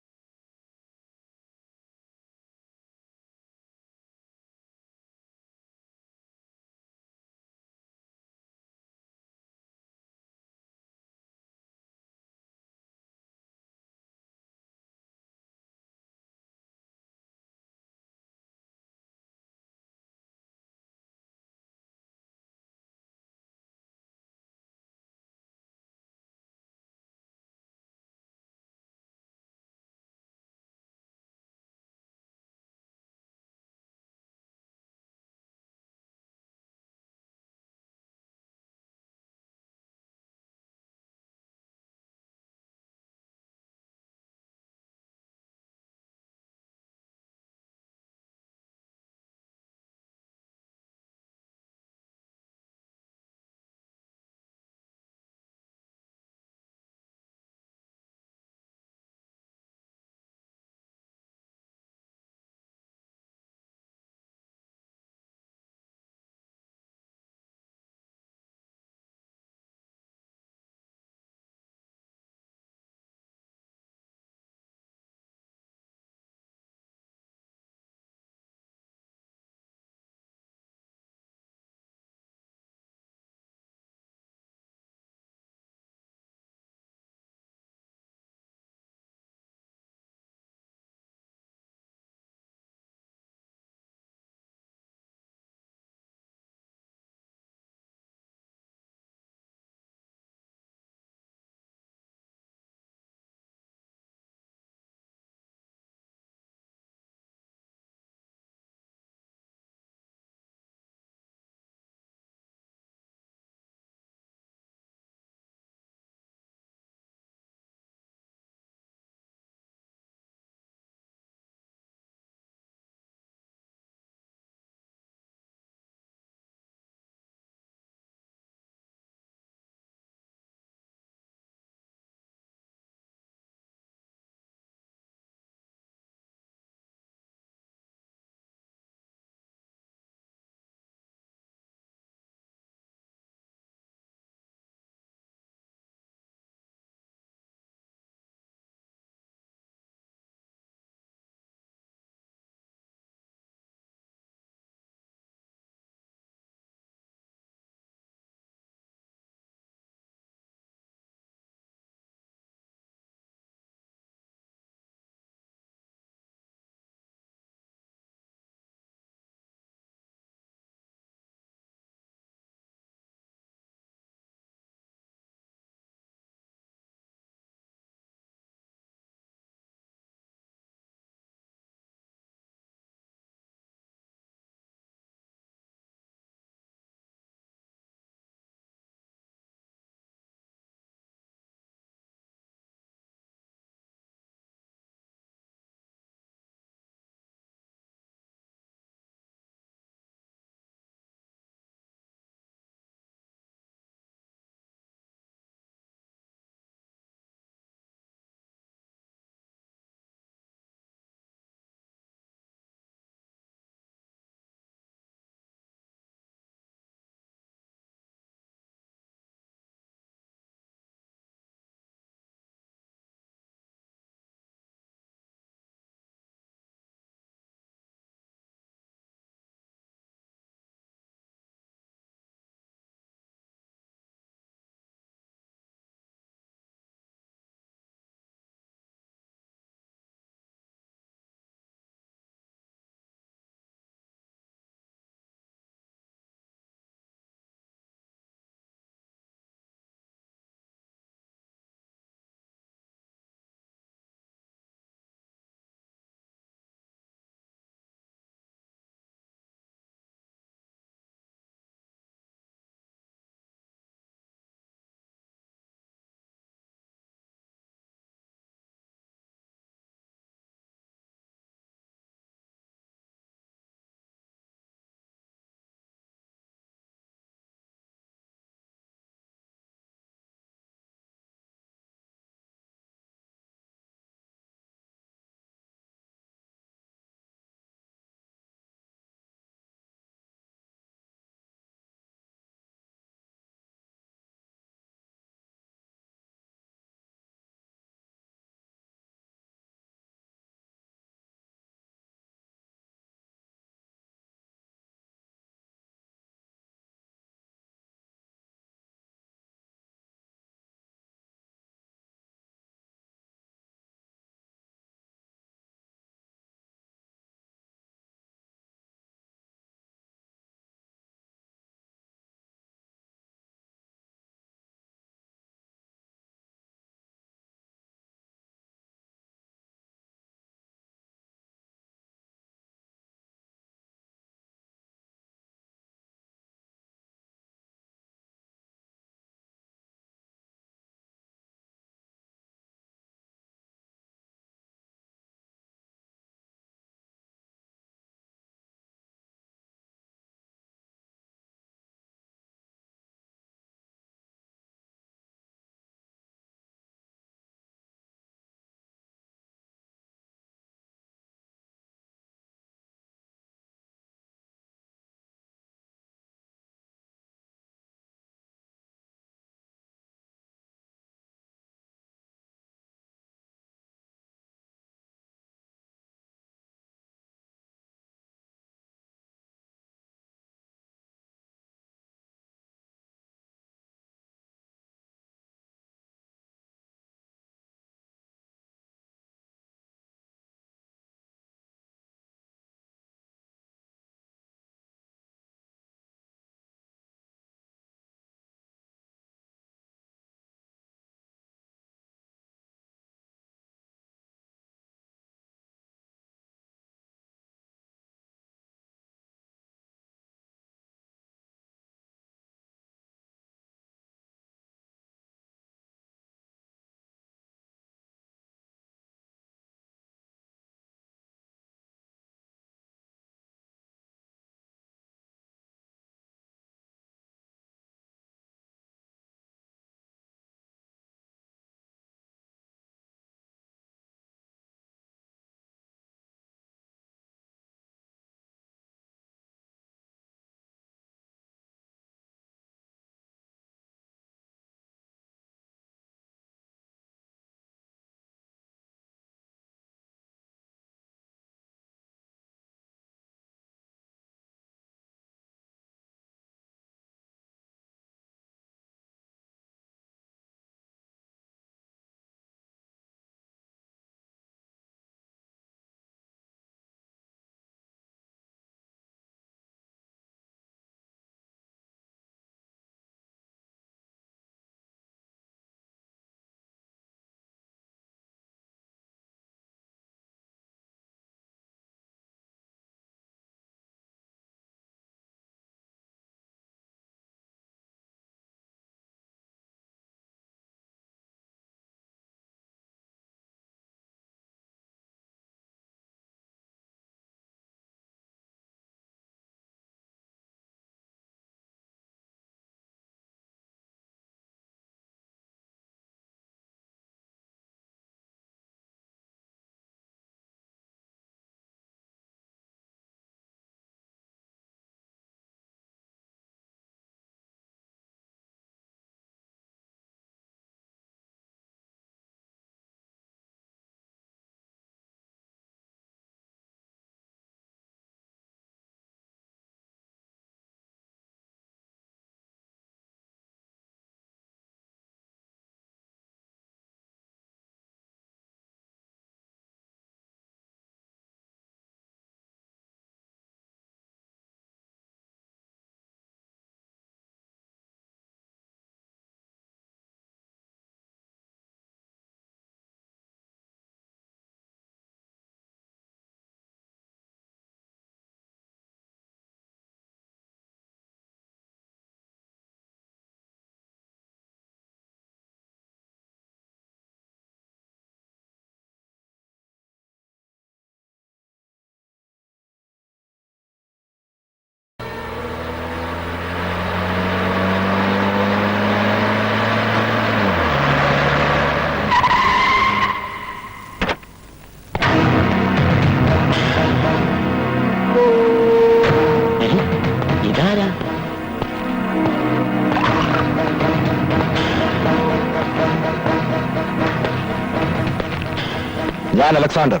ഞാൻ അലക്സാണ്ടർ.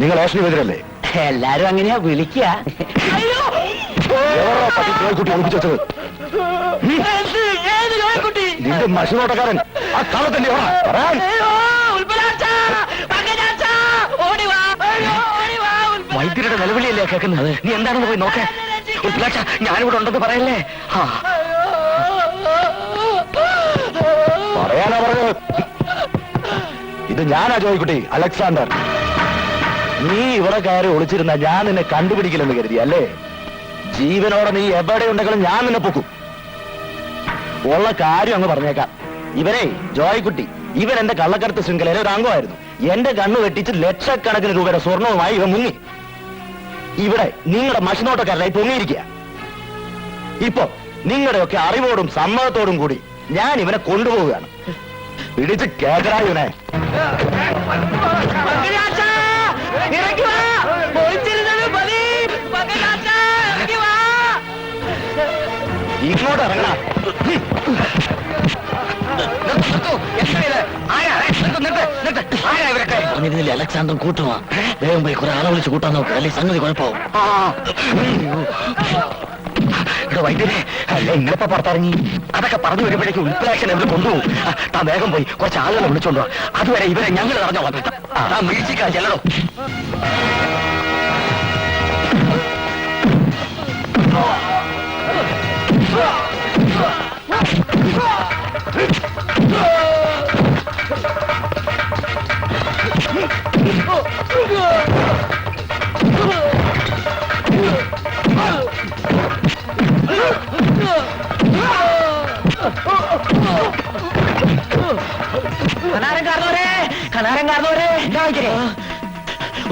നിങ്ങൾ ഏഷണിവെതിരല്ലേ? എല്ലാരും അങ്ങനെയാ വിളിക്കുക. ജോയ്ക്കുട്ടി ഒളിപ്പിച്ചു വെച്ചത് നിന്റെ മഷിനോട്ടക്കാരൻ ആ കാലത്തല്ലേ പറയാൻ. വൈദ്യരുടെ നിലവിളിയല്ലേ കേൾക്കുന്നത്? നീ എന്താണെന്ന് പോയി നോക്കേ. ഉൽപ്പലാക്ഷ, ഞാനിവിടെ ഉണ്ടെന്ന് പറയല്ലേ? പറയാനാ പറഞ്ഞത്. ഇത് ഞാനാ ജോയ്ക്കുട്ടി, അലക്സാണ്ടർ. നീ ഇവിടെ കയറി ഒളിച്ചിരുന്ന ഞാൻ നിന്നെ കണ്ടുപിടിക്കില്ലെന്ന് കരുതി അല്ലേ? ജീവനോടെ നീ എവിടെ ഉണ്ടെങ്കിലും ഞാൻ നിന്നെ പൊക്കും. ഉള്ള കാര്യം അങ്ങ് പറഞ്ഞേക്കാം. ഇവനെ ജോയ്ക്കുട്ടി, ഇവൻ എന്റെ കള്ളക്കടത്ത് ശൃംഖലയിലെ ഒരു അംഗമായിരുന്നു. എന്റെ കണ്ണു വെട്ടിച്ച് ലക്ഷക്കണക്കിന് രൂപയുടെ സ്വർണവുമായി ഇവൻ മുങ്ങി. ഇവിടെ നിങ്ങളുടെ മഷിനോട്ടക്കാരനായി പൊങ്ങിയിരിക്കുക. ഇപ്പൊ നിങ്ങളുടെയൊക്കെ അറിവോടും സമ്മതത്തോടും കൂടി ഞാൻ ഇവനെ കൊണ്ടുപോവുകയാണ്. പിടിച്ച് കേക്കടാ ഇവനെ. ഇങ്ങോട്ട് ഇറങ്ങണ. അലക്സാണ്ടർ കൂട്ടുവാ. വേഗം പോയി കുറെ ആളെ വിളിച്ച് കൂട്ടാൻ നോക്കുക, അല്ലെ സംഗതി കുഴപ്പമാവും. ഇവിടെ വൈദ്യുതി അല്ല ഇങ്ങനത്തെ പുറത്തിറങ്ങി അതൊക്കെ പറഞ്ഞു വരുമ്പോഴേക്കും ഉൽപ്പലാക്ഷൻ എവിടെ കൊണ്ടുപോകും. താൻ വേഗം പോയി കുറച്ച് ആളുകളെ വിളിച്ചോണ്ടോ. അതുവരെ ഇവരെ ഞങ്ങൾ അറിഞ്ഞോ വന്നിട്ട് താൻ വീഴ്ചക്കാർ ചെല്ലണോ.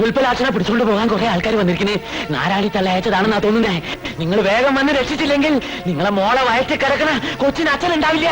ഉൽപ്പലാക്ഷനെ പിടിച്ചുകൊണ്ട് പോകാൻ കുറെ ആൾക്കാർ വന്നിരിക്കുന്നേ. നാരായണി തള്ളയച്ചതാണെന്നാ തോന്നുന്നേ. നിങ്ങൾ വേഗം വന്ന് രക്ഷിച്ചില്ലെങ്കിൽ നിങ്ങളെ മോളെ വയറ്റി കിടക്കണ കൊച്ചിന് അച്ഛനുണ്ടാവില്ല.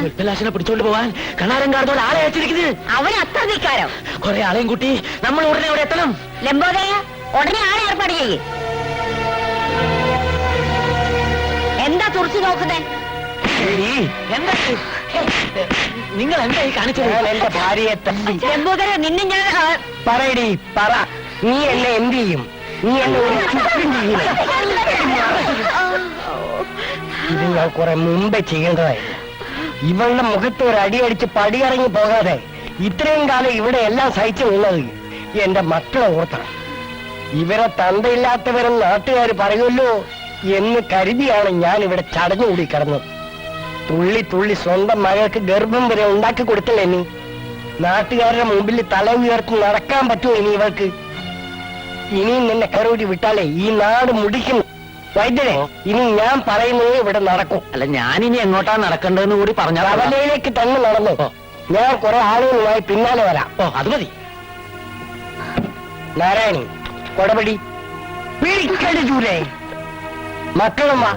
ഉൽപ്പലാക്ഷനെ പിടിച്ചോണ്ട് പോവാൻ കണാരൻകാരത്തോട് ആളെ അയച്ചിരിക്കുന്നത്. അവൻ അത്ര ധിക്കാരോ? കുറെ ആളെയും കൂട്ടി നമ്മൾ ഉടനെ അവിടെ എത്തണം. ലംബോദയ, ഉടനെ ആളെ ഏർപ്പാട് ചെയ്യേ. എന്താ തുറച്ചു നോക്കുന്നേ? നിങ്ങൾ എന്താ ഈ കാണിച്ചത്? എന്റെ ഭാര്യയെ തല്ലി. ലംബോദര, നിന്നെ ഞാൻ പറയടി പറ. നീ എന്നെ എന്ത് ചെയ്യും? നീ എന്നെ ഒരു ചുറ്റും ചെയ്യില്ല. ഇത് ഞാൻ കുറെ മുമ്പേ ചെയ്യേണ്ടതായിരുന്നു. ഇവളുടെ മുഖത്ത് ഒരു അടിയടിച്ച് പടിയിറങ്ങി പോകാതെ ഇത്രയും കാലം ഇവിടെ എല്ലാം സഹിച്ചു നിന്നത് എന്റെ മക്കളെ ഓർത്താണ്. ഇവരെ തന്തയില്ലാത്തവരും നാട്ടുകാർ പറയുമല്ലോ എന്ന് കരുതിയാണ് ഞാൻ ഇവിടെ ചടഞ്ഞുകൂടി കിടന്നത്. തുള്ളി തുള്ളി സ്വന്തം മകൾക്ക് ഗർഭം വരെ ഉണ്ടാക്കി കൊടുത്തില്ലേ നീ? നാട്ടുകാരുടെ മുമ്പിൽ തല ഉയർത്തി നടക്കാൻ പറ്റുമോ ഇനി ഇവൾക്ക്? ഇനിയും നിന്നെ കരൂരി വിട്ടാലേ ഈ നാട് മുടിക്കും. വൈദ്യരെ, ഇനി ഞാൻ പറയുന്നത് ഇവിടെ നടക്കും. അല്ല, ഞാനിനി എങ്ങോട്ടാ നടക്കേണ്ടതെന്ന് കൂടി പറഞ്ഞാൽ. കവലയിലേക്ക് തന്നെ നടന്നു. ഞാൻ കുറെ ആളുകളുമായി പിന്നാലെ വരാം. അത് മതി. നാരായണി, കൊടപടി പിടിക്കടിച്ചൂലേ? മക്കളും വാ.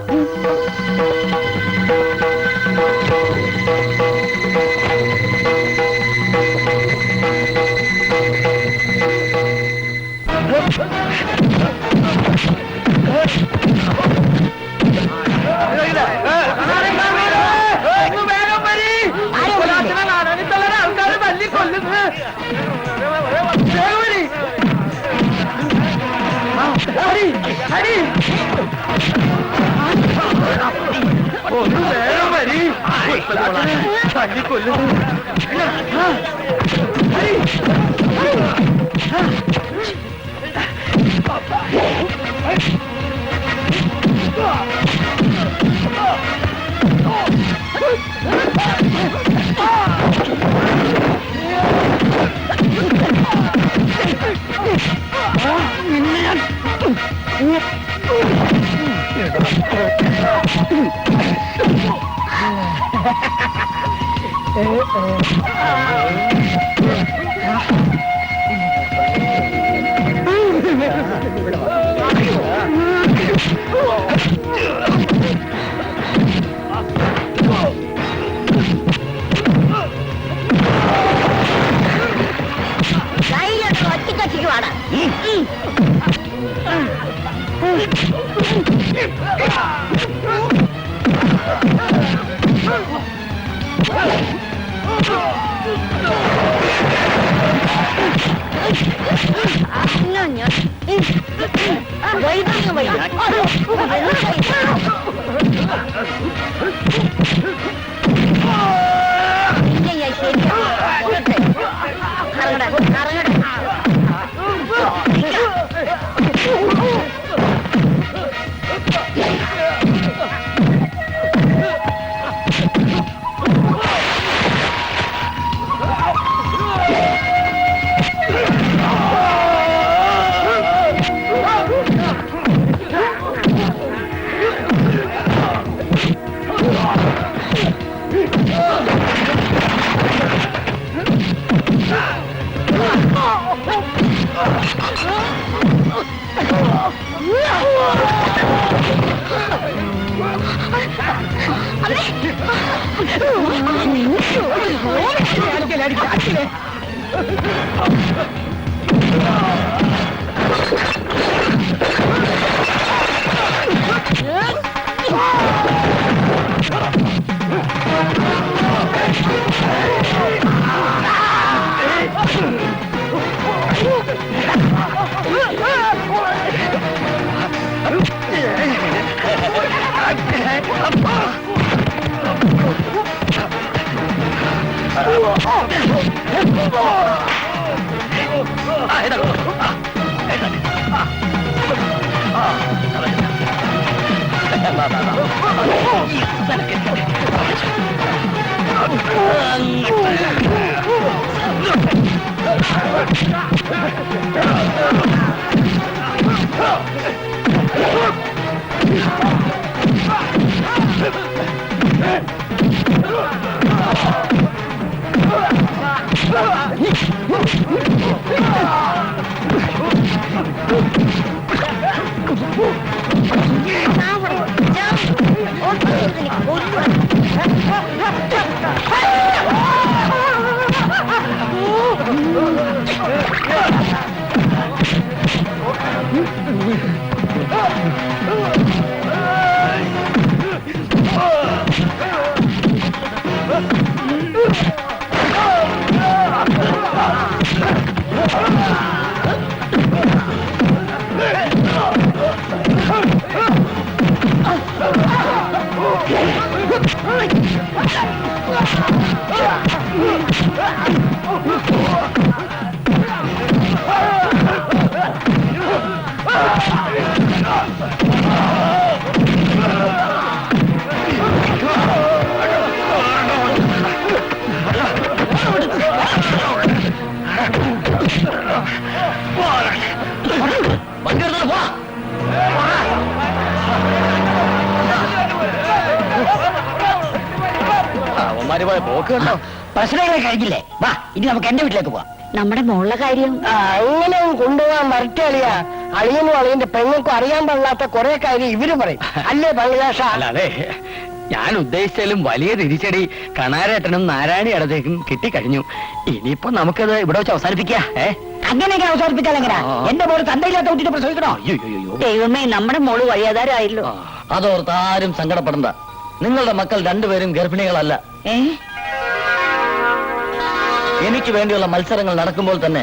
പ്രശ്നങ്ങളെ കഴിഞ്ഞില്ലേ? വാ, ഇനി നമുക്ക് എന്റെ വീട്ടിലേക്ക് പോവാം. നമ്മുടെ മോളുടെ കാര്യം അങ്ങനെ കൊണ്ടുപോകാൻ മറക്കളിയാ. അളിയനും അളിയന്റെ പെങ്ങൾക്കും അറിയാൻ പാടില്ലാത്ത കുറെ കാര്യം ഇവര് പറയും. അല്ലേ പങ്കജാഷ? അല്ലാതെ ഞാൻ ഉദ്ദേശിച്ചാലും വലിയ തിരിച്ചടി കണാരേട്ടനും നാരായണി അടുത്തേക്കും കിട്ടിക്കഴിഞ്ഞു. ഇനിയിപ്പോ നമുക്കത് ഇവിടെ വെച്ച് അവസാനിപ്പിക്കാം. അങ്ങനെയൊക്കെ അവസാനിപ്പിച്ചാൽ എങ്ങനെയാ? എന്റെ മോള് തന്തയില്ലാത്ത കുട്ടിയെ പ്രസവിക്കണോ? ദൈവമേ, നമ്മുടെ മോള് വഴിയാധാരമായല്ലോ. അതോർത്ത് ആരും സങ്കടപ്പെടണ്ട. നിങ്ങളുടെ മക്കൾ രണ്ടുപേരും ഗർഭിണികളല്ല. എനിക്ക് വേണ്ടിയുള്ള മത്സരങ്ങൾ നടക്കുമ്പോൾ തന്നെ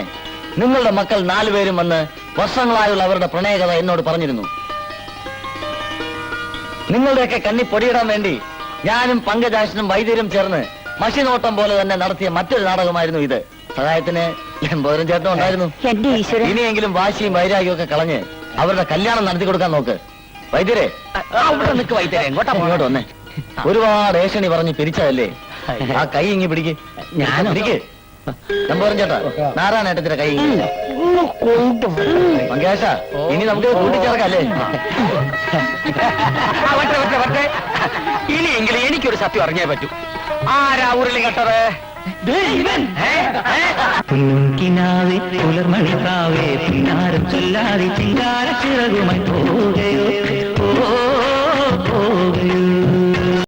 നിങ്ങളുടെ മക്കൾ 4 പേരും വന്ന് വർഷങ്ങളായുള്ള അവരുടെ പ്രണയകഥ എന്നോട് പറഞ്ഞിരുന്നു. നിങ്ങളുടെയൊക്കെ കണ്ണി പൊടിയിടാൻ വേണ്ടി ഞാനും പങ്കജാക്ഷനും വൈദ്യരും ചേർന്ന് മഷിനോട്ടം പോലെ തന്നെ നടത്തിയ മറ്റൊരു നാടകമായിരുന്നു ഇത്. സഹായത്തിന് എമ്പോരും ചേട്ടനും ഉണ്ടായിരുന്നു. ഇനിയെങ്കിലും വാശിയും വൈരാഗ്യവും ഒക്കെ കളഞ്ഞ് അവരുടെ കല്യാണം നടത്തി കൊടുക്കാൻ നോക്ക്. വൈദ്യരെ, അവിടെ നിൽക്ക് വൈദ്യരെ. ഇങ്ങോട്ട് വന്നേ. ഒരുപാട് ഏഷണി പറഞ്ഞ് പിരിച്ചതല്ലേ? ആ കൈ ഇങ്ങി പിടിക്ക്. ഞാൻ പിടിക്ക്. എമ്പോരും ചേട്ടാ, നാരായണേട്ടത്തിന്റെ കൈ പങ്കജാക്ഷ, ഇനി നമുക്ക് കൂട്ടിച്ചേർക്കല്ലേ? ഇനിയെങ്കിലും എനിക്കൊരു സത്യം അറിഞ്ഞേ പറ്റൂ. ആരാ ഉരുളി കെട്ടത്? പുന്നുകിനാവേ പുലർമണിക്കാവേ പിന്നാരം ചൊല്ലാതെ ചിങ്കാര ചിറകുമായി പോകയോ പോകയോ